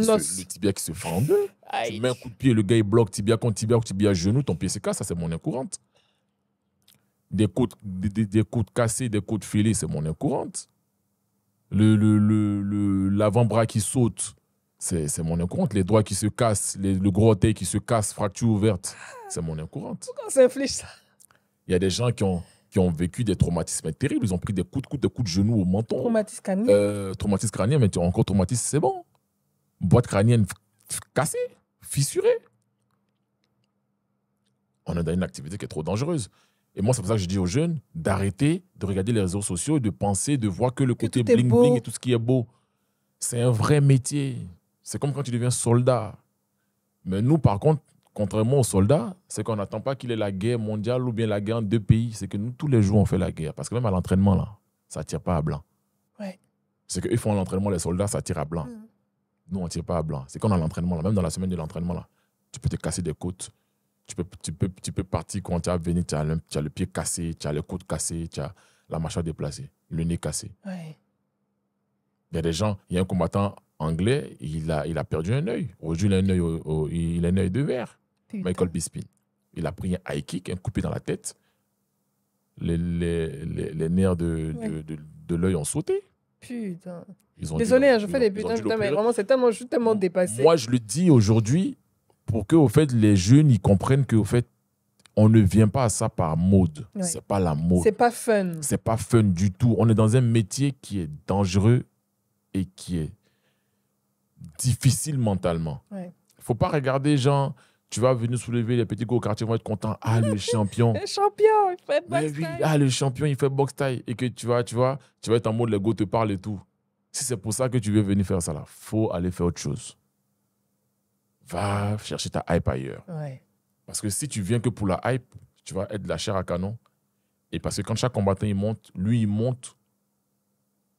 qui se fend en deux. Aïe. Tu mets un coup de pied, le gars il bloque tibia contre tibia ou tibia genou, ton pied se casse, ça c'est monnaie courante. Des côtes cassées, des côtes fêlées, c'est monnaie courante. L'avant-bras qui saute, c'est monnaie courante. Les doigts qui se cassent, le gros orteil qui se casse, fracture ouverte, c'est monnaie courante. Pourquoi on s'inflige ça? Il y a des gens qui ont vécu des traumatismes terribles. Ils ont pris des coups de genou au menton. Traumatisme crânien. Traumatisme crânien, mais encore traumatisme, c'est bon. Boîte crânienne cassée, fissurée. On est dans une activité qui est trop dangereuse. Et moi, c'est pour ça que je dis aux jeunes d'arrêter de regarder les réseaux sociaux et de penser, de voir que le côté bling-bling et tout ce qui est beau. C'est un vrai métier. C'est comme quand tu deviens soldat. Mais nous, par contre, contrairement aux soldats, c'est qu'on n'attend pas qu'il y ait la guerre mondiale ou bien la guerre en deux pays. C'est que nous, tous les jours, on fait la guerre. Parce que même à l'entraînement, là, ça ne tire pas à blanc. Ouais. C'est qu'eux font l'entraînement, les soldats, ça tire à blanc. Mm. Nous, on ne tire pas à blanc. C'est qu'on a l'entraînement, là, même dans la semaine de l'entraînement, là, tu peux te casser des côtes. Tu peux partir quand tu as venu, tu as le pied cassé, tu as les côtes cassées, tu as la mâchoire déplacée, le nez cassé. Ouais. Il y a des gens, il y a un combattant anglais, il a perdu un œil. Aujourd'hui, il a un œil de verre. Putain. Michael Bisping. Il a pris un high kick, un coup de pied dans la tête. Les nerfs de l'œil ont sauté. Putain. Ils ont Désolé, dû je fais des ils ont putains, dû putain, mais l'opérer. vraiment, je suis tellement dépassée. Moi, je le dis aujourd'hui pour que, au fait, les jeunes ils comprennent que, au fait, on ne vient pas à ça par mode. Ouais. C'est pas la mode. C'est pas fun. C'est pas fun du tout. On est dans un métier qui est dangereux et qui est difficile mentalement. Ouais. Faut pas regarder, genre, tu vas venir soulever les petits gars au quartier, ils vont être contents. Ah, le champion. Le champion, il fait Mais boxe oui, time. ah, le champion, il fait box taille. Et que tu vas être en mode, les gars te parlent et tout. Si c'est pour ça que tu veux venir faire ça là, faut aller faire autre chose. Va chercher ta hype ailleurs. Ouais. Parce que si tu viens que pour la hype, tu vas être de la chair à canon. Et parce que quand chaque combattant il monte, lui, il monte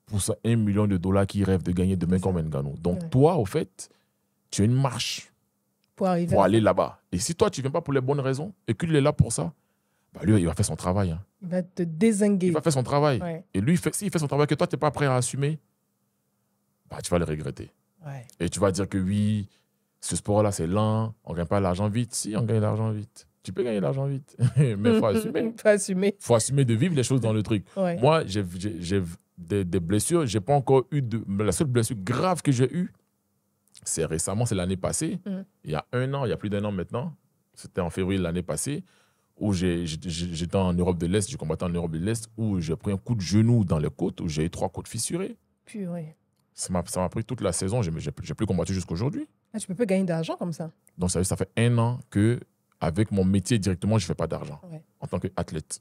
pour ça $1 million qu'il rêve de gagner demain comme Ngannou. Donc, Ouais. toi, au fait, tu as une marche Pour arriver pour à- aller là-bas. Et si toi, tu ne viens pas pour les bonnes raisons et qu'il est là pour ça, bah lui, il va faire son travail. Hein. Il va te dézinguer. Il va faire son travail. Ouais. Et lui, s'il fait son travail que toi, tu n'es pas prêt à assumer, bah, tu vas le regretter. Ouais. Et tu vas dire que oui, ce sport-là, c'est lent, on ne gagne pas l'argent vite. Si, on gagne l'argent vite. Tu peux gagner l'argent vite. Mais il faut assumer. Faut assumer. Il faut assumer de vivre les choses dans le truc. Ouais. Moi, j'ai des blessures. Je n'ai pas encore eu de... La seule blessure grave que j'ai eue, c'est récemment, c'est l'année passée. Mm. Il y a un an, il y a plus d'un an maintenant. C'était en février de l'année passée, où j'étais en Europe de l'Est, je combattais en Europe de l'Est, où j'ai pris un coup de genou dans les côtes, où j'ai eu 3 côtes fissurées. Purée. Ça m'a pris toute la saison. Je n'ai plus combattu jusqu'à aujourd'hui. Ah, tu peux pas gagner d'argent comme ça. Donc, ça fait un an que, avec mon métier directement, je ne fais pas d'argent Ouais. en tant qu'athlète.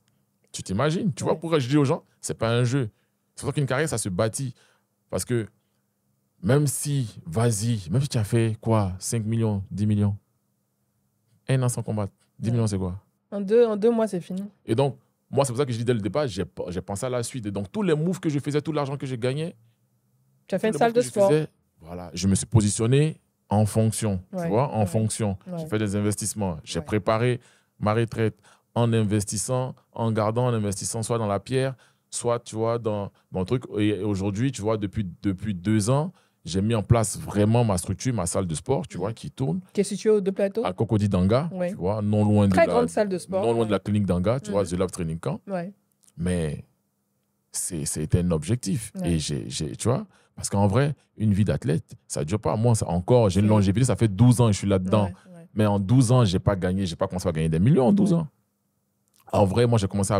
Tu t'imagines? Tu Ouais. vois pourquoi je dis aux gens, ce n'est pas un jeu. C'est pour ça qu'une carrière, ça se bâtit. Parce que même si tu as fait quoi? 5 millions, 10 millions, un an sans combattre, 10 Ouais. millions, c'est quoi? En deux mois, c'est fini. Et donc, moi, c'est pour ça que je dis dès le départ, j'ai pensé à la suite. Et donc, tous les moves que je faisais, tout l'argent que je gagnais, Tu as fait une tous les salle moves de que je sport. faisais, voilà, je me suis positionné en fonction. Ouais, Tu vois, en ouais, fonction. ouais. J'ai fait des investissements. J'ai Ouais. préparé ma retraite en investissant, en investissant soit dans la pierre, soit, tu vois, dans le truc. Et aujourd'hui, tu vois, depuis 2 ans, j'ai mis en place vraiment ma structure, ma salle de sport, tu vois, qui tourne Qui est situé aux deux plateaux. à Cocody d'Anga, Ouais. tu vois, non loin Très de grande salle de sport. non loin de la clinique d'Anga, tu vois, Mhm. The Love Training Camp. Ouais. Mais c'était un objectif. Ouais. Et tu vois, parce qu'en vrai, une vie d'athlète, ça ne dure pas. Moi, j'ai une C'est- longévité, ça fait 12 ans que je suis là-dedans. Ouais, ouais. Mais en 12 ans, je n'ai pas commencé à gagner des millions en 12 ans. En vrai, moi, j'ai commencé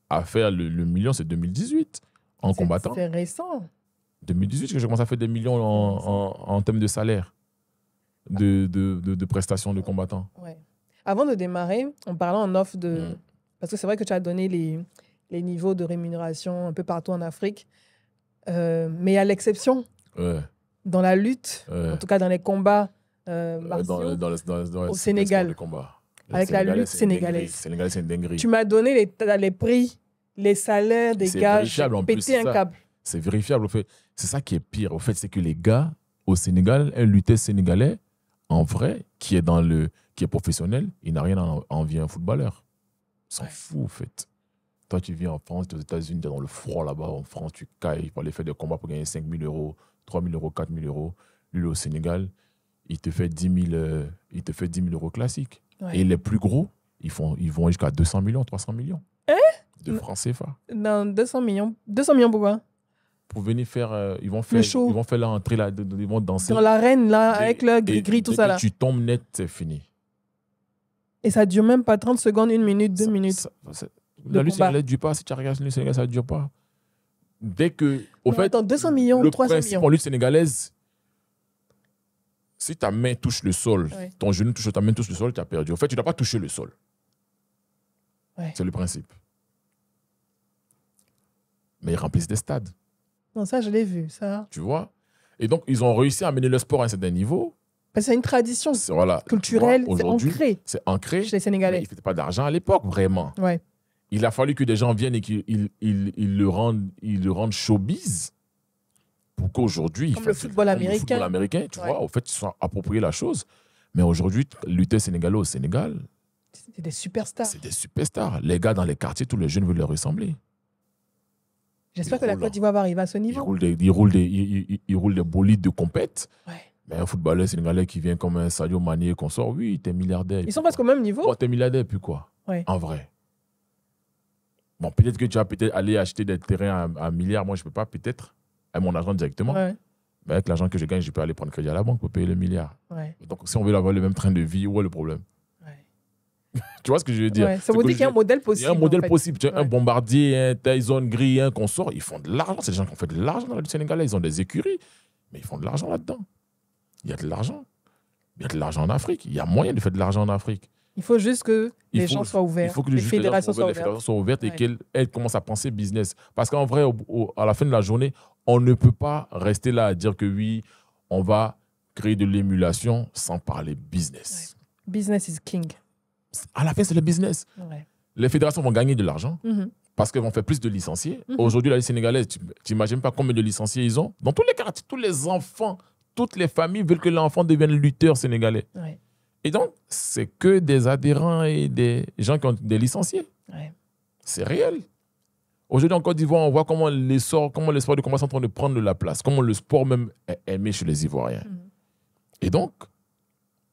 à faire le million, c'est 2018, en combattant. C'est récent. 2018 que j'ai commencé à faire des millions en termes de salaire, de prestations de combattants. Ouais. Avant de démarrer, on parlait en off de... Mm. Parce que c'est vrai que tu as donné les niveaux de rémunération un peu partout en Afrique. Mais il y a l'exception. Ouais. Dans la lutte, Ouais. en tout cas dans les combats Dans martiaux, au Sénégal. De combat. Avec la lutte sénégalaise. Sénégalais, c'est une dinguerie. tu m'as donné les prix, les salaires des C'est gars. J'ai vérifiable en plus, pété c'est un ça. câble. C'est vérifiable. Au fait. C'est ça qui est pire. Au fait, c'est que les gars au Sénégal, un lutteur sénégalais, en vrai, qui est professionnel, il n'a rien à envier à un footballeur. Il s'en Ouais. fout, au fait. Toi, tu viens en France, tu es aux États-Unis, tu es dans le froid là-bas. En France, tu cailles pour aller faire des combats pour gagner 5 000 euros, 3 000 euros, 4 000 euros. Lui, au Sénégal, il te fait 10 000 euros classiques. Ouais. Et les plus gros, ils vont jusqu'à 200 millions, 300 millions de francs CFA. Non, 200 millions. 200 millions pourquoi? Pour venir faire, ils vont show. faire l'entrée là, ils vont danser. Dans l'arène, là, Et- avec le et gris-gris, tout dès ça, que là. tu tombes net, c'est fini. Et ça dure même pas 30 secondes, 1 minute, 2 minutes. La lutte combat. sénégalaise ne dure pas. Si tu regardes la lutte sénégalaise, ça ne dure pas. Dès que, au Non, fait, attends, 200 millions, le 300 principe millions. en lutte sénégalaise, si ta main touche le sol, Ouais. ton genou touche ta main touche le sol, tu as perdu. Au fait, tu ne dois pas toucher le sol. Ouais. C'est le principe. Mais ils remplissent des stades, Non, ça, je l'ai vu, ça. tu vois. Et donc, ils ont réussi à mener le sport à un certain niveau. Parce que c'est une tradition Voilà, culturelle, tu vois, c'est aujourd'hui, ancré c'est ancré. chez les Mais Sénégalais. ils ne faisaient pas d'argent à l'époque, vraiment. Ouais. Il a fallu que des gens viennent et qu'ils le rendent showbiz pour qu'aujourd'hui, Comme le football américain. tu vois, au fait, ils se sont appropriés la chose. Mais aujourd'hui, lutteur sénégalais au Sénégal, c'est des superstars. c'est des superstars. Les gars dans les quartiers, tous les jeunes veulent leur ressembler. J'espère que la Côte d'Ivoire va arriver à ce niveau. Ils roulent des bolides de compète. Ouais. Mais un footballeur sénégalais qui vient comme un Sadio Mané qu'on sort, oui, t'es milliardaire. Ils sont presque au même niveau. Bon, t'es milliardaire, puis quoi? Ouais. En vrai. Bon, peut-être que tu vas peut-être aller acheter des terrains à 1 milliard. Moi, je ne peux pas, peut-être, avec mon argent directement. Ouais. Mais avec l'argent que je gagne, je peux aller prendre crédit à la banque pour payer le milliard. Ouais. Donc, si on veut avoir le même train de vie, où est le problème? Ouais. Tu vois ce que je veux dire? Ouais. Ça veut dire qu'il y a un modèle possible. Il y a un modèle possible. Tu as Ouais. un Bombardier, un Tyson Gris, un consort. Ils font de l'argent. C'est des gens qui ont fait de l'argent dans le Sénégal. Ils ont des écuries. Mais ils font de l'argent là-dedans. Il y a de l'argent. Il y a de l'argent en Afrique. Il y a moyen de faire de l'argent en Afrique. Il faut juste que les gens soient ouverts. Il faut que les fédérations soient ouvertes et Ouais. qu'elles commencent à penser business. Parce qu'en vrai, à la fin de la journée, on ne peut pas rester là à dire que oui, on va créer de l'émulation sans parler business. Ouais. Business is king. À la fin, c'est le business. Ouais. Les fédérations vont gagner de l'argent Mhm. parce qu'elles vont faire plus de licenciés. Mhm. Aujourd'hui, la Ligue sénégalaise, tu n'imagines pas combien de licenciés ils ont. Dans tous les quartiers, tous les enfants, toutes les familles veulent que l'enfant devienne lutteur sénégalais. Ouais. Et donc, c'est que des adhérents et des gens qui ont des licenciés. Ouais. C'est réel. Aujourd'hui, en Côte d'Ivoire, on voit comment les sports de combat sont en train de prendre de la place, comment le sport même est aimé chez les Ivoiriens. Mhm. Et donc,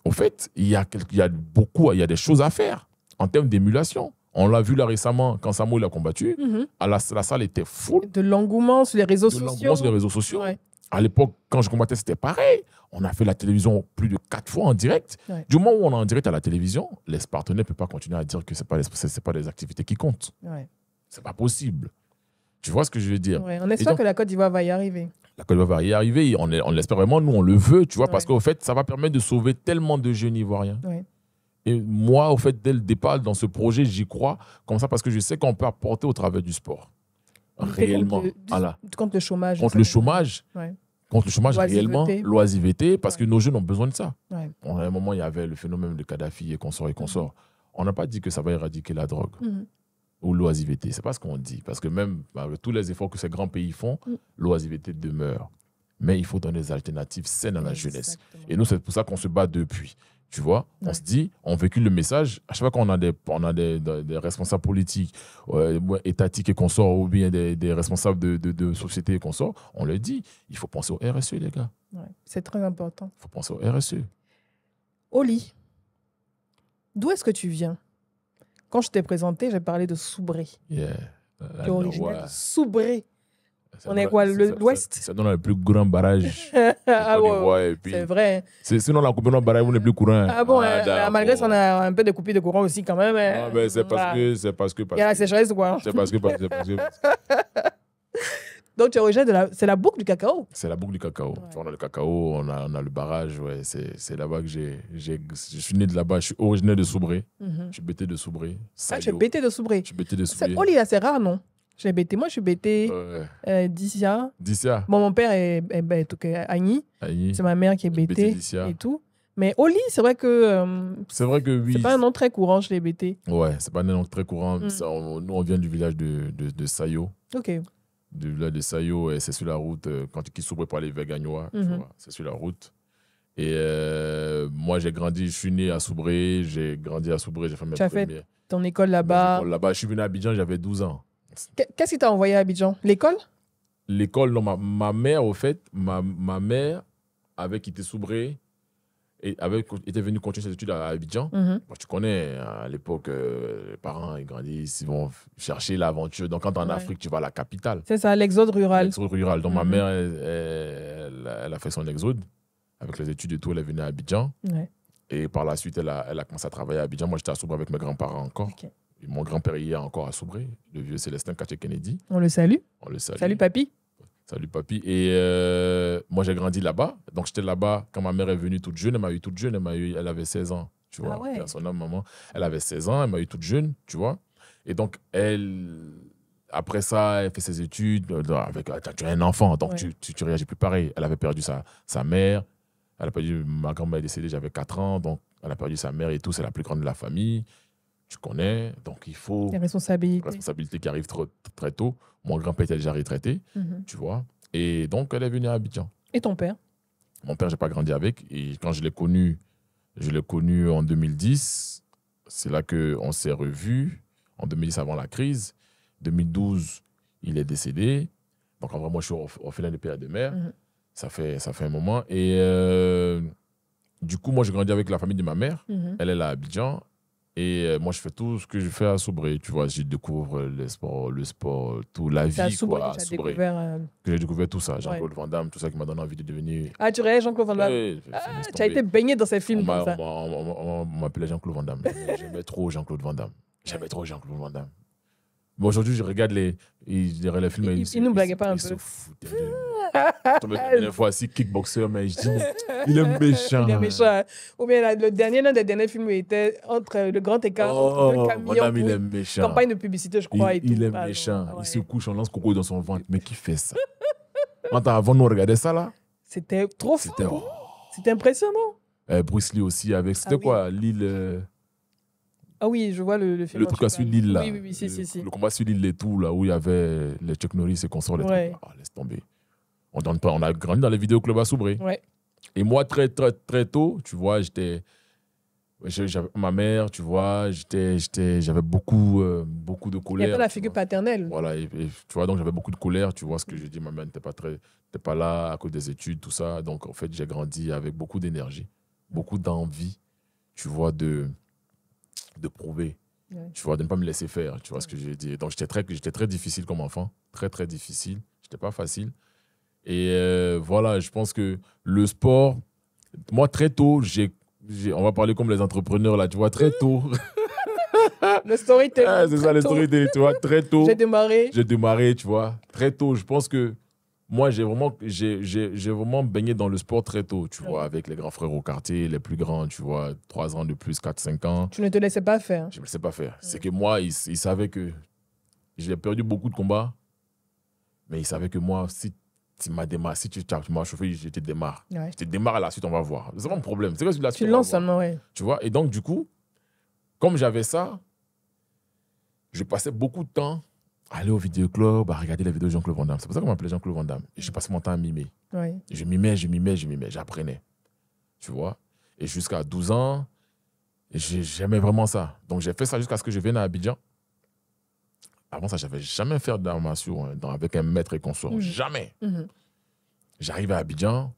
en fait, il y a des choses à faire en termes d'émulation. On l'a vu là récemment, quand Samuel a combattu, Mhm. la salle était full. De l'engouement sur les réseaux De sociaux. l'engouement sur les réseaux sociaux. Ouais. À l'époque, quand je combattais, c'était pareil. On a fait la télévision plus de 4 fois en direct. Ouais. Du moment où on est en direct à la télévision, les partenaires ne peuvent pas continuer à dire que ce n'est pas des activités qui comptent. Ouais. C'est pas possible. Tu vois ce que je veux dire? Ouais. On espère donc, que la Côte d'Ivoire va y arriver. La Côte d'Ivoire va y arriver. On l'espère vraiment. Nous, on le veut, tu vois, parce Ouais. qu'au fait, ça va permettre de sauver tellement de jeunes Ivoiriens. Ouais. Et moi, au fait, dès le départ, dans ce projet, j'y crois comme ça parce que je sais qu'on peut apporter au travers du sport. Réellement. Voilà. Contre le chômage. Contre le chômage. Ouais. Contre le chômage, réellement, l'oisiveté, parce Ouais. que nos jeunes ont besoin de ça. Ouais. À un moment, il y avait le phénomène de Kadhafi et consorts. On n'a pas dit que ça va éradiquer la drogue Mhm. ou l'oisiveté. C'est pas ce qu'on dit. Parce que même avec tous les efforts que ces grands pays font, l'oisiveté demeure. Mais il faut donner des alternatives saines à la jeunesse. Exactement. Et nous, c'est pour ça qu'on se bat depuis. Tu vois, on se dit, on véhicule le message. À chaque fois qu'on a des responsables politiques, étatiques et consorts, ou bien des responsables de sociétés et consorts, on le dit, il faut penser au RSE, les gars. Ouais. C'est très important. Il faut penser au RSE. Oli, d'où est-ce que tu viens? Quand je t'ai présenté, j'ai parlé de Soubré. Yeah. Tu es originaire de Soubré. On est quoi, l'Ouest? C'est dans le plus grand barrage. Ah ouais, et puis, c'est vrai. sinon, la coupe de barrage, on n'est plus courant. Ah bon, d'accord. malgré ça, on a un peu de coupure de courant aussi quand même. Non, mais c'est parce que. Il y a la sécheresse, quoi. C'est parce que. Donc, tu es originaire c'est la boucle du cacao. C'est la boucle du cacao. Ouais. Tu vois, on a le cacao, on a le barrage. Ouais, c'est là-bas que je suis né de là-bas. Je suis originaire de Soubré. Mhm. Je suis bêté de Soubré. Ah, tu es bêté de Soubré. Je suis bêté de Soubré. Oli, là, c'est rare, non? Je l'ai bêté. Moi, je suis bêté d'Issia. D'Issia. Bon, mon père est Agni. C'est ma mère qui est bêté et tout. Mais Oli, c'est vrai que. C'est vrai que oui. C'est pas un nom très courant chez les bêtés. Ouais, c'est pas un nom très courant. Nous, on vient du village de Sayo. Ok. Du village de Sayo, et c'est sur la route, quand tu quittes Soubré pour aller vers Gagnoa, tu vois, c'est sur la route. Et moi, j'ai grandi, je suis né à Soubré, j'ai grandi à Soubré, j'ai fait mes premiers. Tu as fait ton école là-bas. Là-bas, je suis venu à Abidjan, j'avais 12 ans. Qu'est-ce qui t'a envoyé à Abidjan? L'école? L'école, non, ma mère, au fait, ma mère avait quitté Soubré et était venue continuer ses études à Abidjan. Mhm. Bon, tu connais, à l'époque, les parents, ils grandissent, ils vont chercher l'aventure. Donc, quand tu es en Afrique, tu vas à la capitale. C'est ça, l'exode rural. L'exode rural. Donc, ma mère, elle a fait son exode. Avec les études et tout, elle est venue à Abidjan. Ouais. Et par la suite, elle a commencé à travailler à Abidjan. Moi, j'étais à Soubré avec mes grands-parents encore. Okay. Et mon grand-père y est encore à Soubré, le vieux Célestin Kaché-Kennedy. On le salue. On le salue. Salut, papy. Salut, papy. Et moi, j'ai grandi là-bas. Donc, j'étais là-bas quand ma mère est venue toute jeune. Elle m'a eu toute jeune. Elle avait 16 ans. Tu vois, son âme, maman. Elle avait 16 ans. Elle m'a eu toute jeune, tu vois. Et donc, après ça, elle fait ses études. Tu as un enfant, donc tu réagis plus pareil. Elle avait perdu sa mère. Ma grand-mère est décédée, j'avais 4 ans. Donc, elle a perdu sa mère et tout. C'est la plus grande de la famille. Tu connais. Donc, il faut... Les responsabilités. Responsabilité qui arrive très tôt. Mon grand-père était déjà retraité, tu vois. Et donc, elle est venue à Abidjan. Et ton père? Mon père, je n'ai pas grandi avec. Et quand je l'ai connu en 2010. C'est là qu'on s'est revus. En 2010, avant la crise. 2012, il est décédé. Donc, en vrai, moi, je suis orphelin de père et de mère. Ça fait un moment. Et du coup, moi, j'ai grandi avec la famille de ma mère. Elle est là à Abidjan. Et moi, je fais tout ce que je fais à Soubré. Tu vois, je découvre le sport, tout, la vie. C'est à Soubré quoi, que tu as découvert. Que j'ai découvert tout ça. Jean-Claude Van Damme, tout ça qui m'a donné envie de devenir. Ah, tu regardais Jean-Claude Van Damme? Ouais, Tu as été baigné dans ces films comme ça. On m'appelait Jean-Claude Van Damme. J'aimais trop Jean-Claude Van Damme. J'aimais trop Jean-Claude Van Damme. Bon, aujourd'hui, je regarde les films. Il nous blaguait pas un peu. Il se foutait de nous. La dernière fois, si kickboxer, mais je dis, il est méchant. Il est méchant. Ou bien l'un des derniers films où il était entre le grand écart entre deux camions. Mon ami, il est méchant. Campagne de publicité, je crois. Il est méchant. Il se couche, on lance coco dans son ventre. Mais qui fait ça? Avant, nous regarder ça là. C'était trop fort. C'était impressionnant. Bruce Lee aussi avec. C'était quoi? L'île. Ah oui, je vois le film. Le truc sur l'île là. Oui, si. Le combat sur l'île et tout, là, où il y avait les Chuck Norris et consorts. Laisse tomber. On a grandi dans les vidéoclubs à Soubré. Ouais. Et moi, très tôt, tu vois, j'avais ma mère, tu vois, j'avais beaucoup de colère. Il y avait la figure paternelle. Voilà, et tu vois, donc j'avais beaucoup de colère, tu vois ce que je dis, ma mère n'était pas là à cause des études, tout ça. Donc, en fait, j'ai grandi avec beaucoup d'énergie, beaucoup d'envie, tu vois, de prouver, tu vois, de ne pas me laisser faire, tu vois ce que je dis. Donc, j'étais très difficile comme enfant, très difficile. J'étais pas facile. Et voilà, je pense que le sport, moi, très tôt, on va parler comme les entrepreneurs, là, tu vois, très tôt. Le storytelling. C'est ça, le storytelling, tu vois, très tôt. J'ai démarré, tu vois, très tôt. Je pense que moi, j'ai vraiment baigné dans le sport très tôt, tu vois, avec les grands frères au quartier, les plus grands, tu vois, 3 ans de plus, 4-5 ans. Tu ne te laissais pas faire. Je ne me laissais pas faire. C'est que moi, ils savaient que j'ai perdu beaucoup de combats, mais ils savaient que moi, si tu m'as chauffé, je te démarre. Ouais. Je te démarre à la suite, on va voir. C'est pas mon problème. C'est que la suite, tu lances seulement, ouais. Tu vois, et donc, du coup, comme j'avais ça, je passais beaucoup de temps à aller au vidéoclub, à regarder les vidéos de Jean-Claude Van Damme. C'est pour ça qu'on m'appelait Jean-Claude Van Damme. Et je passais mon temps à mimer. Ouais. Je mimais, j'apprenais. Tu vois, et jusqu'à 12 ans, j'aimais vraiment ça. Donc, j'ai fait ça jusqu'à ce que je vienne à Abidjan. Avant ça, je n'avais jamais fait d'armation avec un maître et consort. Jamais. J'arrive à Abidjan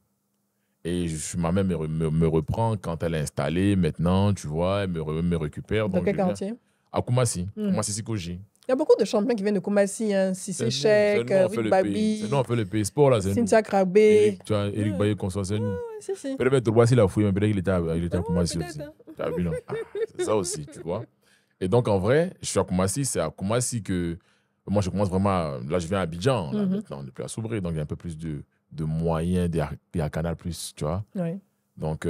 et ma mère me reprend quand elle est installée. Maintenant, tu vois, elle me récupère. Dans quel quartier? À Koumassi. Koumassi Sikoji. Il y a beaucoup de champions qui viennent de Koumassi. Hein. Sissé Chek, Rick Babi. C'est nous, on fait le pays. Sport, là, c'est Cynthia Krabé. Tu vois, Eric Baye, consort, c'est nous. Si. Peut-être que Tourbassi l'a fouillé, mais peut-être qu'il était à Koumassi aussi. Tu as vu, non? C'est ça aussi, tu vois. Et donc, en vrai, je suis à Koumassi. C'est à Koumassi que moi, je commence vraiment. Là, je viens à Abidjan. Là, maintenant, on n'est plus à Soubré. Donc, il y a un peu plus de moyens. Il y a Canal+, tu vois. Ouais. Donc,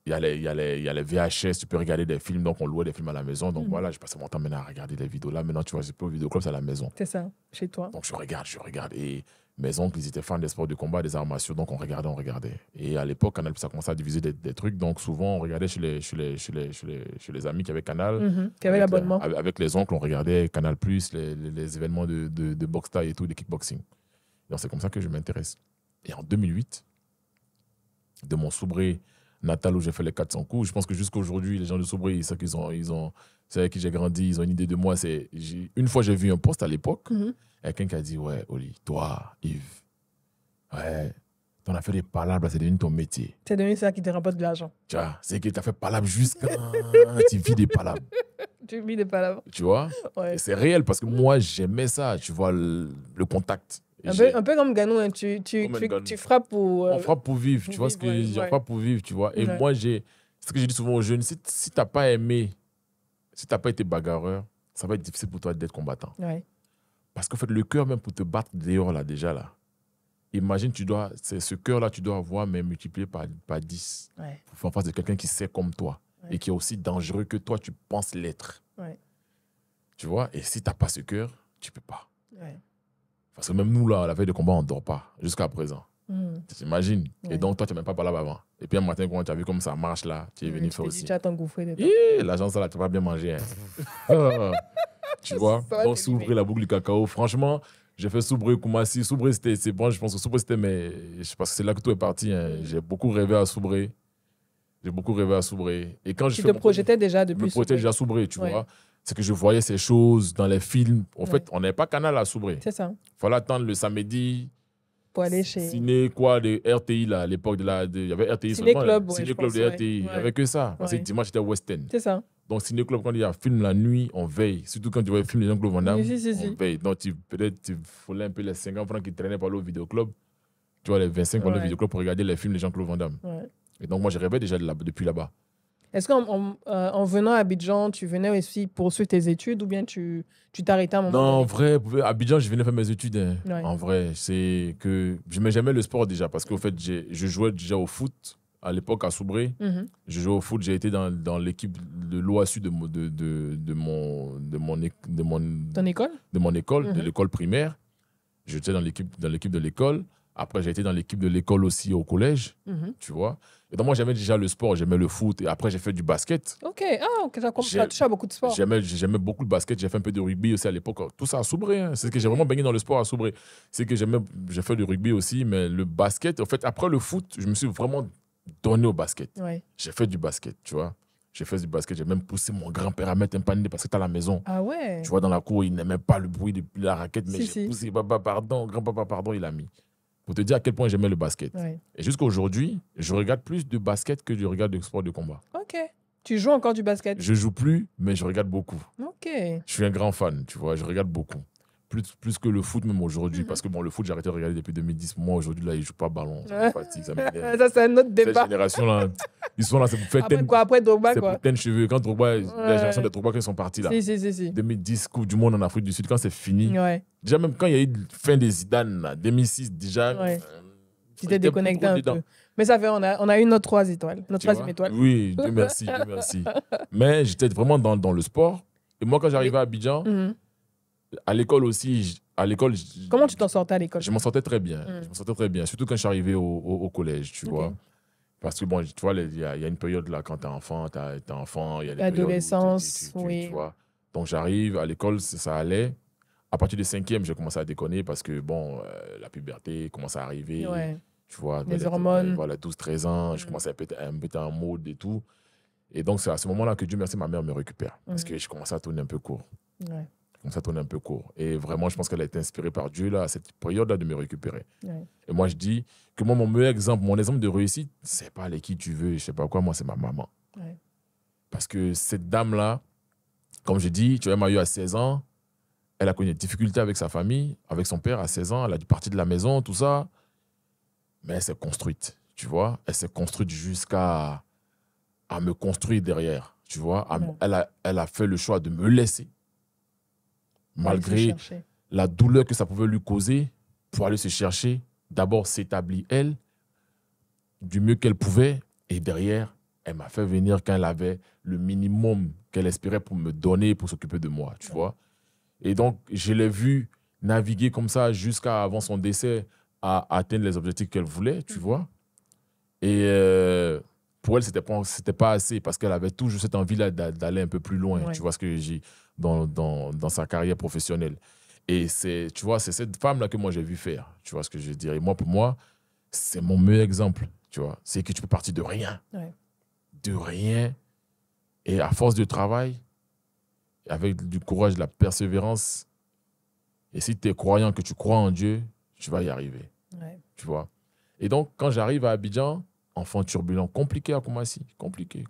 il y a les VHS. Tu peux regarder des films. Donc, on louait des films à la maison. Donc, voilà, je passe mon temps maintenant à regarder les vidéos. Là, maintenant, tu vois, je peux au vidéoclub, c'est à la maison. C'est ça, chez toi. Donc, je regarde. Et mes oncles, ils étaient fans des sports de combat, des arts martiaux. Donc, on regardait. Et à l'époque, Canal+, ça commençait à diviser des trucs. Donc, souvent, on regardait chez les amis qui avaient Canal. Qui avaient l'abonnement. Avec les oncles, on regardait Canal+, les événements de boxe taille et tout, de kickboxing. Donc, c'est comme ça que je m'intéresse. Et en 2008, de mon Soubré natal où j'ai fait les 400 coups, je pense que jusqu'à aujourd'hui, les gens de Soubré, ils savent c'est avec qui j'ai grandi, ils ont une idée de moi. Une fois, j'ai vu un post à l'époque. Quelqu'un qui a dit, ouais, Oli, toi, Yves, ouais, t'en as fait des palabres, c'est devenu ton métier. C'est devenu ça qui te rapporte de l'argent. Tu vois, c'est que tu as fait palabres jusqu'à tu vis des palabres. Tu vis des palabres. Tu vois, ouais. Et c'est réel parce que moi, j'aimais ça, tu vois, le contact. Un peu comme Ganou, hein. Tu frappes pour... On frappe pour vivre, tu vois ce que je dis, on frappe pour vivre, tu vois. Et moi, c'est ce que je dis souvent aux jeunes, si t'as pas aimé, si t'as pas été bagarreur, ça va être difficile pour toi d'être combattant. Ouais. Parce qu'en fait, le cœur, même pour te battre dehors, là, déjà, là, imagine, ce cœur-là, tu dois avoir, mais multiplié par 10. Ouais. Pour faire en face de quelqu'un qui sait comme toi et qui est aussi dangereux que toi, tu penses l'être. Ouais. Tu vois? Et si tu n'as pas ce cœur, tu ne peux pas. Ouais. Parce que même nous, là, à la veille de combat, on ne dort pas, jusqu'à présent. Tu t'imagines? Ouais. Et donc, toi, tu n'as même pas parlé avant. Et puis, un matin, quand tu as vu comme ça marche, là, tu es venu faire aussi. Tu as t'engouffré dedans. L'agence, là, tu vas bien manger. Hein. Tu vois? Donc, s'ouvrir la boucle du cacao. Franchement, J'ai fait Soubré, Koumassi. Soubré, c'est bon, je pense que Soubré, c'était... Mais je pense que c'est là que tout est parti. Hein. J'ai beaucoup rêvé à Soubré. J'ai beaucoup rêvé à Soubré. Et quand Tu te projetais déjà depuis je me projetais Soubré. déjà à Soubré, tu Ouais. vois. C'est que je voyais ces choses dans les films. En Ouais. fait, on n'avait pas Canal à Soubré. C'est ça. Il fallait attendre le samedi. Pour aller chez... Ciné, quoi, de RTI, là, à l'époque il y avait RTI Ciné seulement. Club, ouais, Ciné je Club pense, de ouais. RTI. Il n'y Ouais. avait que ça. Parce que Ouais. dimanche, c'était West End. C'est ça. Donc, Ciné Club, quand il y a un film la nuit, on veille. Surtout quand tu vois un film de Jean-Claude Van Damme, Si. on veille. Donc, peut-être tu volais un peu les 50 francs qui traînaient par le vidéoclub. Tu vois, les 25 par le Ouais. vidéoclub pour regarder les films de Jean-Claude Van Damme. Ouais. Et donc, moi, je rêvais déjà depuis là-bas. Est-ce qu'en venant à Abidjan, tu venais aussi poursuivre tes études ou bien tu t'arrêtais à un moment Non, en donné? vrai, à Abidjan, je venais faire mes études. Hein. Ouais. En vrai, c'est que je n'aimais jamais le sport déjà parce qu'au fait, je jouais déjà au foot à l'époque à Soubré. Mhm. Je jouais au foot, j'ai été dans l'équipe de l'OASU de mon Ton école? école, de Mhm. l'école primaire. J'étais dans l'équipe de l'école. Après, j'ai été dans l'équipe de l'école aussi au collège, Mhm. tu vois. Et donc, moi, j'aimais déjà le sport, j'aimais le foot. Et après, j'ai fait du basket. Ok, ça J'ai- touche à beaucoup de sports. J'aimais beaucoup le basket. J'ai fait un peu de rugby aussi à l'époque. Tout ça à Soubré. Hein. C'est ce que j'ai vraiment baigné dans le sport à Soubré. C'est que j'ai fait du rugby aussi, mais le basket, en fait, après le foot, je me suis vraiment donné au basket. Ouais. J'ai fait du basket, tu vois. J'ai fait du basket. J'ai même poussé mon grand-père à mettre un panier de basket à la maison. Ah ouais. Tu vois, dans la cour, il n'aimait pas le bruit de la raquette, mais Si. j'ai poussé, papa, pardon, grand-papa, pardon, il a mis. Pour te dire à quel point j'aimais le basket. Ouais. Et jusqu'à aujourd'hui, je regarde plus de basket que je regarde de sport de combat. Ok. Tu joues encore du basket? Je joue plus, mais je regarde beaucoup. Ok. Je suis un grand fan, tu vois, je regarde beaucoup. Plus que le foot même aujourd'hui. Mhm. Parce que bon, le foot, j'ai arrêté de regarder depuis 2010. Moi, aujourd'hui, là, ils ne jouent pas ballon. Ça me fatigue, ça m'énerve. Ça, c'est un autre Cette débat. génération-là, ils sont là, c'est pour faire Après quoi? Après Drogba, c'est quoi. pour teindre cheveux. Quand Drogba, la génération de Drogba, quand ils sont partis là. Si. 2010, Coupe du Monde en Afrique du Sud, quand c'est fini. Ouais. Déjà, même quand il y a eu fin des Zidane, là, 2006, déjà. Ouais. Tu j'étais t'es déconnecté plus trop un dedans. peu. Mais ça fait, on a eu notre 3 étoiles. Notre Tu vois? troisième étoile. Oui, Dieu merci, Dieu merci. Mais j'étais vraiment dans le sport. Et moi, quand j'arrivais à Abidjan, Mhm. à l'école aussi, Comment tu t'en sortais à l'école? je m'en sortais très bien. Mm. Je m'en sortais très bien. Surtout quand je suis arrivé au collège, tu Ok. vois. Parce que, bon, tu vois, il y a une période là, quand t'es enfant, il y a des périodes où L'adolescence, tu vois. Donc, j'arrive à l'école, ça allait. À partir de 5e, j'ai commencé à déconner parce que, bon, la puberté commence à arriver. Ouais. Tu vois, Les hormones. Voilà, 12-13 ans, je Mm. commençais à péter en mode et tout. Et donc, c'est à ce moment-là que Dieu merci, ma mère me récupère. Parce que je commençais à tourner un peu court. Ouais. Comme ça tourne un peu court. Et vraiment, je pense qu'elle a été inspirée par Dieu là, à cette période-là de me récupérer. Ouais. Et moi, je dis que moi, mon meilleur exemple, mon exemple de réussite, c'est pas les qui tu veux, je sais pas quoi, moi, c'est ma maman. Ouais. Parce que cette dame-là, comme je dis, tu vois, elle m'a eu à 16 ans, elle a connu des difficultés avec sa famille, avec son père à 16 ans, elle a dû partir de la maison, tout ça. Mais elle s'est construite, tu vois. Elle s'est construite jusqu'à à me construire derrière, tu vois. Ouais. Elle a fait le choix de me laisser. Malgré Il faut chercher. la douleur que ça pouvait lui causer, pour aller se chercher, d'abord s'établir elle, du mieux qu'elle pouvait, et derrière, elle m'a fait venir quand elle avait le minimum qu'elle espérait pour me donner, pour s'occuper de moi, tu vois. Et donc, je l'ai vu naviguer comme ça jusqu'à avant son décès à atteindre les objectifs qu'elle voulait, tu vois. Et pour elle, c'était pas assez parce qu'elle avait toujours cette envie-là d'aller un peu plus loin, Ouais. tu vois ce que j'ai dans sa carrière professionnelle. Et tu vois, c'est cette femme-là que moi j'ai vu faire, tu vois ce que je veux dire. Et moi, pour moi, c'est mon meilleur exemple, tu vois. C'est que tu peux partir de rien. Ouais. De rien. Et à force de travail, avec du courage, de la persévérance, et si tu es croyant, que tu crois en Dieu, tu vas y arriver, Ouais. tu vois. Et donc, quand j'arrive à Abidjan, enfant turbulent, compliqué à Koumassi, compliqué.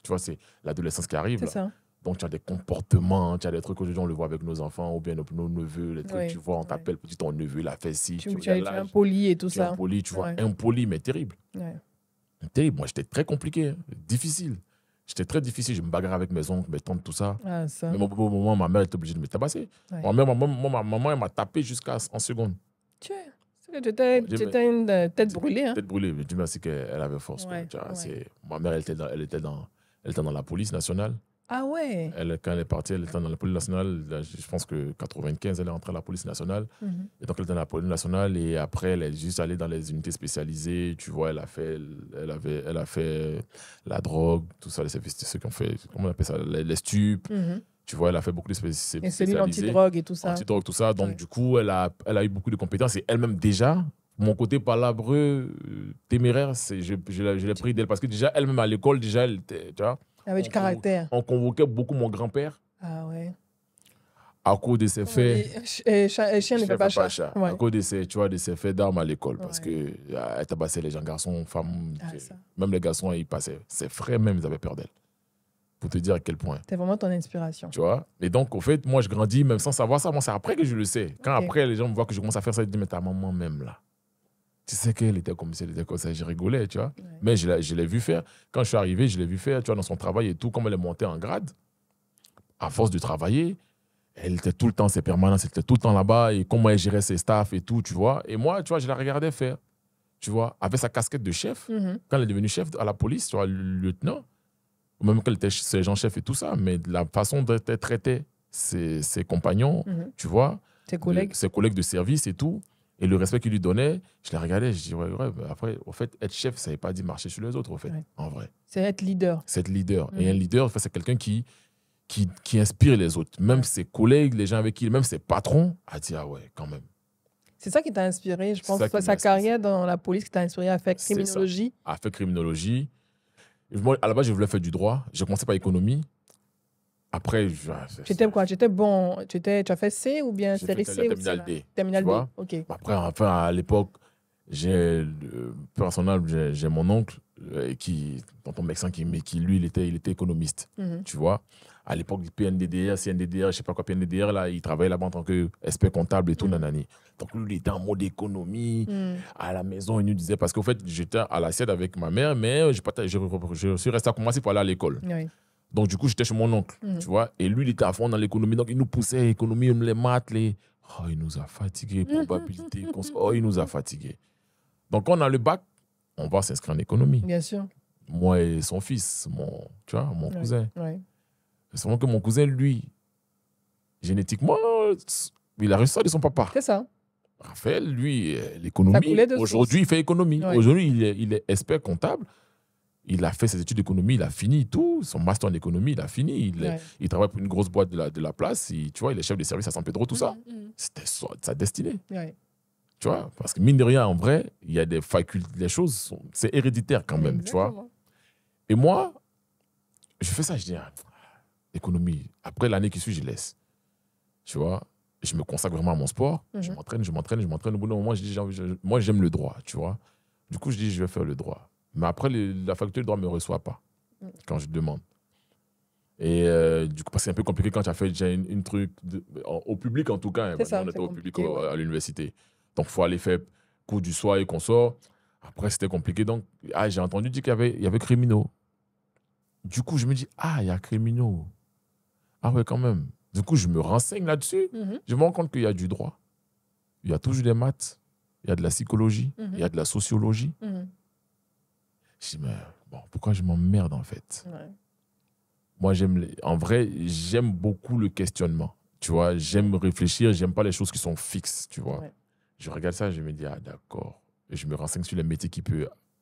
Tu vois, c'est l'adolescence qui arrive, C'est là. ça. Donc, tu as des comportements, tu as des trucs aujourd'hui, on le voit avec nos enfants, ou bien nos neveux, les trucs, Ouais, tu vois, on ouais. t'appelle petit ton neveu, il a fait ci, Tu regardes es l'âge, impoli et tout tu es ça. impoli, tu vois, Ouais. impoli, mais terrible. Ouais. Terrible. Moi, j'étais très compliqué, hein, difficile. J'étais très difficile, je me bagarrais avec mes oncles, mes tantes, tout ça. Ah, ça. Mais au bout d'un moment, ma mère était obligée de me tabasser. Ouais. Ma maman, elle m'a tapé jusqu'à en seconde. Tu étais une tête brûlée. Hein? Tête brûlée, mais Dieu merci qu'elle avait force. Quoi. Ouais, Tu vois, ouais. ma mère, elle était dans la police nationale. Ah ouais. Quand elle est partie, elle était dans la police nationale. Là, je pense que 95, elle est entrée à la police nationale. Mhm. Et donc, elle était dans la police nationale. Et après, elle est juste allée dans les unités spécialisées. Tu vois, elle a fait la drogue, tout ça, les services, ceux qui ont fait, comment on appelle ça, les stupes. Mhm. Tu vois, elle a fait beaucoup de Et cellule spécialisées. anti-drogue et tout ça. Anti-drogue, tout ça. Donc, Ouais. du coup, elle a eu beaucoup de compétences. Et elle-même, déjà, mon côté palabreux, téméraire, je l'ai pris d'elle. Parce que déjà, elle-même à l'école, déjà, elle était, tu vois, Elle avait du caractère. on convoquait beaucoup mon grand-père Ah ouais. à cause de ses faits. Et chien ne fait pas chat. Ouais. À cause de ses, tu vois, de ses faits d'armes à l'école. Parce Ouais. que elle tabassait les gens, garçons, femmes. Ah, ça. Même les garçons, ils passaient. Ses frères, même, ils avaient peur d'elle. Pour te dire à quel point. C'est vraiment ton inspiration. Tu vois? Et donc, au fait, moi, je grandis même sans savoir ça. Moi, c'est après que je le sais. Quand Ok. après, les gens me voient que je commence à faire ça, ils disent, mais ta maman même, là. Tu sais qu'elle était comme ça, elle était comme ça. Je rigolais, tu vois? Ouais. Mais je l'ai vu faire. Quand je suis arrivé, je l'ai vu faire, tu vois, dans son travail et tout, comme elle est montée en grade. À force de travailler, elle était tout le temps, ses permanences, elle était tout le temps là-bas. Et comment elle gérait ses staffs et tout, tu vois? Et moi, tu vois, je la regardais faire. Tu vois? Avec sa casquette de chef. Mhm. Quand elle est devenue chef à la police, tu vois, le lieutenant. Même quand elle était sergent-chef et tout ça, mais la façon dont elle traitait ses compagnons, Mhm. tu vois, Tes collègues. ses collègues de service et tout, et le respect qu'il lui donnait, je la regardais, je dis, ouais, mais après, au fait, être chef, ça ne veut pas dire marcher sur les autres, au fait, Ouais. en vrai. C'est être leader. C'est être leader. Mhm. Et un leader, en fait, c'est quelqu'un qui inspire les autres. Même Ouais. ses collègues, les gens avec qui, même ses patrons, à dire, ah ouais, quand même. C'est ça qui t'a inspiré, je C'est pense, ça qui sa m'a carrière dans la police qui t'a inspiré à faire C'est ça. criminologie. A fait criminologie. Et moi, à la base, je voulais faire du droit. J'ai commencé par économie. Après, Tu étais quoi? Tu étais bon. Tu as fait C ou bien j'ai série fait C la ou terminale C, là? D. Terminale tu D. vois. Ok. Après, enfin, à l'époque, personnel, j'ai mon oncle, tonton Mexan, qui lui, il était économiste. Mhm. Tu vois. À l'époque du PNDDR, CNDDR, je sais pas quoi, PNDDR, là, il travaillait là-bas en tant qu'expert comptable et tout, nanani. Donc, lui, il était en mode économie. Mhm. À la maison, il nous disait, parce qu'en fait, j'étais à l'assiette avec ma mère, mais je suis resté à commencer pour aller à l'école. Oui. Donc, du coup, j'étais chez mon oncle, Mhm. tu vois. Et lui, il était à fond dans l'économie. Donc, il nous poussait, économie, les maths, Oh, il nous a fatigués, probabilité. Oh, il nous a fatigués. Donc, quand on a le bac, on va s'inscrire en économie. Bien sûr. Moi et son fils, tu vois, mon cousin. Ouais. C'est vraiment que mon cousin, lui, génétiquement, il a reçu ça de son papa. C'est ça. Raphaël, lui, Ça l'économie, coulait de aujourd'hui, il fait économie. Ouais. Aujourd'hui, il est expert comptable. Il a fait ses études d'économie, il a fini tout. Son master en économie, il a fini. Ouais. Il travaille pour une grosse boîte de la place. Tu vois, il est chef de service à San Pedro, tout ça. Mhm. C'était sa destinée. Ouais. Tu vois, parce que mine de rien, en vrai, il y a des facultés, les choses, c'est héréditaire quand même, tu vois. Exactement. Et moi, je fais ça, je dis, économie. Après l'année qui suit, je laisse. Tu vois, je me consacre vraiment à mon sport. Je Mhm. m'entraîne. Au bout d'un moment, je dis, moi, j'aime le droit, tu vois. Du coup, je dis, je vais faire le droit. Mais après, la faculté de droit ne me reçoit pas quand je demande. Et du coup, parce que c'est un peu compliqué quand tu as fait déjà une truc au public, en tout cas. Hein, ça, on était c'est au public compliqué, ouais. à l'université. Donc, il faut aller faire cours du soir et qu'on sort. Après, c'était compliqué. Donc, j'ai entendu dire qu'il y avait criminaux. Du coup, je me dis, il y a criminaux. Ah ouais, quand même. Du coup, je me renseigne là-dessus. Mhm. Je me rends compte qu'il y a du droit. Il y a toujours des maths. Il y a de la psychologie. Il y a de la sociologie. Mhm. Je dis, mais bon, pourquoi je m'emmerde en fait? Ouais. Moi, en vrai, j'aime beaucoup le questionnement. Tu vois, j'aime réfléchir, j'aime pas les choses qui sont fixes, tu vois. Ouais. Je regarde ça, je me dis, d'accord. Et je me renseigne sur les métiers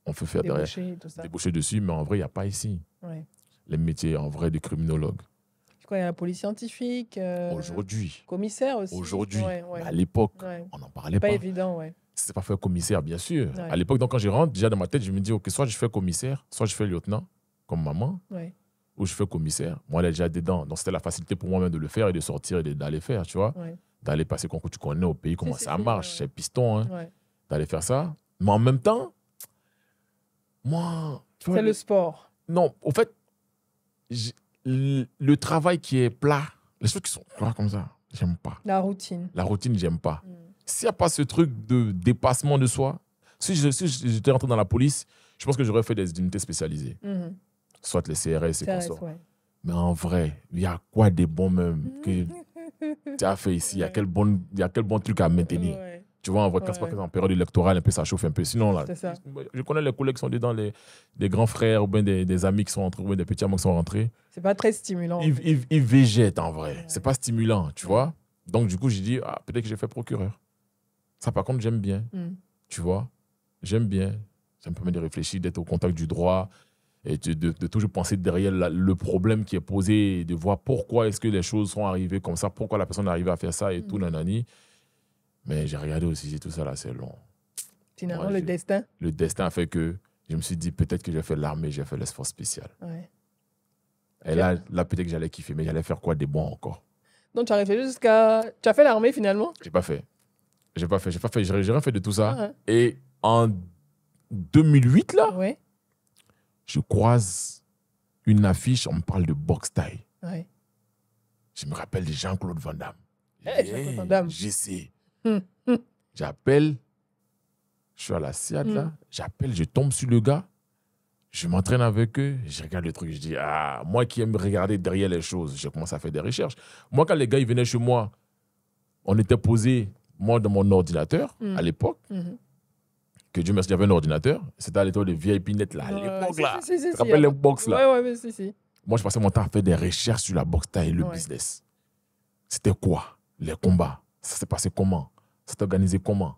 on peut faire derrière, Débauché, tout ça. débaucher dessus, mais en vrai, il n'y a pas ici. Ouais. Les métiers, en vrai, de criminologue. Quoi, il y a la police scientifique, Aujourd'hui, commissaire aussi. Ouais, ouais. à l'époque, Ouais. on n'en parlait Pas pas. évident, ouais. C'est pas faire commissaire, bien sûr. Ouais. À l'époque, donc, quand je rentre, déjà dans ma tête, je me dis, OK, soit je fais commissaire, soit je fais lieutenant, comme maman, Ouais. ou je fais commissaire. Moi, elle est déjà dedans. Donc, c'était la facilité pour moi-même de le faire et de sortir et d'aller faire, tu vois. Ouais. D'aller passer concours, tu connais au pays comment Si, ça si, marche, ouais. c'est piston, hein. Ouais. D'aller faire ça. Mais en même temps, moi, tu vois, C'est le sport. non, au fait, le travail qui est plat, les choses qui sont plats comme ça, j'aime pas. La routine. La routine, j'aime pas. Mm. S'il n'y a pas ce truc de dépassement de soi, si j'étais rentré dans la police, je pense que j'aurais fait des unités spécialisées. Mhm. Soit les CRS et Ça consorts. reste, ouais. Mais en vrai, il y a quoi de bon même que tu as fait ici? Il y a quel bon truc à maintenir? Ouais. Tu vois, en vrai, quand c'est pas que c'est en période électorale, un peu, ça chauffe un peu. Sinon, là, C'est ça. je connais les collègues qui sont dedans, des grands frères ou bien des amis qui sont rentrés, ou bien des petits amants qui sont rentrés. C'est pas très stimulant. Ils végètent en vrai. Ouais. C'est pas stimulant, tu vois. Donc, du coup, j'ai dit, peut-être que j'ai fait procureur. Ça, par contre, j'aime bien. Mm. Tu vois, j'aime bien. Ça me permet de réfléchir, d'être au contact du droit. Et de toujours penser derrière le problème qui est posé, et de voir pourquoi est-ce que les choses sont arrivées comme ça, pourquoi la personne est arrivée à faire ça et tout, nanani. Mais j'ai regardé aussi, tout ça là, c'est long. Finalement, Moi, le destin. Le destin a fait que je me suis dit peut-être que j'ai fait l'armée, j'ai fait les forces spéciales. Ouais. Et là peut-être que j'allais kiffer, mais j'allais faire quoi des bons encore. Donc, tu as réfléchi jusqu'à... Tu as fait l'armée, finalement? J'ai pas fait. J'ai rien fait de tout ça. Ah, Et en 2008, là, ouais. je croise une affiche, on me parle de boxe thaï. Ouais. Je me rappelle de Jean-Claude Van Damme. Jean-Claude Van Damme. J'essaie. Hum. J'appelle, je suis à la SIAD, là, j'appelle, je tombe sur le gars, je m'entraîne avec eux, je regarde le truc, je dis, ah, moi qui aime regarder derrière les choses, je commence à faire des recherches. Moi, quand les gars ils venaient chez moi, on était posé, moi, dans mon ordinateur, à l'époque, que Dieu merci, j'avais un ordinateur, c'était à l'époque de VIP-Net, là, à l'époque, là. Tu te rappelles les box, là? Ouais, si. Moi, je passais mon temps à faire des recherches sur la boxe thaï et le business. C'était quoi? Les combats? Ça s'est passé comment? Ça s'est organisé comment?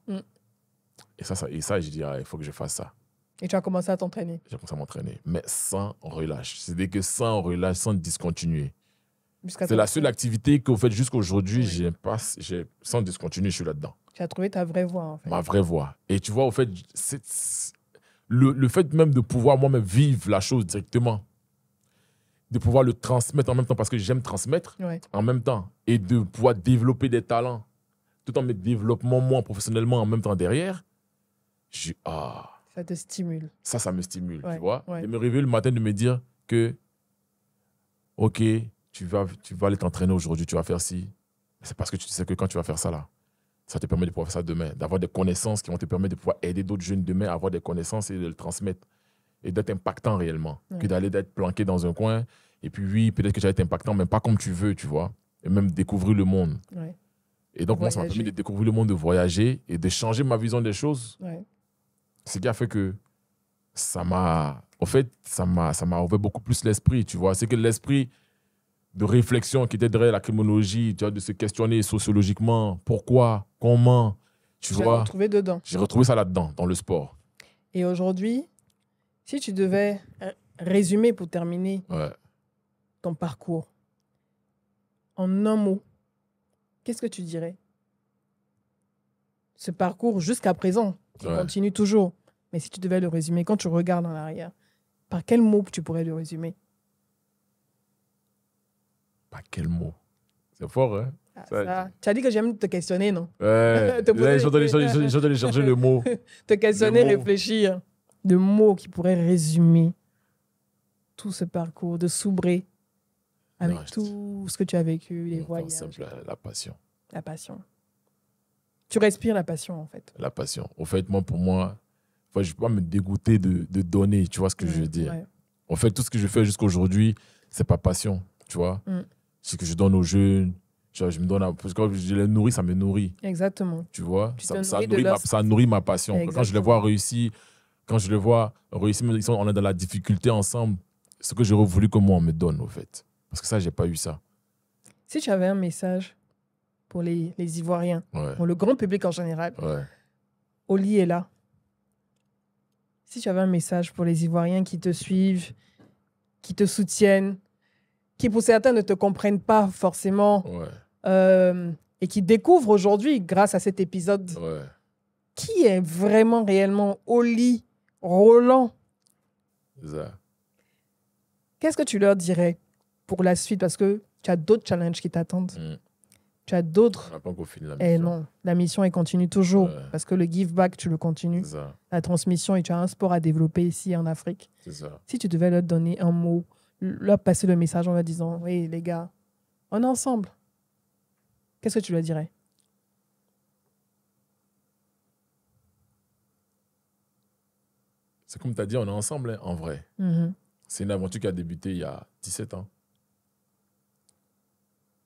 Et ça, je dis, ah, il faut que je fasse ça. Et tu as commencé à t'entraîner? J'ai commencé à m'entraîner, mais sans relâche. C'est-à-dire que sans relâche, sans discontinuer. C'est la seule activité qu'au fait jusqu'à aujourd'hui, sans discontinuer, je suis là-dedans. Tu as trouvé ta vraie voie, en fait. Ma vraie voie. Et tu vois, au fait, le fait même de pouvoir moi-même vivre la chose directement, de pouvoir le transmettre en même temps, parce que j'aime transmettre en même temps, et de pouvoir développer des talents, tout en me développant moi professionnellement en même temps derrière, ça te stimule. Ça me stimule, tu vois. Et me réveiller le matin de me dire que, OK, tu vas aller t'entraîner aujourd'hui, tu vas faire ci. C'est parce que tu sais que quand tu vas faire ça là, ça te permet de pouvoir faire ça demain, d'avoir des connaissances qui vont te permettre de pouvoir aider d'autres jeunes demain à avoir des connaissances et de le transmettre et d'être impactant réellement, que d'aller d'être planqué dans un coin. Et puis oui, peut-être que tu vas être impactant, mais pas comme tu veux, tu vois. Et même découvrir le monde. Et donc, moi, ça m'a permis de découvrir le monde, de voyager et de changer ma vision des choses. Ce qui a fait que ça m'a ouvert beaucoup plus l'esprit, tu vois. C'est que l'esprit de réflexion qui était derrière la criminologie, tu vois, de se questionner sociologiquement, pourquoi, comment, tu vois. J'ai retrouvé dedans. J'ai retrouvé ça là-dedans, dans le sport. Et aujourd'hui, si tu devais résumer pour terminer ton parcours en un mot, qu'est-ce que tu dirais? Ce parcours jusqu'à présent, qui continue toujours. Mais si tu devais le résumer, quand tu regardes en arrière, par quel mot tu pourrais le résumer? Par quel mot? C'est fort, hein? Tu as dit que j'aime te questionner, non? Ouais. Je dois aller chercher le mot. Te questionner, réfléchir. De mots qui pourraient résumer tout ce parcours de Soubré avec tout ce que tu as vécu, les voyages. Simple, la passion. La passion. Tu respires la passion, en fait. La passion. Au fait, pour moi, je ne peux pas me dégoûter de donner, tu vois ce que je veux dire. En fait, tout ce que je fais jusqu'à aujourd'hui, c'est pas passion, tu vois. Ce que je donne aux jeunes, je me donne parce que quand je les nourris, ça me nourrit. Exactement. Tu vois, ça nourrit ma passion. Exactement. Quand je les vois réussir, on est dans la difficulté ensemble, ce que j'aurais voulu que moi, on me donne, au fait. Parce que ça, j'ai pas eu ça. Si tu avais un message pour les Ivoiriens, pour le grand public en général, Oli est là. Si tu avais un message pour les Ivoiriens qui te suivent, qui te soutiennent, qui pour certains ne te comprennent pas forcément, et qui découvrent aujourd'hui, grâce à cet épisode, qui est vraiment, réellement Oli Roland? Qu'est-ce que tu leur dirais pour la suite? Parce que tu as d'autres challenges qui t'attendent. Tu as d'autres. On n'a pas encore fini la mission. Et non, la mission, elle continue toujours. Parce que le give back, tu le continues. La transmission, et tu as un sport à développer ici en Afrique. Si tu devais leur donner un mot, leur passer le message en leur disant, oui, les gars, on est ensemble. Qu'est-ce que tu leur dirais? C'est comme tu as dit, on est ensemble, hein, en vrai. C'est une aventure qui a débuté il y a 17 ans.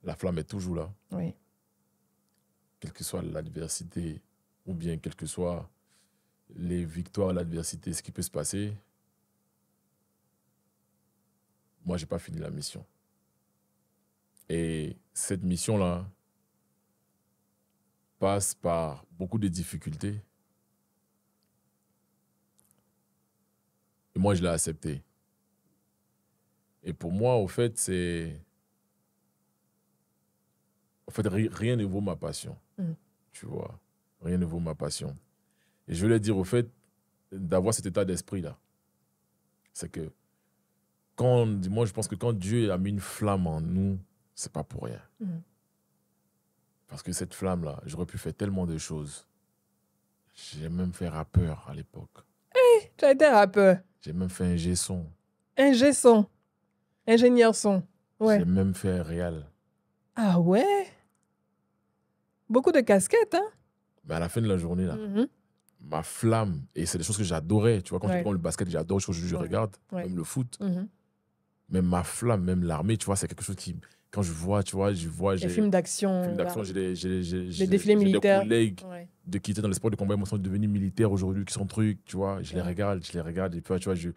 La flamme est toujours là. Oui. Quelle que soit l'adversité, ou bien quelles que soient les victoires, l'adversité, ce qui peut se passer, moi, je n'ai pas fini la mission. Et cette mission-là passe par beaucoup de difficultés. Et moi, je l'ai accepté. Et pour moi, au fait, rien ne vaut ma passion. Tu vois, rien ne vaut ma passion. Et je voulais dire, au fait, d'avoir cet état d'esprit-là. C'est que, moi, je pense que quand Dieu a mis une flamme en nous, c'est pas pour rien. Parce que cette flamme-là, j'aurais pu faire tellement de choses. J'ai même fait rappeur à l'époque. Tu as été rappeur. J'ai même fait ingé son. Ingé son. Ingénieur son. Ouais. J'ai même fait réal. Ah ouais? Beaucoup de casquettes, hein? Mais à la fin de la journée, là, ma flamme, et c'est des choses que j'adorais. Tu vois, quand je prends le basket, j'adore, je regarde, même le foot. Même ma flamme, même l'armée, tu vois, c'est quelque chose qui, quand je vois, tu vois, les films d'action. J'ai des défilés militaires. Des collègues qui étaient dans les sports de combat, ils sont devenus militaires aujourd'hui, qui sont trucs, tu vois, je les regarde, et puis, tu vois, je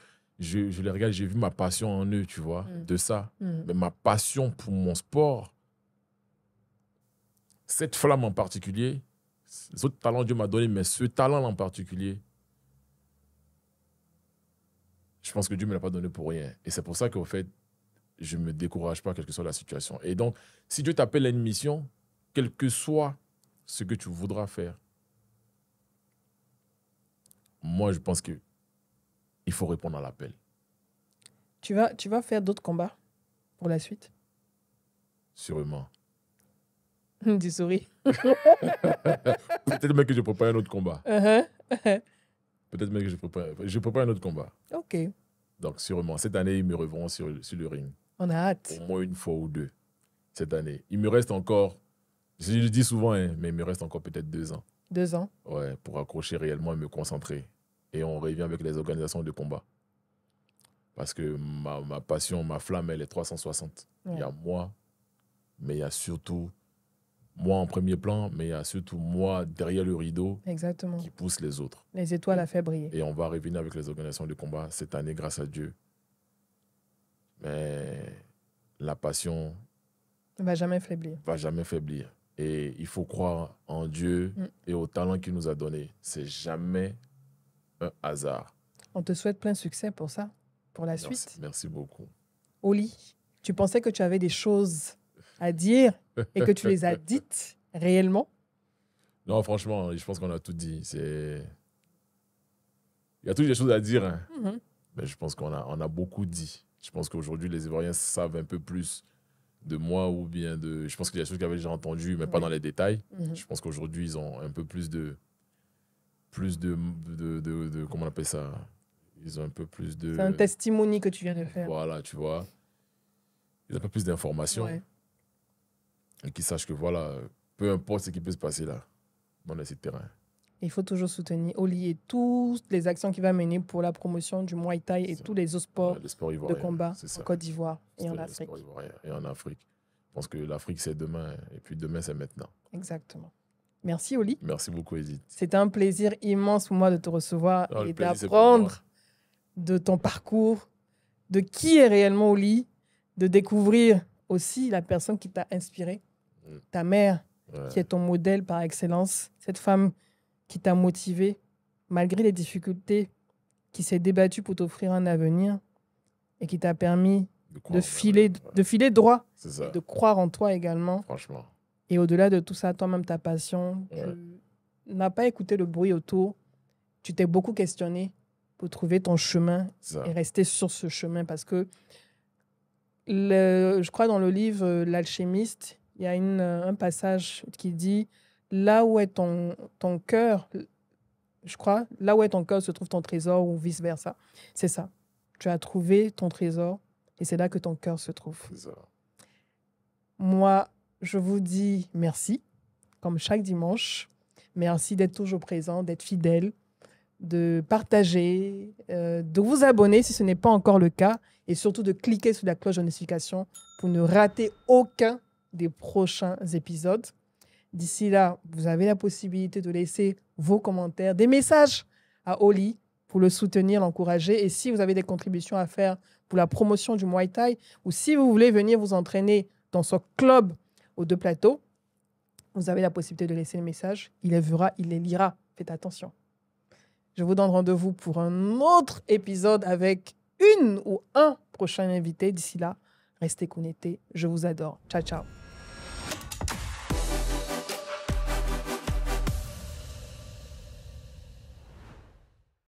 les regarde, j'ai vu ma passion en eux, tu vois, de ça. Mais ma passion pour mon sport, cette flamme en particulier, les autres talents que Dieu m'a donné, mais ce talent en particulier, je pense que Dieu ne me l'a pas donné pour rien. Et c'est pour ça qu'au fait, je ne me décourage pas, quelle que soit la situation. Et donc, si Dieu t'appelle à une mission, quel que soit ce que tu voudras faire, moi, je pense qu'il faut répondre à l'appel. Tu vas faire d'autres combats pour la suite? Sûrement. Tu souris. Peut-être même que je prépare un autre combat. Peut-être même que je prépare un autre combat. OK. Donc, sûrement, cette année, ils me reverront sur le ring. On a hâte. Au moins une fois ou deux, cette année. Il me reste encore, je le dis souvent, hein, mais il me reste encore peut-être 2 ans. 2 ans? Ouais, pour accrocher réellement et me concentrer. Et on revient avec les organisations de combat. Parce que ma passion, ma flamme, elle est 360. Il y a moi, mais il y a surtout moi en premier plan, mais il y a surtout moi derrière le rideau. Exactement. Qui pousse les autres. Les étoiles à faire briller. Et on va revenir avec les organisations de combat cette année, grâce à Dieu. Mais la passion ne va jamais faiblir. Va jamais faiblir. Et il faut croire en Dieu et au talent qu'il nous a donné. C'est jamais un hasard. On te souhaite plein succès pour ça, pour la suite. Merci beaucoup. Oli, tu pensais que tu avais des choses à dire et que tu les as dites réellement? Non, franchement, je pense qu'on a tout dit. Il y a toujours des choses à dire, hein. Mais je pense qu'on a beaucoup dit. Je pense qu'aujourd'hui, les Ivoiriens savent un peu plus de moi ou bien de... Je pense qu'il y a des choses qu'ils avaient déjà entendues, mais pas dans les détails. Je pense qu'aujourd'hui, ils ont un peu plus de... Comment on appelle ça? Ils ont un peu plus de... C'est un testimony que tu viens de faire. Voilà, tu vois. Ils ont un peu plus d'informations. Et qu'ils sachent que, voilà, peu importe ce qui peut se passer là, dans les sites terrain. Il faut toujours soutenir Oli et toutes les actions qu'il va mener pour la promotion du Muay Thai et tous les autres sports de combat en Côte d'Ivoire et en Afrique. Et en Afrique. Je pense que l'Afrique, c'est demain. Et puis demain, c'est maintenant. Exactement. Merci, Oli. Merci beaucoup, Edith. C'était un plaisir immense pour moi de te recevoir et d'apprendre de ton parcours, de qui est réellement Oli, de découvrir aussi la personne qui t'a inspiré, ta mère, qui est ton modèle par excellence, cette femme qui t'a motivé, malgré les difficultés, qui s'est débattue pour t'offrir un avenir et qui t'a permis de filer droit, et de croire en toi également. Franchement. Et au-delà de tout ça, toi-même, ta passion, tu n'as pas écouté le bruit autour, tu t'es beaucoup questionné pour trouver ton chemin et rester sur ce chemin parce que je crois dans le livre L'Alchimiste, il y a un passage qui dit là où est ton cœur, je crois, là où est ton cœur se trouve ton trésor ou vice-versa. C'est ça. Tu as trouvé ton trésor et c'est là que ton cœur se trouve. C'est ça. Moi, je vous dis merci, comme chaque dimanche. Merci d'être toujours présent, d'être fidèle, de partager, de vous abonner si ce n'est pas encore le cas et surtout de cliquer sur la cloche de notification pour ne rater aucun des prochains épisodes. D'ici là, vous avez la possibilité de laisser vos commentaires, des messages à Oli pour le soutenir, l'encourager. Et si vous avez des contributions à faire pour la promotion du Muay Thai ou si vous voulez venir vous entraîner dans ce club aux Deux Plateaux, vous avez la possibilité de laisser le message. Il les verra, il les lira. Faites attention. Je vous donne rendez-vous pour un autre épisode avec une ou un prochain invité. D'ici là, restez connectés. Je vous adore. Ciao, ciao.